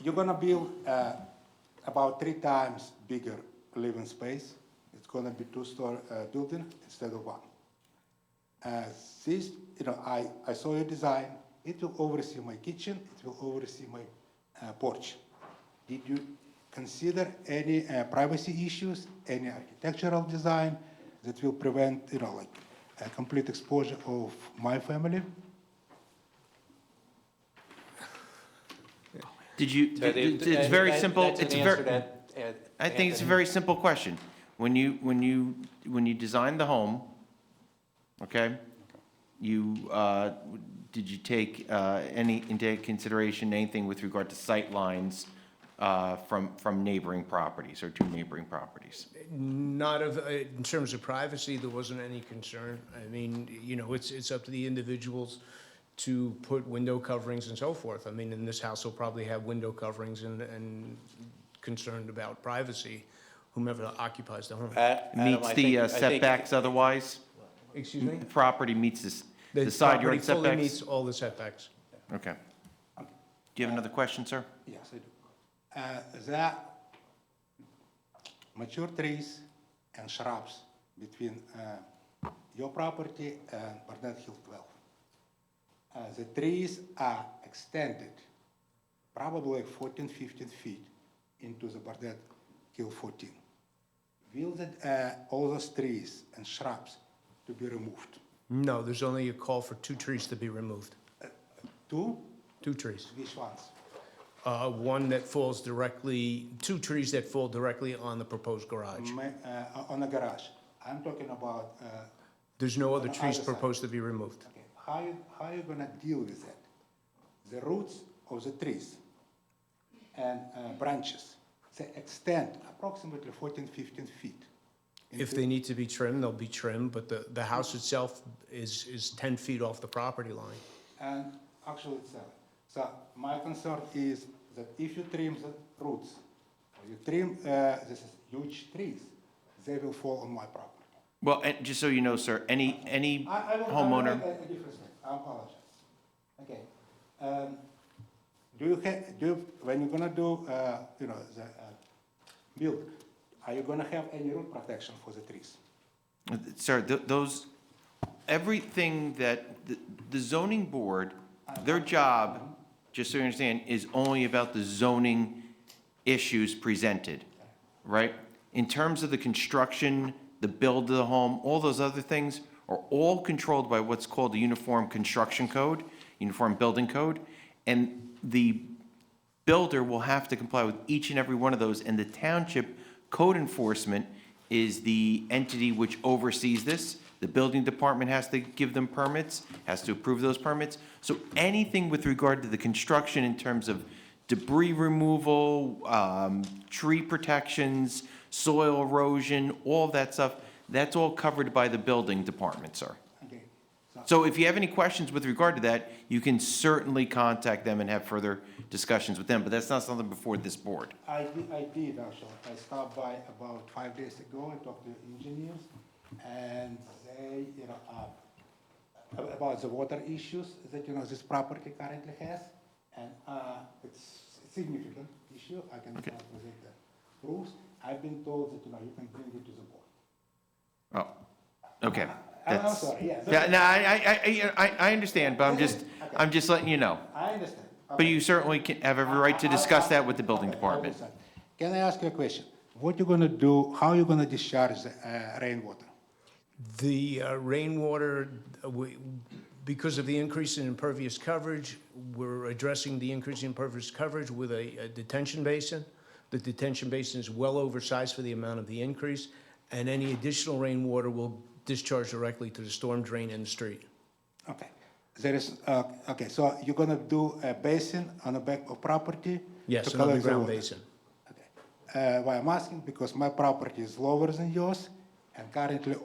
You're gonna build about 3 times bigger living space. It's gonna be 2-story building instead of 1. This, I saw your design. It will oversee my kitchen. It will oversee my porch. Did you consider any privacy issues, any architectural design that will prevent, a complete exposure of my family? Did you, it's very simple. It's very. I think it's a very simple question. When you designed the home, okay, did you take into consideration anything with regard to sight lines from neighboring properties or two neighboring properties? Not of, in terms of privacy, there wasn't any concern. I mean, it's up to the individuals to put window coverings and so forth. I mean, in this house, will probably have window coverings and concerned about privacy, whomever occupies the home. Meets the setbacks otherwise? Excuse me? The property meets the The side property yard fully setbacks? meets all the setbacks. Okay. Do you have another question, sir? Yes, I do. mature trees and shrubs between your property and Barnett Hill 12. The trees are extended probably like 14, 15 feet into the Barnett Hill 14. Will all those trees and shrubs to be removed? No, there's only a call for 2 trees to be removed. Two? 2 trees. Which ones? One that falls directly, 2 trees that fall directly on the proposed garage. On the garage. I'm talking about. There's no other on the trees other side. proposed to be removed. Okay. How are you gonna deal with that? The roots of the trees and branches, they extend approximately 14, 15 feet. If they need to be trimmed, they'll be trimmed, but the house itself is 10 feet off the property line. And actually it's 7. So my concern is that if you trim the roots, or you trim this is huge trees, they will fall on my property. Well, and just so you know, sir, any I will homeowner. make a difference. I apologize. Okay. When you're gonna do, the build, are you gonna have any root protection for the trees? Sir, everything that, the zoning board, their job, just so you understand, is only about the zoning issues presented, right? In terms of the construction, the build of the home, all those other things are all controlled by what's called the Uniform Construction Code, Uniform Building Code, and the builder will have to comply with each and every one of those, and the township code enforcement is the entity which oversees this. The building department has to give them permits, has to approve those permits. So anything with regard to the construction in terms of debris removal, tree protections, soil erosion, all that stuff, that's all covered by the building department, sir. Okay. So if you have any questions with regard to that, you can certainly contact them and have further discussions with them, but that's not something before this board. I did actually. I stopped by about 5 days ago and talked to engineers, and they, about the water issues that, this property currently has, and it's a significant issue. I can present the proofs. I've been told that, you can bring it to the board. Oh, okay. I'm That's- sorry, yes. Yeah, no, I understand, but I'm just letting you know. I understand. But you certainly can have every right to discuss that with the building department. Can I ask you a question? What you gonna do, how you gonna discharge the rainwater? The rainwater, because of the increase in impervious coverage, we're addressing the increase in impervious coverage with a detention basin. The detention basin is well oversized for the amount of the increase, and any additional rainwater will discharge directly to the storm drain in the street. Okay. There is, okay, so you're gonna do a basin on the back of property? Yes, to an collect the underground water? basin. Why I'm asking, because my property is lower than yours, and currently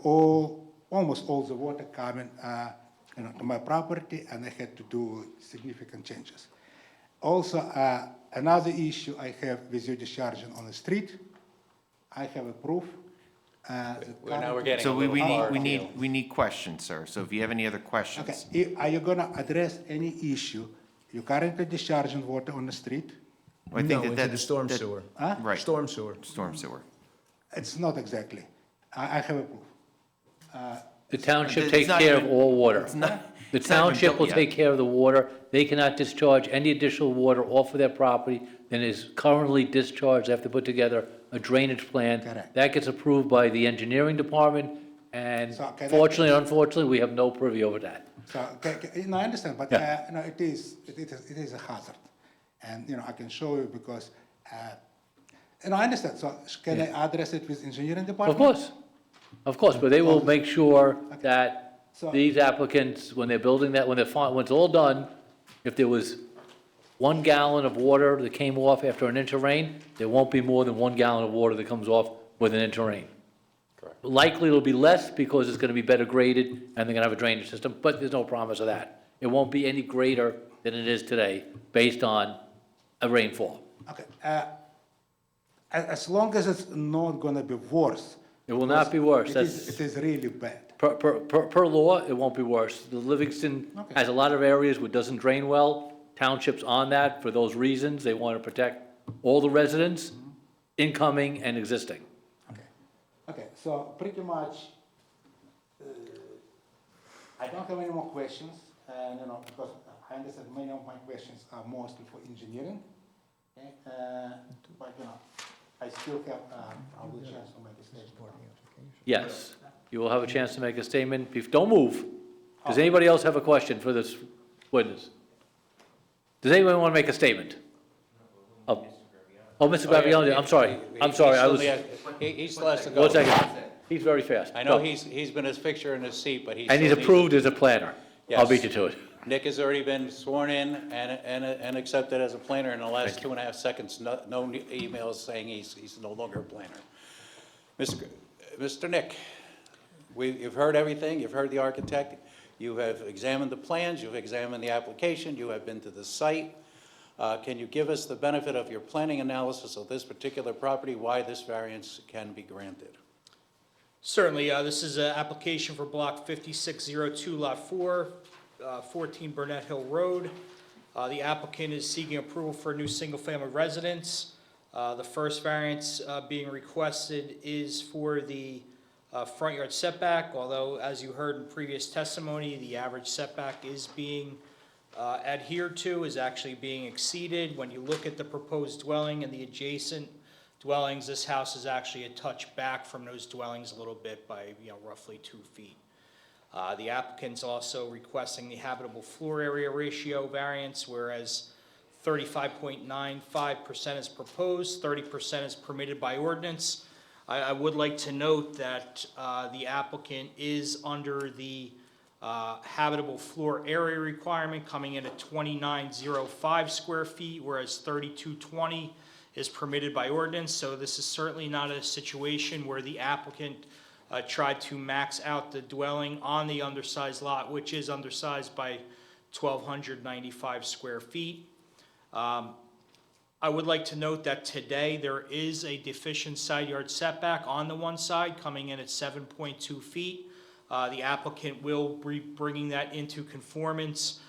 almost all the water coming, to my property, and I had to do significant changes. Also, another issue I have with you discharging on the street, I have a proof. Now we're getting So a little hard we here. need questions, sir. So if you have any other questions. Okay, are you gonna address any issue? You currently discharging water on the street? I think No, that into that's- the storm that- sewer. Huh? Right. Storm sewer. Storm sewer. It's not exactly. I have a proof. The township It's takes not care of even- all water. it's not- The it's not even township built will yet. take care of the water. They cannot discharge any additional water off of their property than is currently discharged. They have to put together a drainage plan. Correct. That gets approved by the engineering department, and So can I- fortunately or unfortunately, we have no privy over that. So, I understand, but, Yeah. it is a hazard. And, I can show you because, I understand. So can I address it with engineering department? Of course, but they will make sure that So- these applicants, when they're building that, when it's all done, if there was 1 gallon of water that came off after an inch of rain, there won't be more than 1 gallon of water that comes off with an inch of rain. Correct. Likely it'll be less because it's gonna be better graded and they're gonna have a drainage system, but there's no promise of that. It won't be any greater than it is today based on a rainfall. Okay, as long as it's not gonna be worse. It will not be worse. It is really bad. Per law, it won't be worse. The Livingston has a lot of areas where it doesn't drain well. Township's on that for those reasons. They want to protect all the residents, incoming and existing. So pretty much, I don't have any more questions, and, because I understand many of my questions are mostly for engineering, okay? But, I still have a good chance to make a statement. Yes, you will have a chance to make a statement. Don't move. Does anybody else have a question for this witness? Does anyone want to make a statement? Oh, Mr. Graviano, I'm sorry, I was, He still has to go. 1 second. He's very fast. I know Go. he's been his fixture in his seat, but he And he's still needs to- approved as a planner. I'll Yes. beat you to it. Nick has already been sworn in and accepted as a planner in the last Thank you. 2.5 seconds. No emails saying he's no longer a planner. Mr. Nick, you've heard everything. You've heard the architect. You have examined the plans. You've examined the application. You have been to the site. Can you give us the benefit of your planning analysis of this particular property, why this variance can be granted? Certainly, this is an application for block 5602, lot 4, 14 Burnett Hill Road. The applicant is seeking approval for a new single-family residence. The first variance being requested is for the front yard setback, although, as you heard in previous testimony, the average setback is being adhered to, is actually being exceeded. When you look at the proposed dwelling and the adjacent dwellings, this house is actually a touch back from those dwellings a little bit by, roughly 2 feet. The applicant's also requesting the habitable floor area ratio variance, whereas 35.95% is proposed, 30% is permitted by ordinance. I would like to note that the applicant is under the habitable floor area requirement, coming in at 2905 square feet, whereas 3220 is permitted by ordinance. So this is certainly not a situation where the applicant tried to max out the dwelling on the undersized lot, which is undersized by 1,295 square feet. I would like to note that today there is a deficient side yard setback on the one side, coming in at 7.2 feet. The applicant will be bringing that into conformance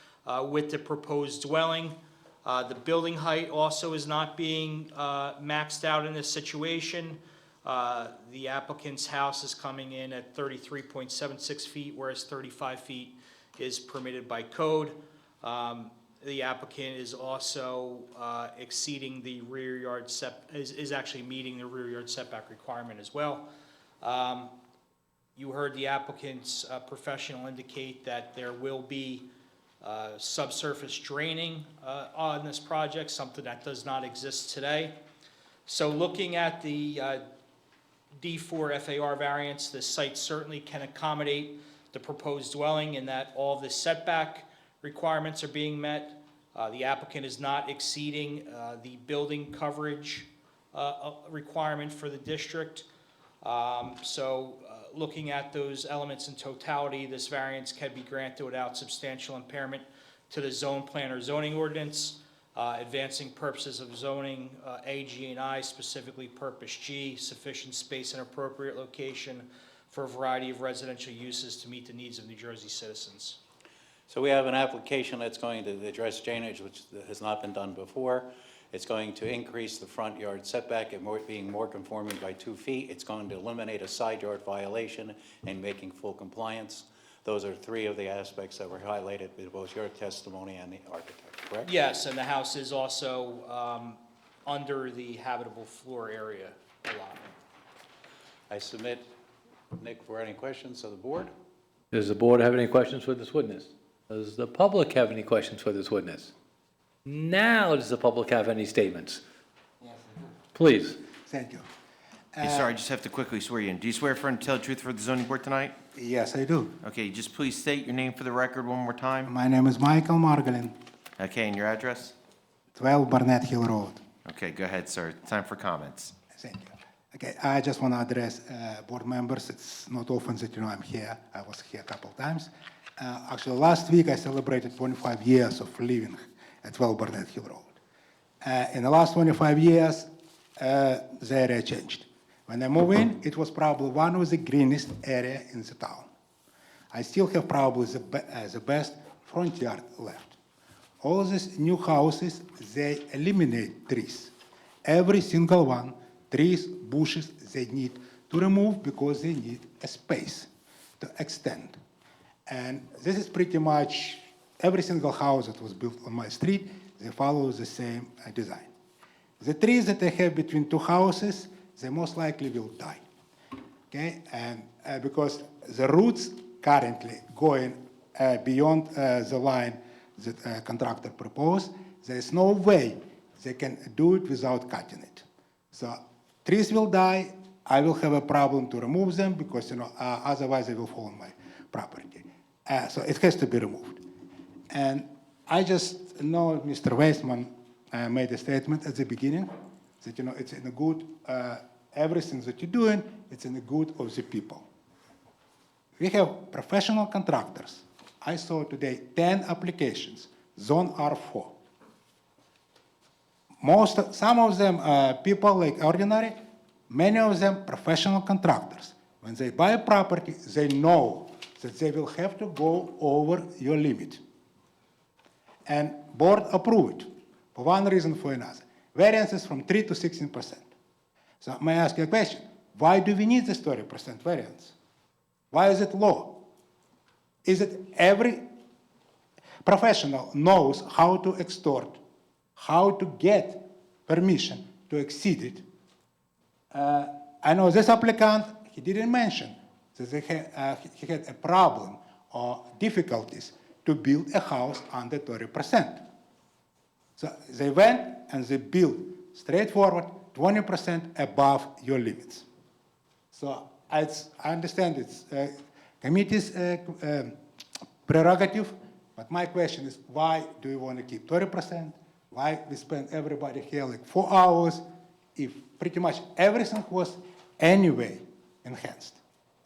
with the proposed dwelling. The building height also is not being maxed out in this situation. The applicant's house is coming in at 33.76 feet, whereas 35 feet is permitted by code. The applicant is also exceeding the rear yard is actually meeting the rear yard setback requirement as well. You heard the applicant's professional indicate that there will be subsurface draining on this project, something that does not exist today. So looking at the D4 FAR variance, the site certainly can accommodate the proposed dwelling in that all of the setback requirements are being met. The applicant is not exceeding the building coverage requirement for the district. Looking at those elements in totality, this variance can be granted without substantial impairment to the zone plan or zoning ordinance, advancing purposes of zoning A, G, and I, specifically purpose G, sufficient space and appropriate location for a variety of residential uses to meet the needs of New Jersey citizens. So we have an application that's going to address drainage, which has not been done before. It's going to increase the front yard setback and being more conforming by 2 feet. It's going to eliminate a side yard violation and making full compliance. Those are 3 of the aspects that were highlighted in both your testimony and the architect, correct? Yes, and the house is also under the habitable floor area allotment. I submit, Nick, for any questions of the board? Does the board have any questions for this witness? Does the public have any questions for this witness? Now, does the public have any statements? Please. Thank you. Hey, sorry, I just have to quickly swear you in. Do you swear to tell the truth for the zoning board tonight? Yes, I do. Okay, just please state your name for the record one more time. My name is Michael Margolin, Okay, and your address? 12 Burnett Hill Road. Okay, go ahead, sir. Time for comments. Thank you. Okay, I just want to address board members. It's not often that I'm here. I was here a couple times. Actually, last week I celebrated 25 years of living at 12 Burnett Hill Road. In the last 25 years, the area changed. When I moved in, it was probably one of the greenest area in the town. I still have probably the best front yard left. All these new houses, they eliminate trees. Every single one, trees, bushes, they need to remove because they need a space to extend. And this is pretty much every single house that was built on my street, they follow the same design. The trees that I have between two houses, they most likely will die. Okay, and because the roots currently going beyond the line that contractor proposed, there is no way they can do it without cutting it. So trees will die. I will have a problem to remove them because otherwise they will fall on my property. So it has to be removed. And I just know Mr. Weissman made a statement at the beginning that it's in a good. Everything that you're doing, it's in the good of the people. We have professional contractors. I saw today 10 applications, zone R4. Some of them people like ordinary, many of them professional contractors. When they buy a property, they know that they will have to go over your limit. And board approved it for one reason or for another. Variances from 3 to 16%. So may I ask you a question? Why do we need this 30% variance? Why is it low? Is it every professional knows how to extort, how to get permission to exceed it? I know this applicant, he didn't mention that he had a problem or difficulties to build a house under 30%. So they went and they built straightforward 20% above your limits. So I understand it's committee's prerogative, but my question is, why do you want to keep 30%? Why we spend everybody here like 4 hours if pretty much everything was anyway enhanced?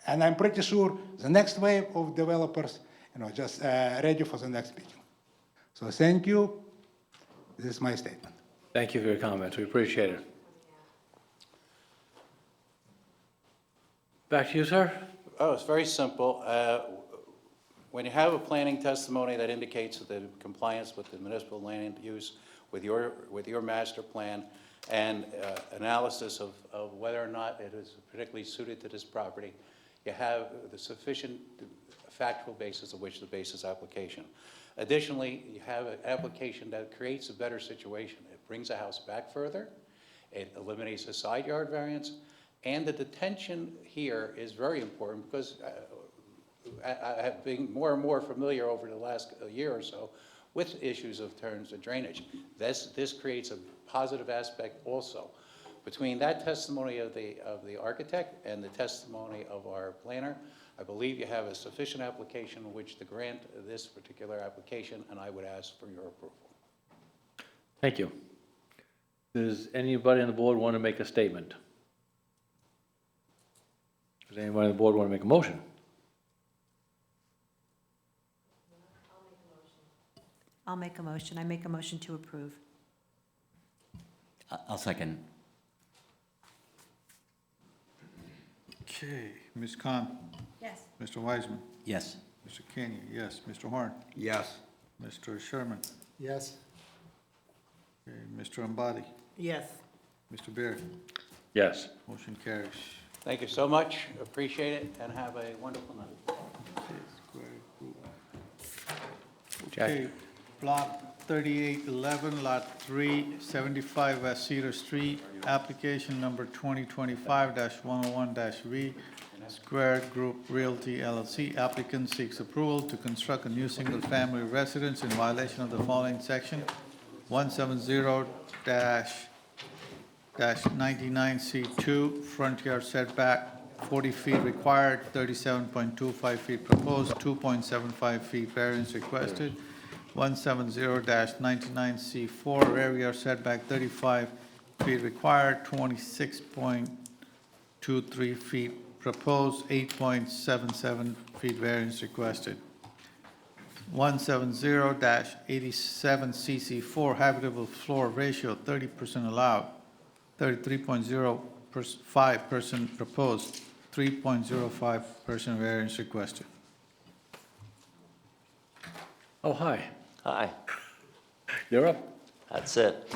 And I'm pretty sure the next wave of developers, just ready for the next meeting. So thank you. This is my statement. Thank you for your comments. We appreciate it. Back to you, sir. Oh, it's very simple. When you have a planning testimony that indicates the compliance with the municipal land use, with your master plan, and analysis of whether or not it is particularly suited to this property, you have the sufficient factual basis of which to base this application. Additionally, you have an application that creates a better situation. It brings a house back further, it eliminates the side yard variance, and the detention here is very important because I have been more and more familiar over the last year or so with issues of terms of drainage. This creates a positive aspect also. Between that testimony of the architect and the testimony of our planner, I believe you have a sufficient application in which to grant this particular application, and I would ask for your approval. Thank you. Does anybody on the board want to make a statement? Does anybody on the board want to make a motion? I'll make a motion. I make a motion to approve. I'll second. Okay, Ms. Khan, Yes. Mr. Wiseman, Yes. Mr. Kenyon, yes. Mr. Horn, Yes. Mr. Sherman, Yes. okay, Mr. Ambati, Yes. Mr. Beard. Yes. Motion carries. Thank you so much. Appreciate it, and have a wonderful night. Okay, block 3811, lot 3, 75 West Cedar Street, application number 2025-101-V, Square Group Realty LLC. Applicant seeks approval to construct a new single-family residence in violation of the following section: 170-99C2, front yard setback 40 feet required, 37.25 feet proposed, 2.75 feet variance requested. 170-99C4, rear yard setback 35 feet required, 26.23 feet proposed, 8.77 feet variance requested. 170-87CC4, habitable floor ratio 30% allowed, 33.05% proposed, 3.05% variance requested. Oh, hi. Hi, You're up. that's it.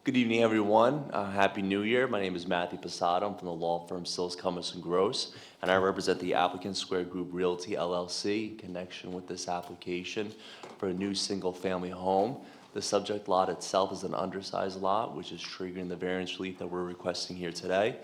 Good evening, everyone. Happy New Year. My name is Matthew Posada. I'm from the law firm Sills, Cummins & Gross, and I represent the applicant Square Group Realty LLC in connection with this application for a new single-family home. The subject lot itself is an undersized lot, which is triggering the variance relief that we're requesting here today.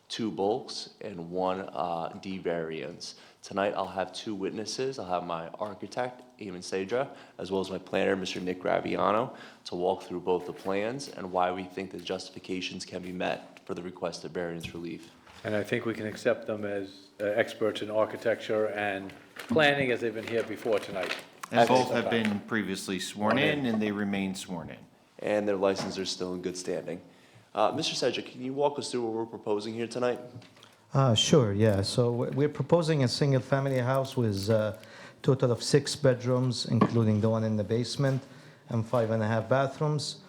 2 bulks and 1 D variance. Tonight, I'll have 2 witnesses. I'll have my architect, Eamon Sadra, as well as my planner, Mr. Nick Graviano, to walk through both the plans and why we think the justifications can be met for the requested variance relief. And I think we can accept them as experts in architecture and planning, as they've been here before tonight. And both have been previously sworn in, and they remain sworn in. And their licenses are still in good standing. Mr. Sedgwick, can you walk us through what we're proposing here tonight? Sure, yeah. So we're proposing a single-family house with a total of 6 bedrooms, including the one in the basement, and 5.5 bathrooms.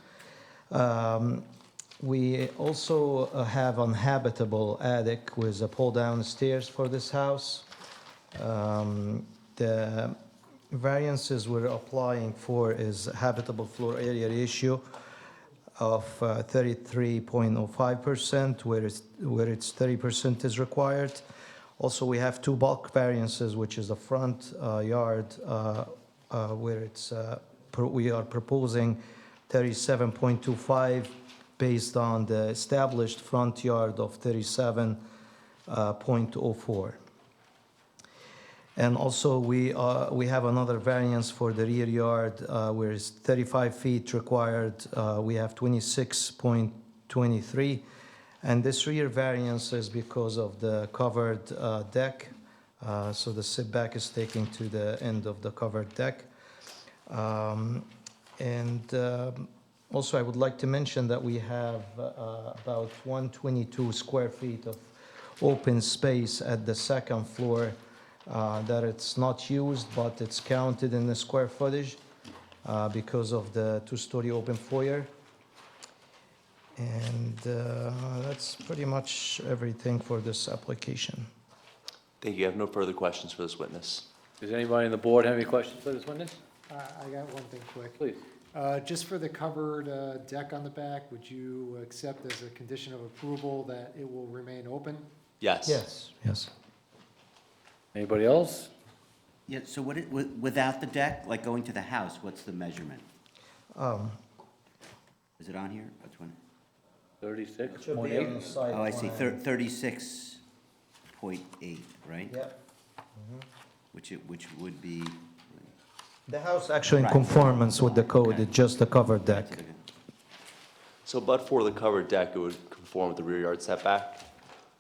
We also have uninhabitable attic with a pull-down stairs for this house. The variances we're applying for is habitable floor area ratio of 33.05%, where it's 30% is required. Also, we have 2 bulk variances, which is the front yard, where we are proposing 37.25 based on the established front yard of 37.04. And also, we have another variance for the rear yard, where it's 35 feet required. We have 26.23. And this rear variance is because of the covered deck. So the setback is taken to the end of the covered deck. Also, I would like to mention that we have about 122 square feet of open space at the second floor that it's not used, but it's counted in the square footage because of the 2-story open foyer. And that's pretty much everything for this application. Thank you. I have no further questions for this witness. Does anybody on the board have any questions for this witness? I got one thing quick. Please. Just for the covered deck on the back, would you accept as a condition of approval that it will remain open? Yes. Yes, yes. Anybody else? Yeah, so without the deck, like going to the house, what's the measurement? Is it on here? Which one? 36.8? Oh, I see, 36.8, right? Yeah. Which would be, The house actually in Right. conformance with the code, it's just a covered deck. So but for the covered deck, it would conform with the rear yard setback?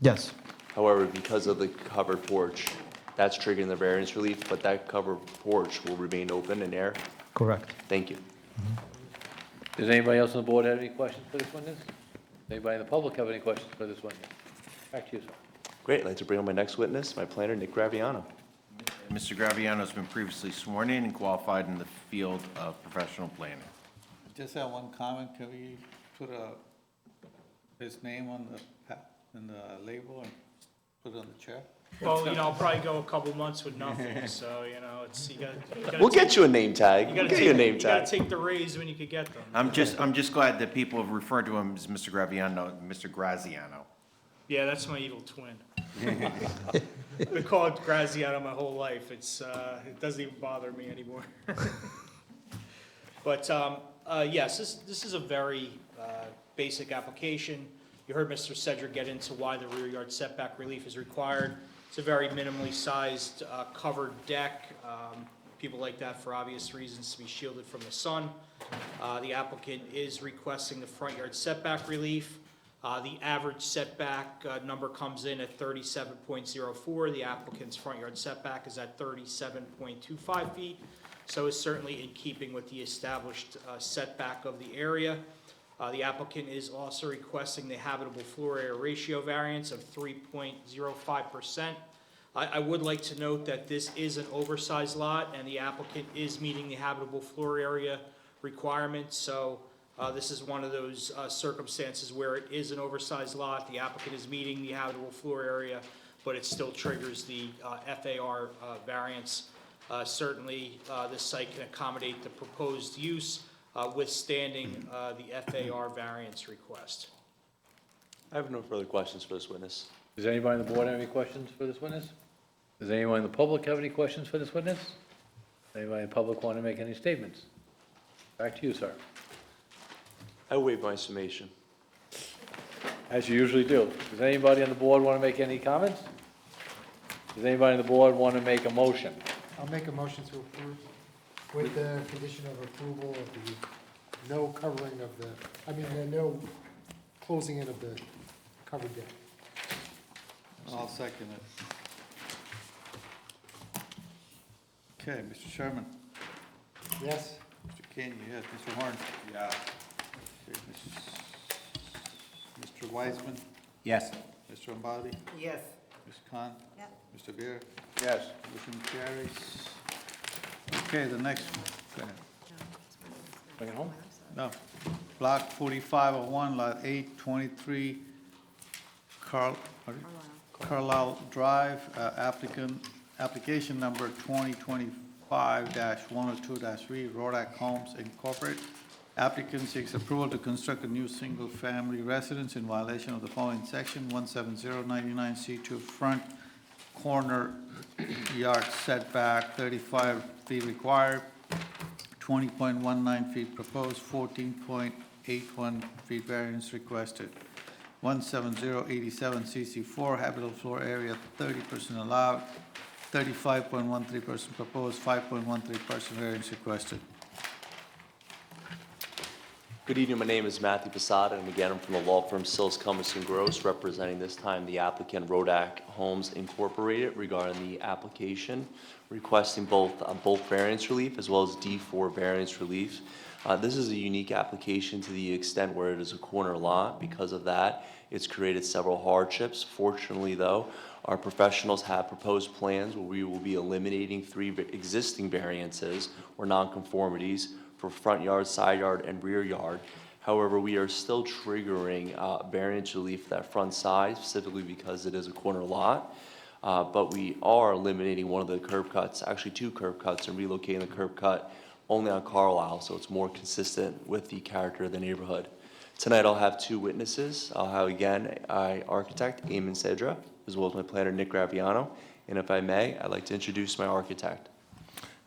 Yes. However, because of the covered porch, that's triggering the variance relief, but that covered porch will remain open and air? Correct. Thank you. Does anybody else on the board have any questions for this witness? Anybody in the public have any questions for this witness? Back to you, sir. Great. I'd like to bring on my next witness, my planner, Nick Graviano. Mr. Graviano has been previously sworn in and qualified in the field of professional planning. Just have one comment. Can we put his name on the label and put it on the chair? Well, I'll probably go a couple months with nothing, so, it's, you gotta. We'll get you a name tag. You We'll gotta get you a name you gotta tag. take the raise when you could get them. I'm just glad that people have referred to him as Mr. Graziano. Yeah, that's my evil twin. I've been called Graziano my whole life. It doesn't even bother me anymore. But, yes, this is a very basic application. You heard Mr. Cedric get into why the rear yard setback relief is required. It's a very minimally sized covered deck. People like that for obvious reasons, to be shielded from the sun. The applicant is requesting the front yard setback relief. The average setback number comes in at 37.04. The applicant's front yard setback is at 37.25 feet. So it's certainly in keeping with the established setback of the area. The applicant is also requesting the habitable floor area ratio variance of 3.05%. I would like to note that this is an oversized lot, and the applicant is meeting the habitable floor area requirements. So this is one of those circumstances where it is an oversized lot. The applicant is meeting the habitable floor area, but it still triggers the FAR variance. Certainly, this site can accommodate the proposed use. withstanding the FAR variance request. I have no further questions for this witness. Does anybody on the board have any questions for this witness? Does anyone in the public have any questions for this witness? Anybody in the public want to make any statements? Back to you, sir. I waive my summation. As you usually do. Does anybody on the board want to make any comments? Does anybody on the board want to make a motion? I'll make a motion to approve with the condition of approval of the no covering of the, the no closing in of the covered deck. I'll second it. Okay, Mr. Sherman? Yes? Mr. Kane, yes. Mr. Horn? Yeah. Mr. Wiseman? Yes. Mr. Ambali? Yes. Ms. Khan? Yep. Mr. Beer? Yes. Motion carries. Okay, the next, go ahead. Bring it home? No. Block 4501, Lot 823, Carlisle Drive, application number 2025-102-3, Rodak Homes Incorporated. Applicant seeks approval to construct a new single-family residence in violation of the following section, 17099C2 front corner yard setback, 35 feet required, 20.19 feet proposed, 14.81 feet variance requested. 17087CC4, habitable floor area 30% allowed, 35.13% proposed, 5.13% variance requested. Good evening, my name is Matthew Posada, and again, I'm from the law firm Sills, Cummins & Gross, representing this time the applicant Rodak Homes Incorporated regarding the application, requesting both variance relief as well as D4 variance relief. This is a unique application to the extent where it is a corner lot. Because of that, it's created several hardships. Fortunately, though, our professionals have proposed plans where we will be eliminating 3 existing variances or nonconformities for front yard, side yard, and rear yard. However, we are still triggering variance relief for that front side, specifically because it is a corner lot. But we are eliminating one of the curb cuts, actually 2 curb cuts, and relocating the curb cut only on Carlisle, so it's more consistent with the character of the neighborhood. Tonight, I'll have 2 witnesses. I'll have, again, architect Eamon Cedra, as well as my planner Nick Graviano. And if I may, I'd like to introduce my architect.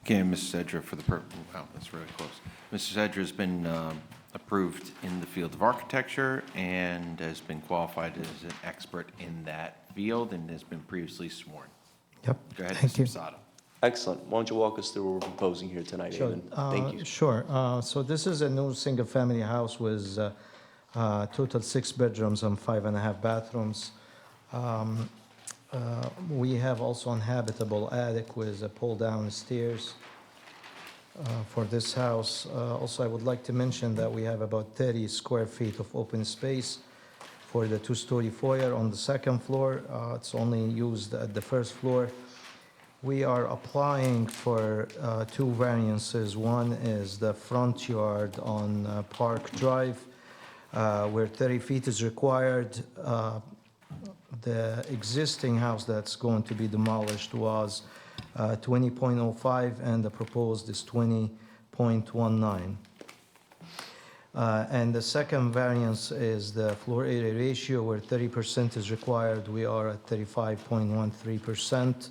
Okay, Mr. Zedra, for the wow, that's really close. Mr. Zedra has been approved in the field of architecture and has been qualified as an expert in that field and has been previously sworn. Yep. Go ahead, Thank Mr. you. Posada. Excellent. Why don't you walk us through what we're proposing here tonight, Sure. Eamon? Thank you. Sure. So this is a new single-family house with total 6 bedrooms and 5.5 bathrooms. We have also inhabitable attic with a pull-down stairs for this house. Also, I would like to mention that we have about 30 square feet of open space for the 2-story foyer on the second floor. It's only used at the first floor. We are applying for 2 variances. One is the front yard on Park Drive, where 30 feet is required. The existing house that's going to be demolished was 20.05, and the proposed is 20.19. And the second variance is the floor area ratio, where 30% is required. We are at 35.13%,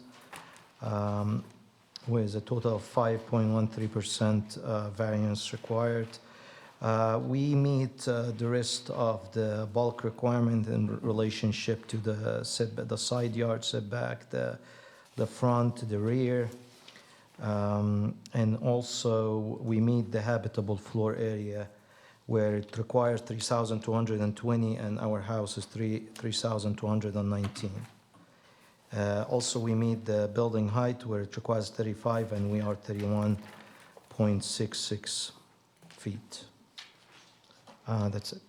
with a total of 5.13% variance required. We meet the rest of the bulk requirement in relationship to the setback, the side yard setback, the front, the rear, and also we meet the habitable floor area where it requires 3,220 and our house is 3,219. Also, we meet the building height where it requires 35 and we are 31.66 feet. That's it.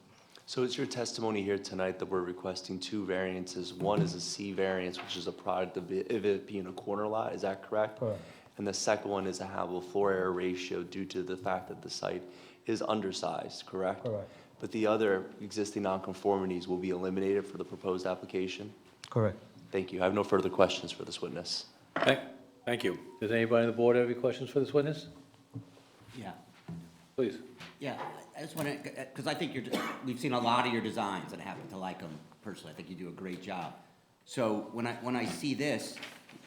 So it's your testimony here tonight that we're requesting 2 variances. One is a C variance, which is a product of it being a corner lot, is that correct? Correct. And the second one is a habitable floor area ratio due to the fact that the site is undersized, correct? Correct. But the other existing nonconformities will be eliminated for the proposed application? Correct. Thank you. I have no further questions for this witness. Thank you. Does anybody on the board have any questions for this witness? Yeah. Please. Yeah, I just want to, because I think we've seen a lot of your designs and I happen to like them personally. I think you do a great job. So when I see this,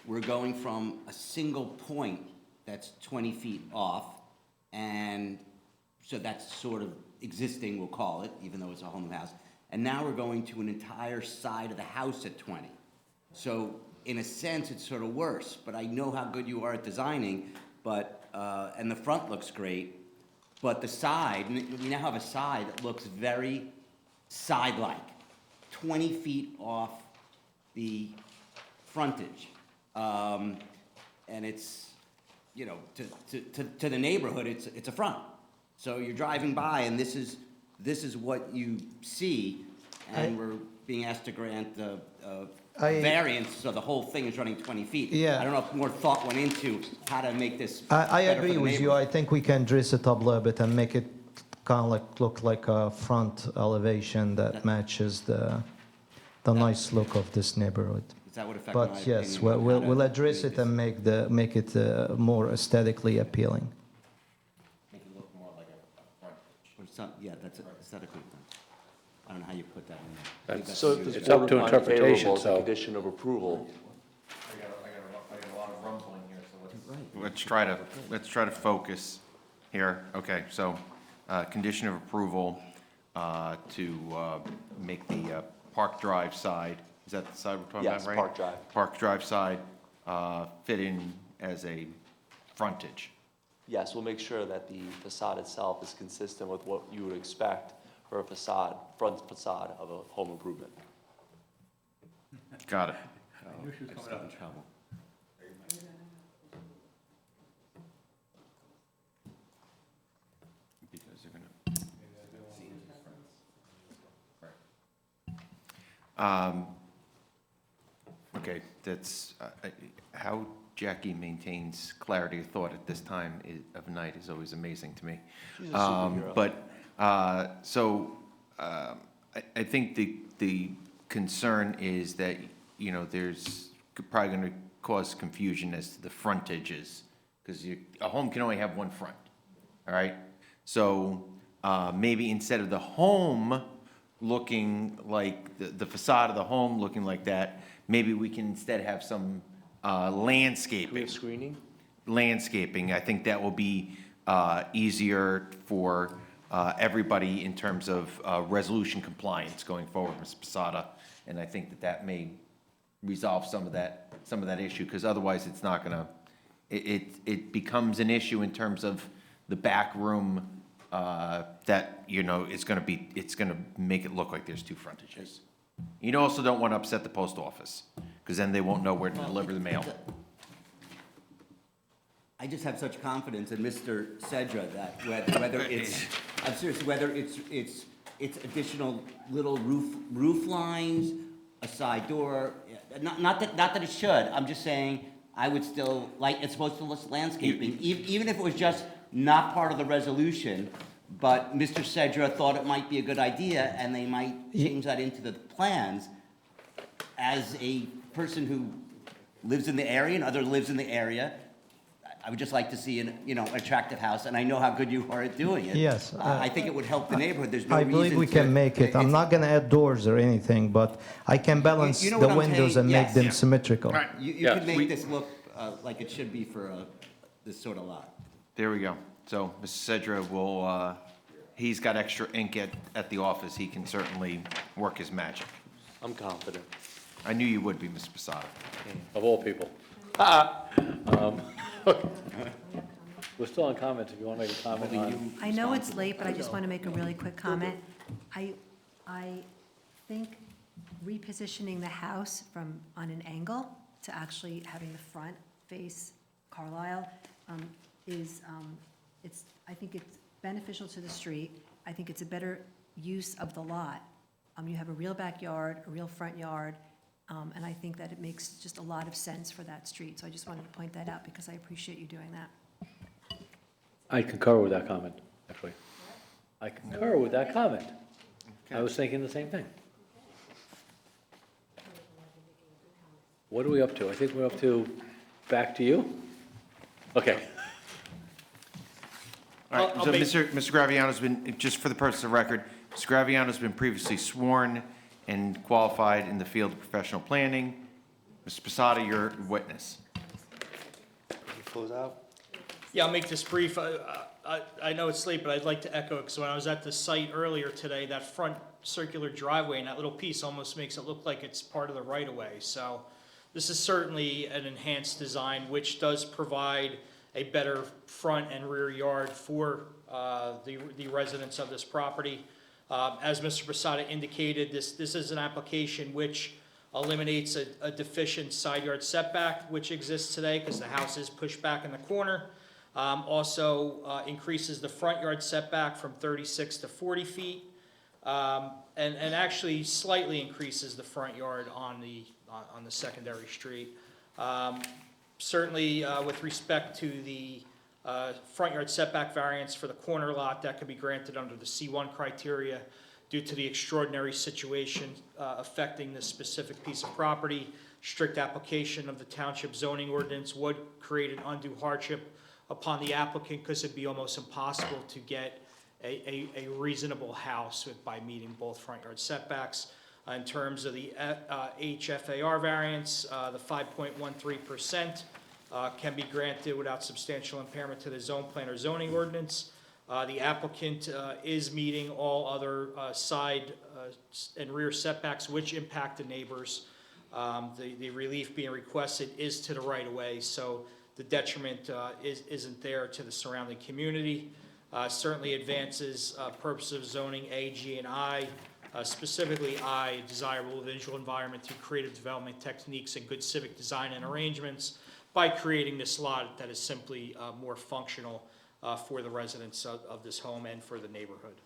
we're going from a single point that's 20 feet off, and so that's sort of existing, we'll call it, even though it's a home house. And now we're going to an entire side of the house at 20. So in a sense, it's sort of worse, but I know how good you are at designing, but, and the front looks great, but the side, we now have a side that looks very side-like, 20 feet off the frontage. And it's, you know, to the neighborhood, it's a front. So you're driving by and this is what you see, and we're being asked to grant a variance, so the whole thing is running 20 feet. Yeah. I don't know if more thought went into how to make this I better for agree the with you. neighborhood. I think we can dress it up a little bit and make it kind of like look like a front elevation that matches the nice look of this neighborhood. That would affect my But yes, opinion on how to we'll address create it this. and make it more aesthetically appealing. Make it look more like a front. Or some, yeah, that's aesthetically done. I don't know how you put that in there. That's- So if this It's up board to would find interpretation, favorable as a so- condition of approval, I got a lot of rumbling here, so let's try to focus here. Okay, so, condition of approval, to, make the, Park Drive side, is that the side we're talking about, Yes, right? Park Drive. Park Drive side, fit in as a frontage. yes, we'll make sure that the facade itself is consistent with what you would expect for a facade, front facade of a home improvement. Got it. I just got in trouble. Because they're gonna. Okay, that's, how Jackie maintains clarity of thought at this time of night is always amazing to me. She's a superhero. I think the concern is that, you know, there's probably gonna cause confusion as to the frontages, because a home can only have one front, all right? So, maybe instead of the home looking like, the facade of the home looking like that, maybe we can instead have some landscaping. Green screening? Landscaping, I think that will be easier for everybody in terms of resolution compliance going forward, Ms. Posada. And I think that may resolve some of that issue, because otherwise it's not gonna, it becomes an issue in terms of the back room that, you know, it's gonna make it look like there's two frontages. You also don't want to upset the post office, because then they won't know where to deliver the mail. I just have such confidence in Mr. Cedra that whether it's, I'm serious, whether it's additional little roof lines, a side door, not that it should, I'm just saying, I would still, like, it's supposed to look landscaping, even if it was just not part of the resolution, but Mr. Cedra thought it might be a good idea, and they might change that into the plans. As a person who lives in the area and other lives in the area, I would just like to see an attractive house, and I know how good you are at doing it. Yes, I think it would help the neighborhood, there's no I reason believe we to- can make it. I'm not gonna add doors or anything, but I can balance You know the what I'm windows saying? and make Yes. them Yeah. symmetrical. You Yeah, could make this look like it should be for this sort of lot. There we go. So Mr. Cedra will, he's got extra ink at the office. He can certainly work his magic. I'm confident. I knew you would be, Mr. Posada. Of all people. We're still on comments, if you want to make a comment on. I know it's late, but I just want to make a really quick comment. I think repositioning the house on an angle to actually having the front face Carlisle I think it's beneficial to the street. I think it's a better use of the lot. You have a real backyard, a real front yard, and I think that it makes just a lot of sense for that street. So I just wanted to point that out because I appreciate you doing that. I concur with that comment, actually. I concur with that comment. I was thinking the same thing. What are we up to? I think we're up to, back to you? Okay. All right, I'll so make- Mr. Graviano's been, just for the purpose of the record, Mr. Graviano's been previously sworn and qualified in the field of professional planning. Mr. Posada, your witness. Close out. Yeah, I'll make this brief. I know it's late, but I'd like to echo it, because when I was at the site earlier today, that front circular driveway and that little piece almost makes it look like it's part of the right-of-way. So this is certainly an enhanced design, which does provide a better front and rear yard for the residents of this property. As Mr. Posada indicated, this is an application which eliminates a deficient side yard setback, which exists today because the house is pushed back in the corner. Also increases the front yard setback from 36 to 40 feet, and actually slightly increases the front yard on the secondary street. Certainly, with respect to the front yard setback variance for the corner lot, that could be granted under the C1 criteria due to the extraordinary situation affecting this specific piece of property. Strict application of the township zoning ordinance would create an undue hardship upon the applicant, because it'd be almost impossible to get a reasonable house by meeting both front yard setbacks. In terms of the HFAR variance, the 5.13% can be granted without substantial impairment to the zone plan or zoning ordinance. The applicant is meeting all other side and rear setbacks which impact the neighbors. The relief being requested is to the right-of-way, so the detriment isn't there to the surrounding community. Certainly advances purpose of zoning A, G, and I. Specifically I, desirable visual environment through creative development techniques and good civic design and arrangements by creating this lot that is simply more functional for the residents of this home and for the neighborhood.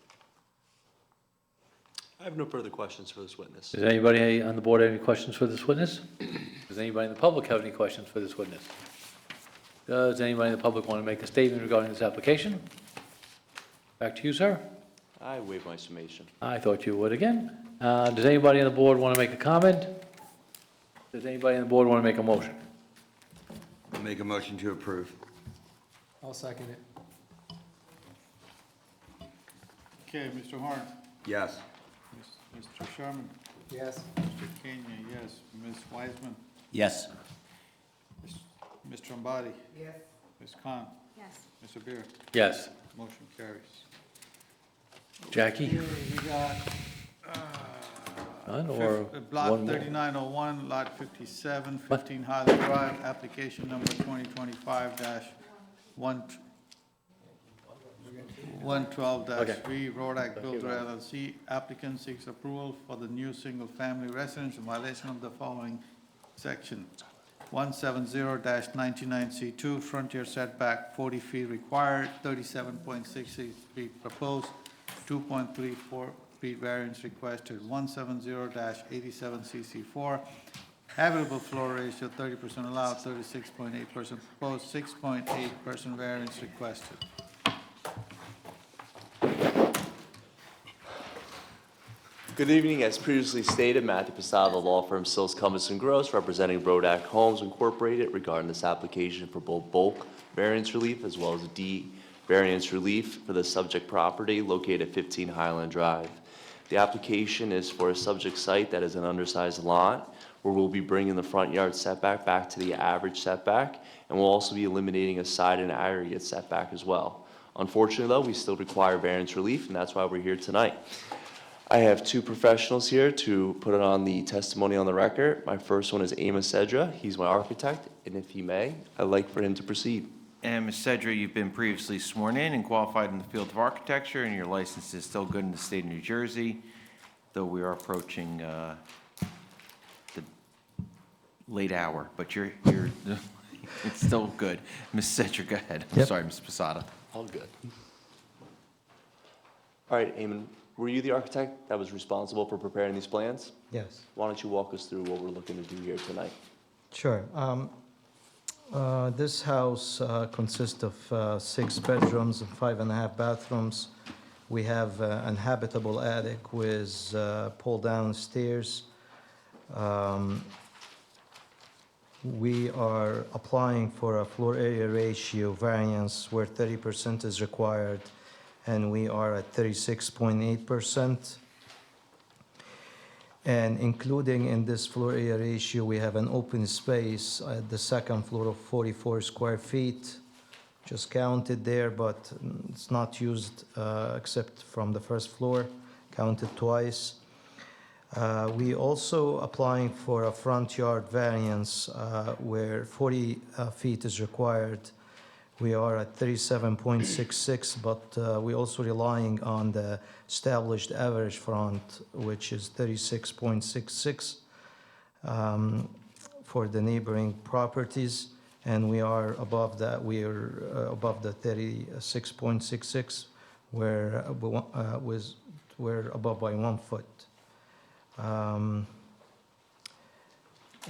I have no further questions for this witness. Does anybody on the board have any questions for this witness? Does anybody in the public have any questions for this witness? Does anybody in the public want to make a statement regarding this application? Back to you, sir. I waive my summation. I thought you would again. Does anybody on the board want to make a comment? Does anybody on the board want to make a motion? I'll make a motion to approve. I'll second it. Okay, Mr. Horn, Yes. Mr. Sherman, Yes. Mr. Kenya, yes, Ms. Wiseman, Yes. Mr. Ambati, Yes. Ms. Khan, Yes. Mr. Beer, Yes. motion carries. Jackie? Here we got, None, or Block one more? 3901, Lot 57, 15 Highland Drive, application number 2025-112-3, Road Act Builder LLC. Applicant seeks approval for the new single-family residence in violation of the following section. 170-99C2, frontier setback 40 feet required, 37.66 feet proposed, 2.34 feet variance requested. 170-87CC4, habitable floor ratio 30% allowed, 36.8% proposed, 6.8% variance requested. Good evening. As previously stated, Matthew Posada, law firm Sills, Cummins & Gross, representing Brodak Homes Incorporated regarding this application for both bulk variance relief as well as D variance relief for the subject property located at 15 Highland Drive. The application is for a subject site that is an undersized lot where we'll be bringing the front yard setback back to the average setback, and we'll also be eliminating a side and aggregate setback as well. Unfortunately, though, we still require variance relief, and that's why we're here tonight. I have two professionals here to put it on the testimony on the record. My first one is Amos Cedra. He's my architect, and if he may, I'd like for him to proceed. And Ms. Cedra, you've been previously sworn in and qualified in the field of architecture, and your license is still good in the state of New Jersey, though we are approaching the late hour, but you're it's still good. Ms. Cedra, go ahead. I'm Yep. sorry, Ms. Posada. All good. All right, Eamon, were you the architect that was responsible for preparing these plans? Yes, Why don't you walk us through what we're looking to do here tonight? sure. This house consists of 6 bedrooms and 5.5 bathrooms. We have an habitable attic with pull-down stairs. we are applying for a floor area ratio variance where 30% is required, and we are at 36.8%. And including in this floor area ratio, we have an open space at the second floor of 44 square feet, just counted there, but it's not used except from the first floor, counted twice. We also applying for a front yard variance where 40 feet is required. We are at 37.66, but we also relying on the established average front, which is 36.66 for the neighboring properties, and we are above that. We are above the 36.66, where we're above by 1 foot.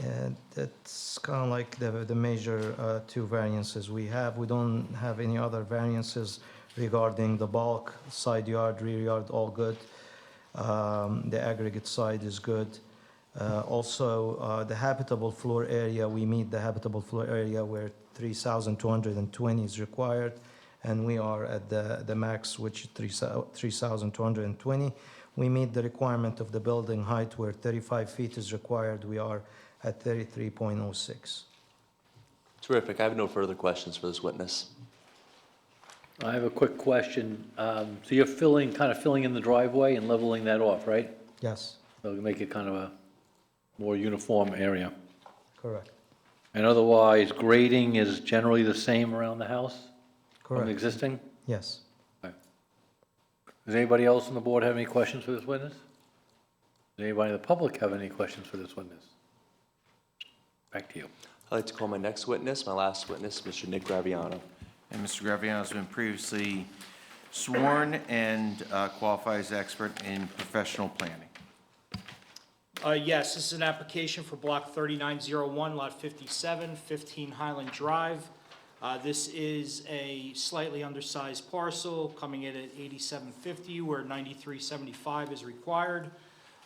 And that's kind of like the major two variances we have. We don't have any other variances regarding the bulk, side yard, rear yard, all good. The aggregate side is good. Also, the habitable floor area, we meet the habitable floor area where 3,220 is required, and we are at the max, which is 3,220. We meet the requirement of the building height where 35 feet is required. We are at 33.06. Terrific. I have no further questions for this witness. I have a quick question. So you're kind of filling in the driveway and leveling that off, right? Yes, So to make it kind of a more uniform area. correct. And otherwise, grading is generally the same around the house? From Correct. the existing? Yes. Okay. Does anybody else on the board have any questions for this witness? Does anybody in the public have any questions for this witness? Back to you. I'd like to call my next witness, my last witness, Mr. Nick Graviano. And Mr. Graviano has been previously sworn and qualifies as expert in professional planning. Yes, this is an application for block 3901, lot 57, 15 Highland Drive. This is a slightly undersized parcel coming in at 8750 where 9375 is required.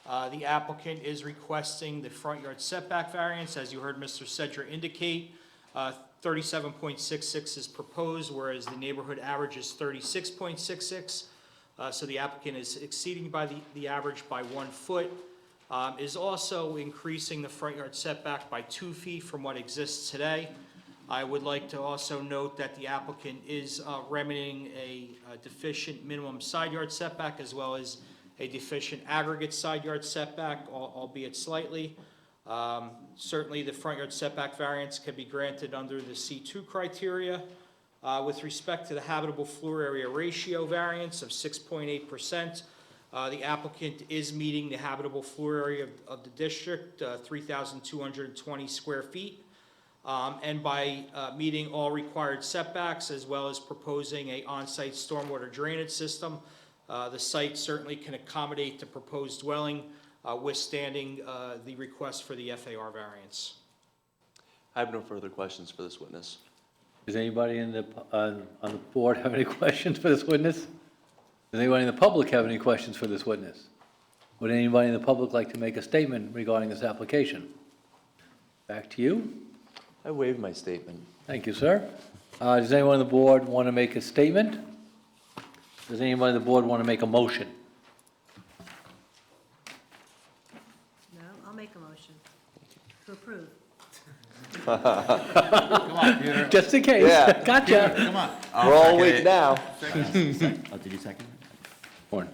The applicant is requesting the front yard setback variance. As you heard Mr. Cedra indicate, 37.66 is proposed, whereas the neighborhood average is 36.66. So the applicant is exceeding by the average by 1 foot. Is also increasing the front yard setback by 2 feet from what exists today. I would like to also note that the applicant is remedying a deficient minimum side yard setback as well as a deficient aggregate side yard setback, albeit slightly. Certainly, the front yard setback variance can be granted under the C2 criteria. With respect to the habitable floor area ratio variance of 6.8%, the applicant is meeting the habitable floor area of the district, 3,220 square feet. And by meeting all required setbacks as well as proposing a on-site stormwater drainage system, the site certainly can accommodate the proposed dwelling, withstanding the request for the FAR variance. I have no further questions for this witness. Does anybody on the board have any questions for this witness? Does anybody in the public have any questions for this witness? Would anybody in the public like to make a statement regarding this application? Back to you. I waive my statement. Thank you, sir. Does anyone on the board want to make a statement? Does anybody on the board want to make a motion? No, I'll make a motion to approve. Come on, Peter. Just in case. Yeah. Gotcha. Come on. We're all awake now. Oh, did you second? Horn.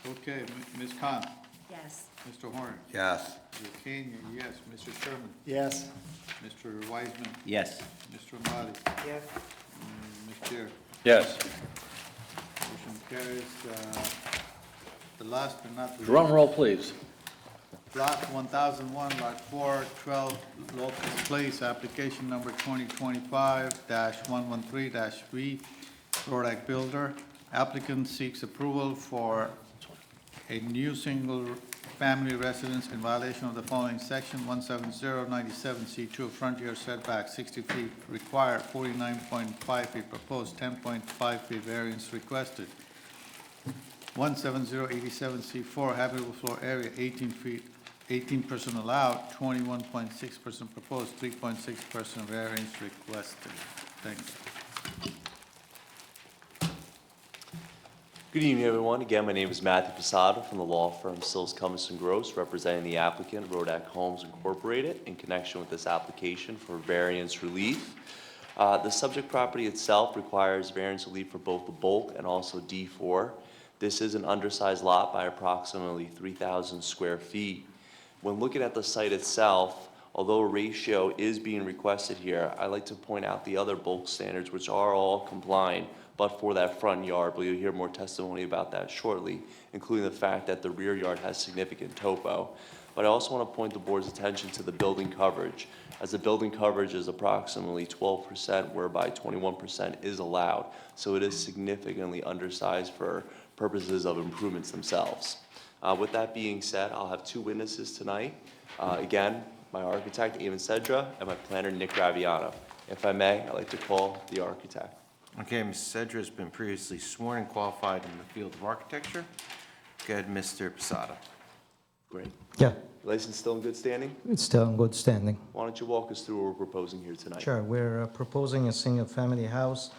Okay, Ms. Khan, Yes. Mr. Horn, Yes. Mr. Kane, yes, Mr. Sherman, Yes. Mr. Wiseman, Yes. Mr. Amati, Yes. Ms. Chair. Yes. Motion carries. The last but not least. Drum roll, please. Block 1001, Lot 4, 12 Locust Place, application number 2025-113-V, Rodak Builder. Applicant seeks approval for a new single-family residence in violation of the following section, 17097C2, front yard setback 60 feet required, 49.5 feet proposed, 10.5 feet variance requested. 17087C4, habitable floor area 18 feet 18% allowed, 21.6% proposed, 3.6% variance requested. Thank you. Good evening, everyone. Again, my name is Matthew Posada from the law firm Sills, Cummins & Gross, representing the applicant, Rodak Homes Incorporated, in connection with this application for variance relief. The subject property itself requires variance relief for both the bulk and also D4. This is an undersized lot by approximately 3,000 square feet. When looking at the site itself, although a ratio is being requested here, I'd like to point out the other bulk standards, which are all compliant, but for that front yard, but you'll hear more testimony about that shortly, including the fact that the rear yard has significant topo. But I also want to point the board's attention to the building coverage, as the building coverage is approximately 12%, whereby 21% is allowed. So it is significantly undersized for purposes of improvements themselves. With that being said, I'll have two witnesses tonight. Again, my architect, Eamon Cedra, and my planner, Nick Graviano. If I may, I'd like to call the architect. Okay, Ms. Cedra has been previously sworn and qualified in the field of architecture. Go ahead, Mr. Posada. Great. Yeah, License still in good standing? it's still in good standing. Why don't you walk us through what we're proposing here tonight? Sure, we're proposing a single-family house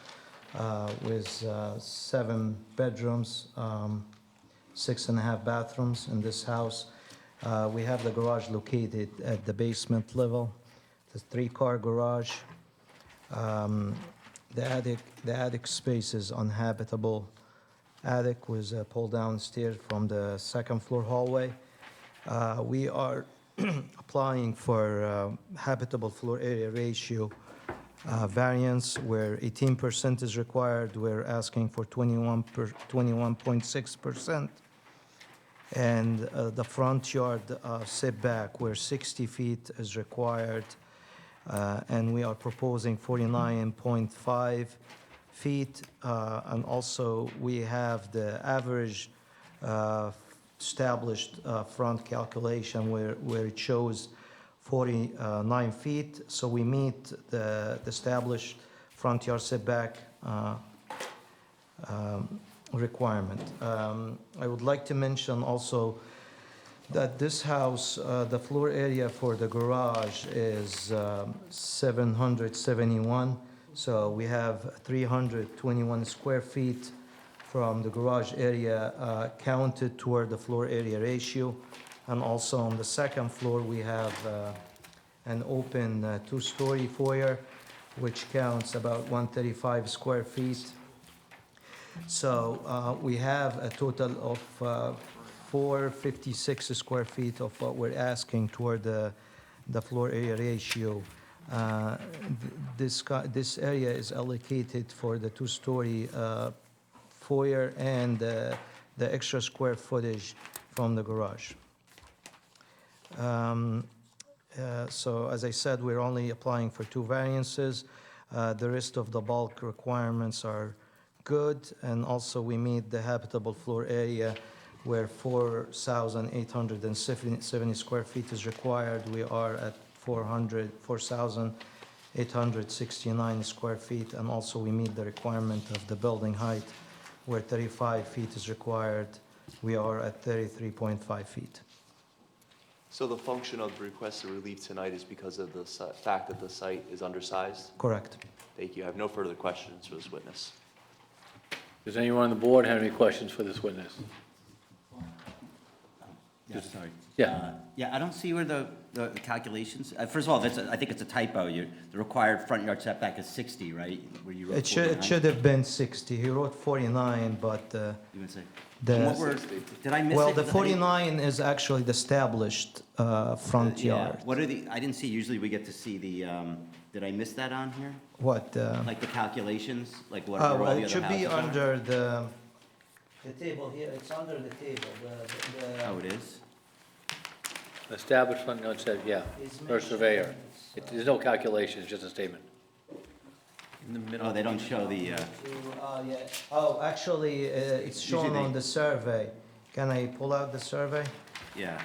with 7 bedrooms, 6.5 bathrooms in this house. We have the garage located at the basement level. It's a 3-car garage. The attic space is uninhabitable attic with a pull-down stairs from the 2nd floor hallway. We are applying for habitable floor area ratio variance where 18% is required. We're asking for 21.6%. And the front yard setback where 60 feet is required. And we are proposing 49.5 feet. And also, we have the average established front calculation where it shows 49 feet. So we meet the established front yard setback requirement. I would like to mention also that this house, the floor area for the garage is 771. So we have 321 square feet from the garage area counted toward the floor area ratio. And also on the 2nd floor, we have an open 2-story foyer, which counts about 135 square feet. So we have a total of 456 square feet of what we're asking toward the floor area ratio. This area is allocated for the 2-story foyer and the extra square footage from the garage. So as I said, we're only applying for 2 variances. The rest of the bulk requirements are good, and also we meet the habitable floor area where 4,870 square feet is required. We are at 4,869 square feet, and also we meet the requirement of the building height where 35 feet is required. We are at 33.5 feet. So the function of the requested relief tonight is because of the fact that the site is undersized? Correct. Thank you. I have no further questions for this witness. Does anyone on the board have any questions for this witness? Yeah, sorry. Yeah. Yeah, I don't see where the calculations, first of all, I think it's a typo. The required front yard setback is 60, right? Where you wrote It should 49. have been 60. He wrote 49, but You would say. the And what did I miss it? well, the 'Cause I didn't- 49 is actually the established front Yeah. yard. What are I didn't see, usually we get to see the, did I miss that on here? What? Like the calculations, like what Oh, where all well, the it other should be houses are? under the table here. It's under the table. Oh, it is? Established front yard set, yeah, per surveyor. There's no calculation, it's just a statement. In the middle. Oh, they don't show the, Yeah. Oh, actually, it's shown Usually on the survey. Can I pull out the survey? yeah.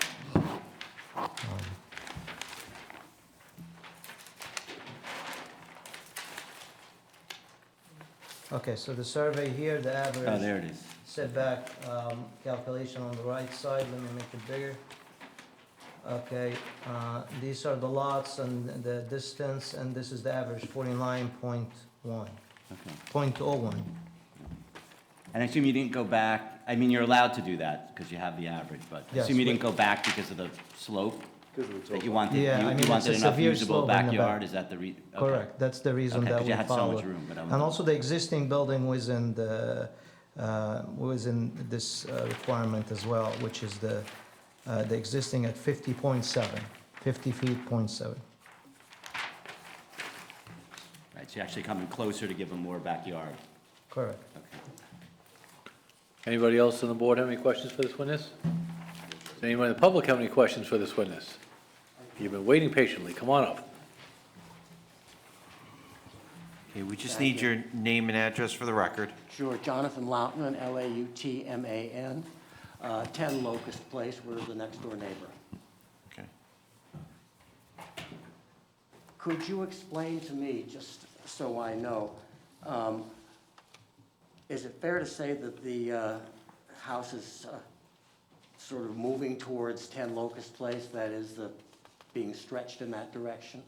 Okay, so the survey here, the average. Oh, there it is. Setback calculation on the right side. Let me make it bigger. Okay, these are the lots and the distance, and this is the average, 49.1, Okay. 0.01. And I assume you didn't go back, I mean, you're allowed to do that because you have the average, but I Yes, assume you we- didn't go back because of the slope? That you wanted, Yeah, I you mean, it's wanted a enough severe usable slope in the backyard, back. is that the okay. Correct, that's the reason Okay, that 'cause we you had so much followed. room, but I And wouldn't- also the existing building was in this requirement as well, which is the existing at 50.7, 50 feet, .7. Right, so you're actually coming closer to give them more backyard. Correct. Okay. Anybody else on the board have any questions for this witness? Does anyone in the public have any questions for this witness? You've been waiting patiently, come on up. Okay, we just need your name and address for the record. Sure, Jonathan Lautman, Lautman, 10 Locust Place, we're the next door neighbor. Okay. Could you explain to me, just so I know, is it fair to say that the house is sort of moving towards 10 Locust Place, that is being stretched in that direction?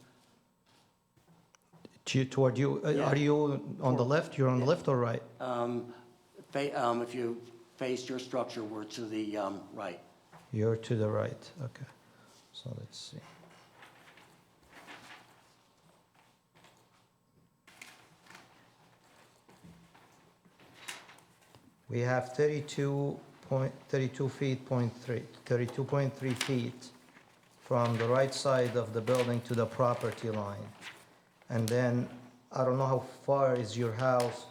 Toward you, Yeah. are you on the left, you're on the left or right? If you faced your structure, we're to the right. You're to the right, okay. So let's see. We have 32 feet, 32.3 feet from the right side of the building to the property line. And then, I don't know how far is your house,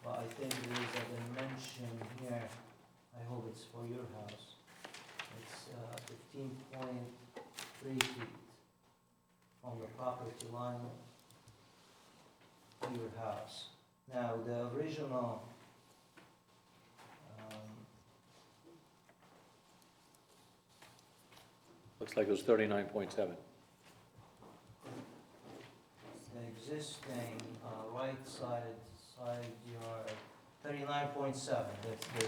but I think there is a dimension here. I hope it's for your house. It's 15.3 feet from the property line to your house. Now, the original Looks like it was 39.7. the existing right side yard, 39.7,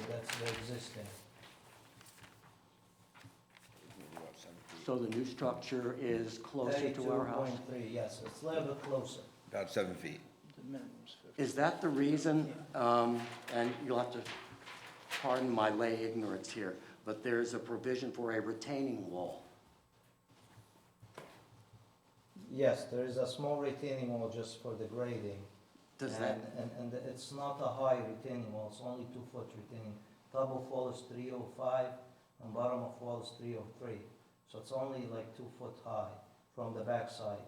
that's the existing. So the new structure is closer to our house? 32.3, yes, it's a little bit closer. About 7 feet. Is that the reason, and you'll have to pardon my lay ignorance here, but there's a provision for a retaining wall? Yes, there is a small retaining wall just for the grading. Does And- that- And it's not a high retaining wall, it's only 2-foot retaining. Top of wall is 305, and bottom of wall is 303. So it's only like 2 foot high from the back side.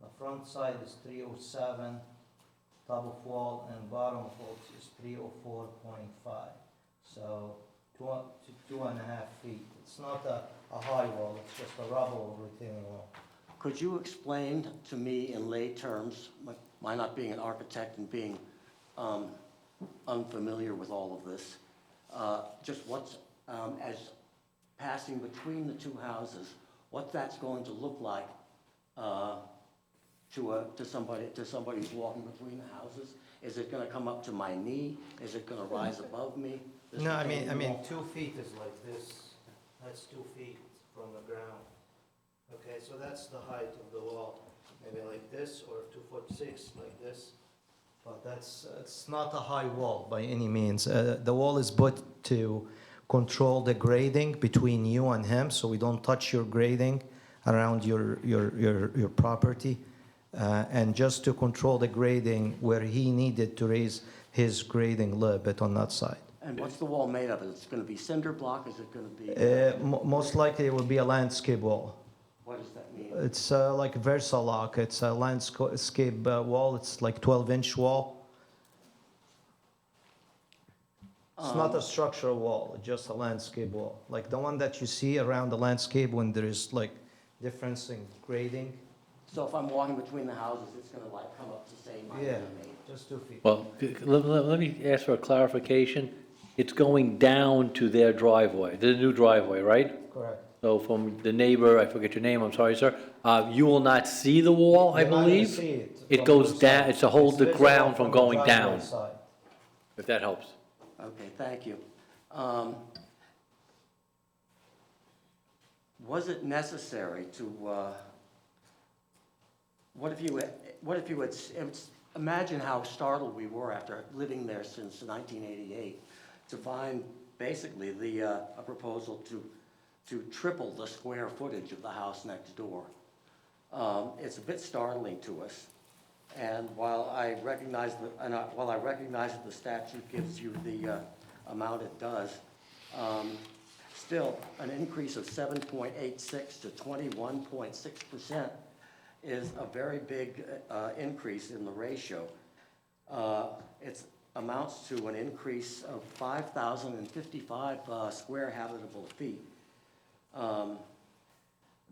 The front side is 307, top of wall, and bottom of wall is 304.5. So 2.5 feet. It's not a high wall, it's just a rubble retaining wall. Could you explain to me in lay terms, my not being an architect and being unfamiliar with all of this, just what's, as passing between the two houses, what that's going to look like to somebody who's walking between the houses? Is it going to come up to my knee? Is it going to rise above me? This No, I retaining mean, wall? 2 feet is like this. That's 2 feet from the ground. Okay, so that's the height of the wall. Maybe like this, or 2'6" like this. But it's not a high wall by any means. The wall is put to control the grading between you and him, so we don't touch your grading around your property. And just to control the grading where he needed to raise his grading a little bit on that side. And what's the wall made of? Is it going to be cinder block? Is it going to be? Most likely it will be a landscape wall. What does that mean? It's like Versalock. It's a landscape wall. It's like 12-inch wall. It's not a structural wall, it's just a landscape wall. Like the one that you see around the landscape when there is like difference in grading. So if I'm walking between the houses, it's going to like come up to say my Yeah, knee? just 2 feet. Well, let me ask for a clarification. It's going down to their driveway, the new driveway, right? Correct. So from the neighbor, I forget your name, I'm sorry, sir, you will not see the wall, I You're not gonna believe? see it It from goes your down, side. it's to hold It's the visible ground from the going driveway down, side. if that helps. Okay, thank you. was it necessary to, what if you had, imagine how startled we were after living there since 1988, to find basically a proposal to triple the square footage of the house next door. It's a bit startling to us. And while I recognize that the statute gives you the amount it does, still, an increase of 7.86 to 21.6% is a very big increase in the ratio. It amounts to an increase of 5,055 square habitable feet.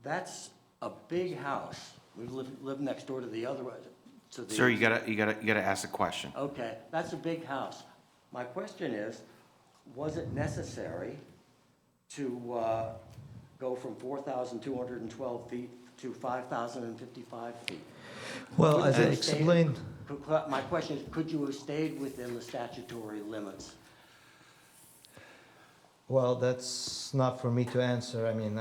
That's a big house. We live next door to the other, to the... Sir, you gotta ask a question. Okay, that's a big house. My question is, was it necessary to go from 4,212 feet to 5,055 feet? Well, as I Could you have explained, My question is, could you have stayed within the statutory limits? well, that's not for me to answer. I mean,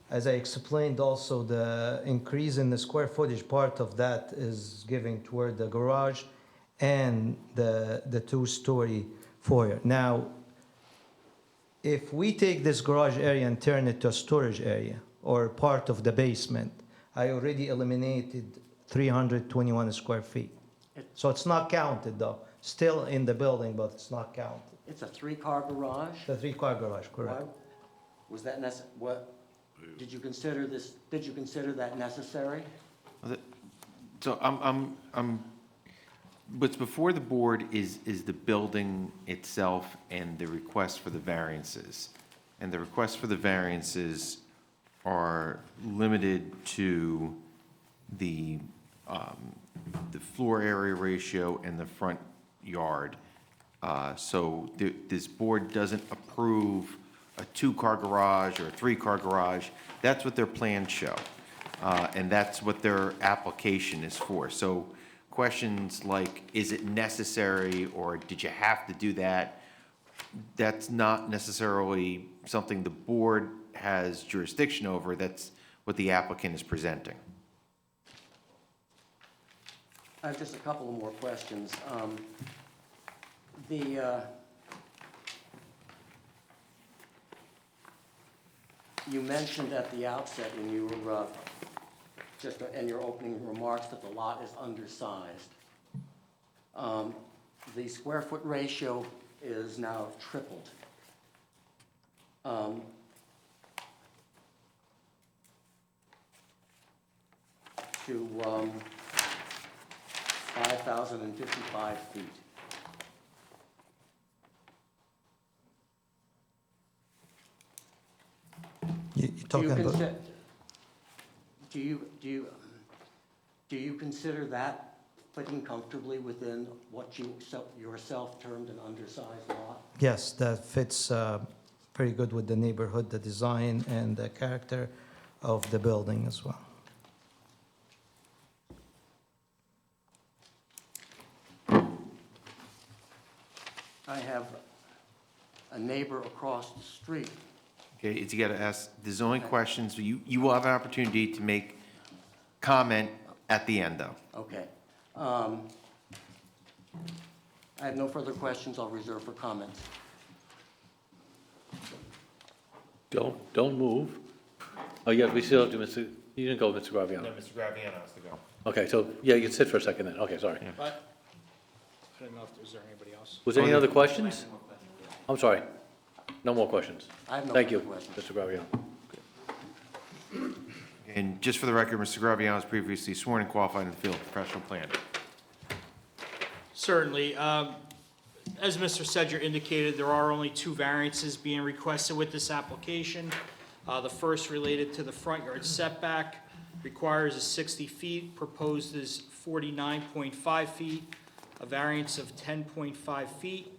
as I explained also, the increase in the square footage, part of that is giving toward the garage and the two-story foyer. Now, if we take this garage area and turn it to a storage area or part of the basement, I already eliminated 321 square feet. So it's not counted though. Still in the building, but it's not counted. It's a three-car garage? The three-car garage, correct. Why- Was that did you consider that necessary? So what's before the board is the building itself and the request for the variances. And the requests for the variances are limited to the floor area ratio and the front yard. So this board doesn't approve a two-car garage or a three-car garage. That's what their plans show. And that's what their application is for. So questions like, is it necessary, or did you have to do that? That's not necessarily something the board has jurisdiction over. That's what the applicant is presenting. I have just a couple of more questions. You mentioned at the outset in your in your opening remarks that the lot is undersized. The square foot ratio is now tripled. To 5,055 feet. You're talking about... Do you consider that fitting comfortably within what you yourself termed an undersized lot? Yes, that fits very good with the neighborhood, the design, and the character of the building as well. I have a neighbor across the street. Okay, it's, you gotta ask the zoning questions. You will have an opportunity to make comment at the end, though. Okay. I have no further questions. I'll reserve for comments. Don't move. Oh, yeah, we still have to, you didn't go, Mr. Graviano. Mr. Graviano has to go. Okay, so, yeah, you can sit for a second then. Okay, sorry. But, I don't know if there's anybody else. Was there any other questions? I'm sorry. No more questions. I have no Thank further you, questions. Mr. Graviano. And just for the record, Mr. Graviano is previously sworn and qualified in the field of professional planning. Certainly. As Mr. Sedger indicated, there are only two variances being requested with this application. The first related to the front yard setback, requires is 60 feet, proposed is 49.5 feet, a variance of 10.5 feet.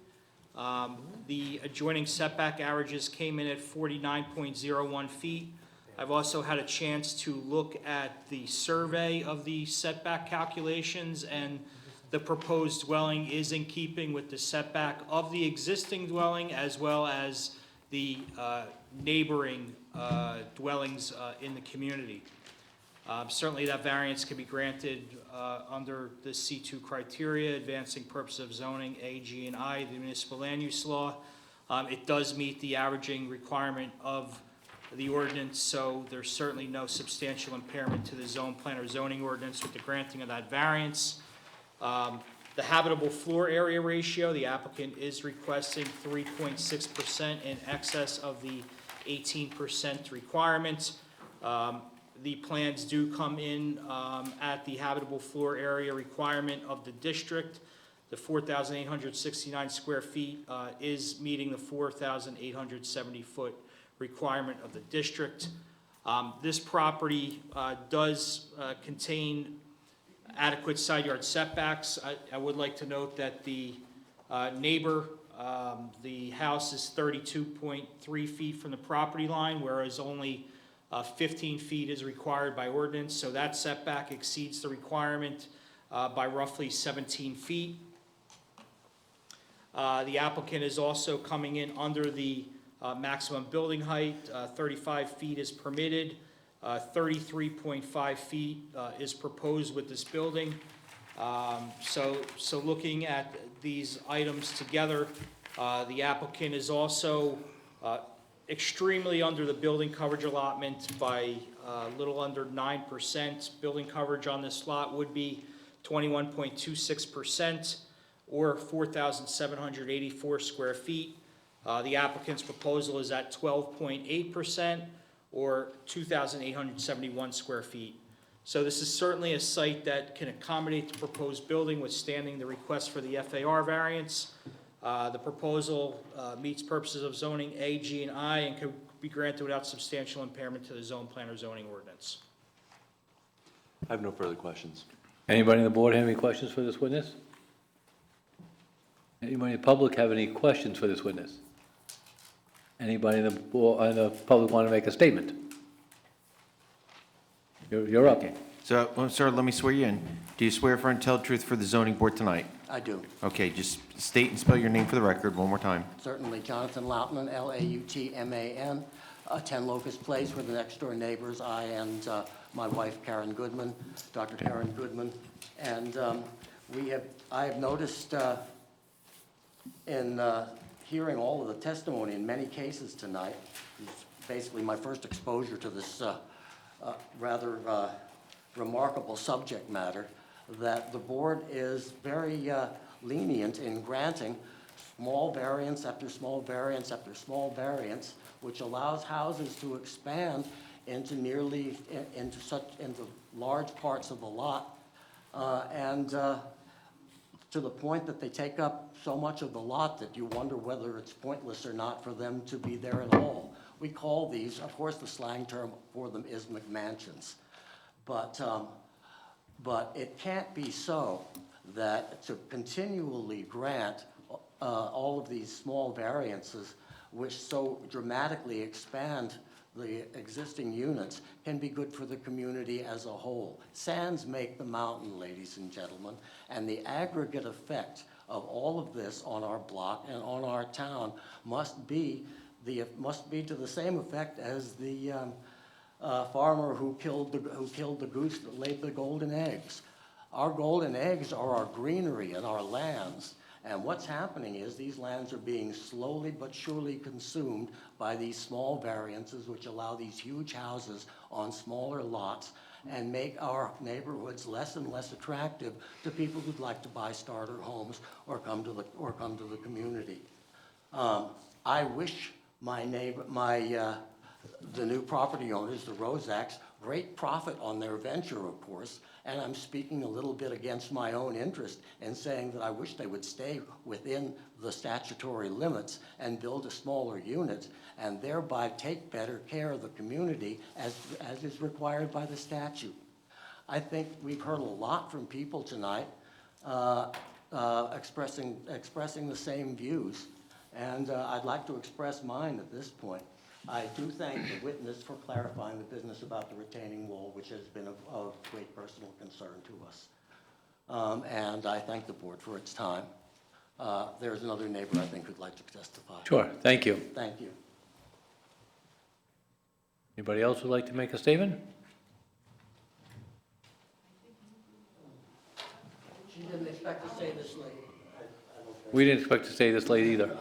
The adjoining setback averages came in at 49.01 feet. I've also had a chance to look at the survey of the setback calculations, and the proposed dwelling is in keeping with the setback of the existing dwelling as well as the neighboring dwellings in the community. Certainly, that variance can be granted under the C2 criteria, advancing purpose of zoning A, G, and I, the municipal land use law. It does meet the averaging requirement of the ordinance, so there's certainly no substantial impairment to the zone plan or zoning ordinance with the granting of that variance. The habitable floor area ratio, the applicant is requesting 3.6% in excess of the 18% requirement. The plans do come in at the habitable floor area requirement of the district. The 4,869 square feet is meeting the 4,870 foot requirement of the district. This property does contain adequate side yard setbacks. I would like to note that the neighbor, the house is 32.3 feet from the property line, whereas only 15 feet is required by ordinance, so that setback exceeds the requirement by roughly 17 feet. The applicant is also coming in under the maximum building height. 35 feet is permitted. 33.5 feet is proposed with this building. So looking at these items together, the applicant is also extremely under the building coverage allotment by a little under 9%. Building coverage on this lot would be 21.26%, or 4,784 square feet. The applicant's proposal is at 12.8%, or 2,871 square feet. So this is certainly a site that can accommodate the proposed building, withstanding the request for the FAR variance. The proposal meets purposes of zoning A, G, and I, and could be granted without substantial impairment to the zone plan or zoning ordinance. I have no further questions. Anybody on the board have any questions for this witness? Anybody in the public have any questions for this witness? Anybody in the public want to make a statement? You're up. Okay. So, sir, let me swear you in. Do you swear affirm and tell the truth for the zoning board tonight? I do. Okay, just state and spell your name for the record one more time. Certainly, Jonathan Lautman, Lautman, 10 Locust Place. We're the next door neighbors, I and my wife Karen Goodman, Dr. Karen Goodman. And I have noticed in hearing all of the testimony in many cases tonight, it's basically my first exposure to this rather remarkable subject matter, that the board is very lenient in granting small variance after small variance after small variance, which allows houses to expand into into large parts of the lot, and to the point that they take up so much of the lot that you wonder whether it's pointless or not for them to be there at all. We call these, of course, the slang term for them is McMansions, but it can't be so that to continually grant all of these small variances, which so dramatically expand the existing units, can be good for the community as a whole. Sands make the mountain, ladies and gentlemen, and the aggregate effect of all of this on our block and on our town must be to the same effect as the farmer who killed the goose that laid the golden eggs. Our golden eggs are our greenery and our lands. And what's happening is these lands are being slowly but surely consumed by these small variances, which allow these huge houses on smaller lots and make our neighborhoods less and less attractive to people who'd like to buy starter homes or come to the community. I wish the new property owners, the Rozaks, great profit on their venture, of course, and I'm speaking a little bit against my own interest in saying that I wish they would stay within the statutory limits and build a smaller unit and thereby take better care of the community as is required by the statute. I think we've heard a lot from people tonight expressing the same views, and I'd like to express mine at this point. I do thank the witness for clarifying the business about the retaining wall, which has been of great personal concern to us. And I thank the board for its time. There's another neighbor, I think, who'd like to testify. Sure, thank you. Thank you. Anybody else would like to make a statement? She didn't expect to say this late. We didn't expect to stay this late either.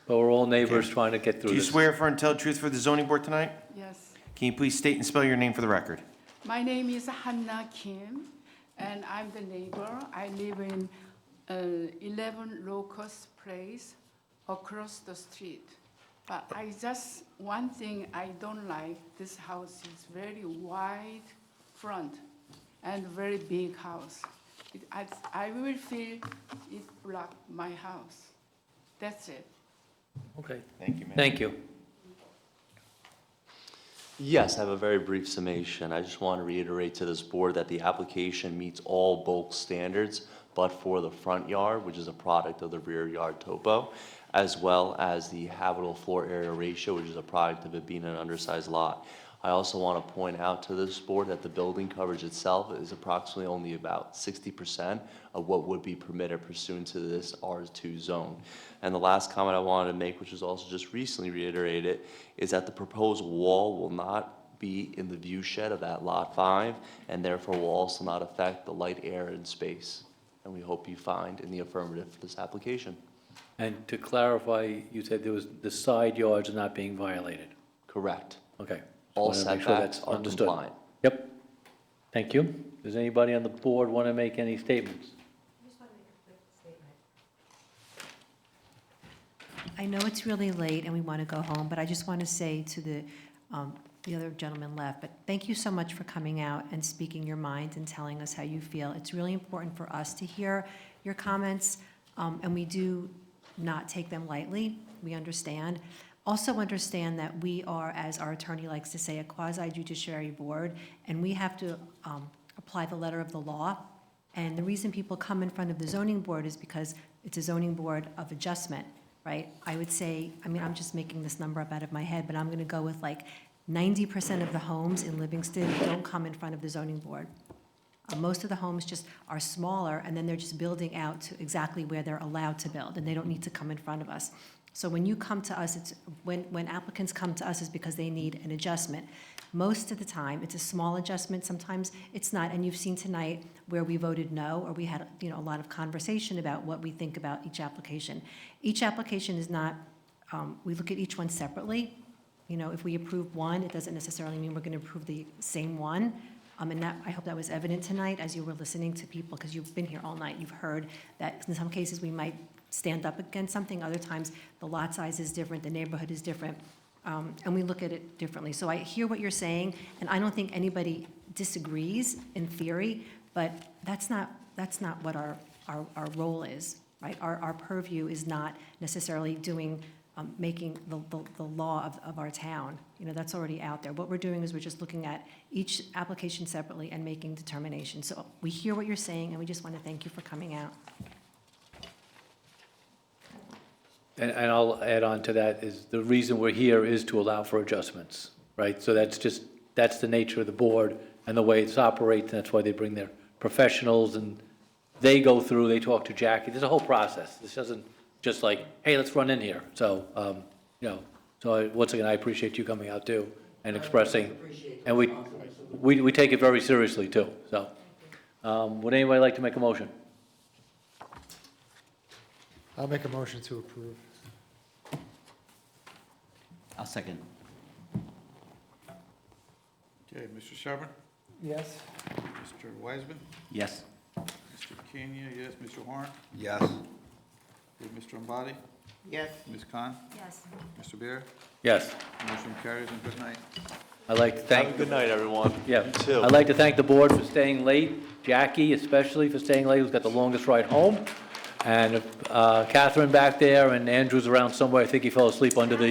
But we're all neighbors trying to get through Do you this. swear affirm and tell the truth for the zoning board tonight? Yes. Can you please state and spell your name for the record? My name is Hannah Kim, and I'm the neighbor. I live in 11 Locust Place across the street. But one thing I don't like, this house is very wide front and very big house. I will feel it block my house. That's it. Okay. Thank you, ma'am. Thank you. Yes, I have a very brief summation. I just want to reiterate to this board that the application meets all bulk standards, but for the front yard, which is a product of the rear yard topo, as well as the habitable floor area ratio, which is a product of it being an undersized lot. I also want to point out to this board that the building coverage itself is approximately only about 60% of what would be permitted pursuant to this R2 zone. And the last comment I wanted to make, which was also just recently reiterated, is that the proposed wall will not be in the view shed of that lot 5, and therefore will also not affect the light, air, and space. And we hope you find in the affirmative for this application. And to clarify, you said the side yards are not being violated? Correct. Okay. All Wanted to make sure setbacks that's are understood. compliant. Yep. Thank you. Does anybody on the board want to make any statements? I know it's really late and we want to go home, but I just want to say to the other gentleman left, but thank you so much for coming out and speaking your mind and telling us how you feel. It's really important for us to hear your comments, and we do not take them lightly. We understand. Also understand that we are, as our attorney likes to say, a quasi-judiciary board, and we have to apply the letter of the law. And the reason people come in front of the zoning board is because it's a zoning board of adjustment, right? I would say, I mean, I'm just making this number up out of my head, but I'm going to go with like 90% of the homes in Livingston don't come in front of the zoning board. Most of the homes just are smaller, and then they're just building out to exactly where they're allowed to build, and they don't need to come in front of us. So when you come to us, it's when applicants come to us is because they need an adjustment. Most of the time, it's a small adjustment. Sometimes it's not. And you've seen tonight where we voted no, or we had a lot of conversation about what we think about each application. Each application is not. We look at each one separately. If we approve one, it doesn't necessarily mean we're going to approve the same one. And that, I hope that was evident tonight as you were listening to people, because you've been here all night. You've heard that in some cases we might stand up against something. Other times the lot size is different, the neighborhood is different, and we look at it differently. So I hear what you're saying, and I don't think anybody disagrees in theory, but that's not what our role is, right? Our purview is not necessarily making the law of our town. That's already out there. What we're doing is we're just looking at each application separately and making determinations. So we hear what you're saying, and we just want to thank you for coming out. And I'll add on to that is the reason we're here is to allow for adjustments, right? So that's the nature of the board and the way it's operates, and that's why they bring their professionals, and they go through, they talk to Jackie. There's a whole process. This doesn't just like, hey, let's run in here. So, once again, I appreciate you coming out too and expressing, and we take it very seriously too. So, would anybody like to make a motion? I'll make a motion to approve. I'll second. Okay, Mr. Sherburne? Yes. Mr. Wiseman? Yes. Mr. Kenya, yes. Mr. Horn? Yes. Okay, Mr. Ambati? Yes. Ms. Khan? Yes. Mr. Beer? Yes. Motion carries, and good night. I'd like to thank. Have a good night, everyone. Yeah. You too. I'd like to thank the board for staying late, Jackie especially for staying late, who's got the longest ride home. And Catherine back there, and Andrew's around somewhere. I think he fell asleep under the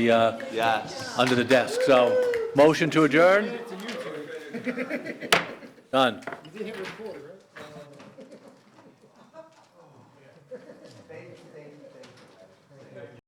Yes. under the desk. So, motion to adjourn? Done. You did hit record, right?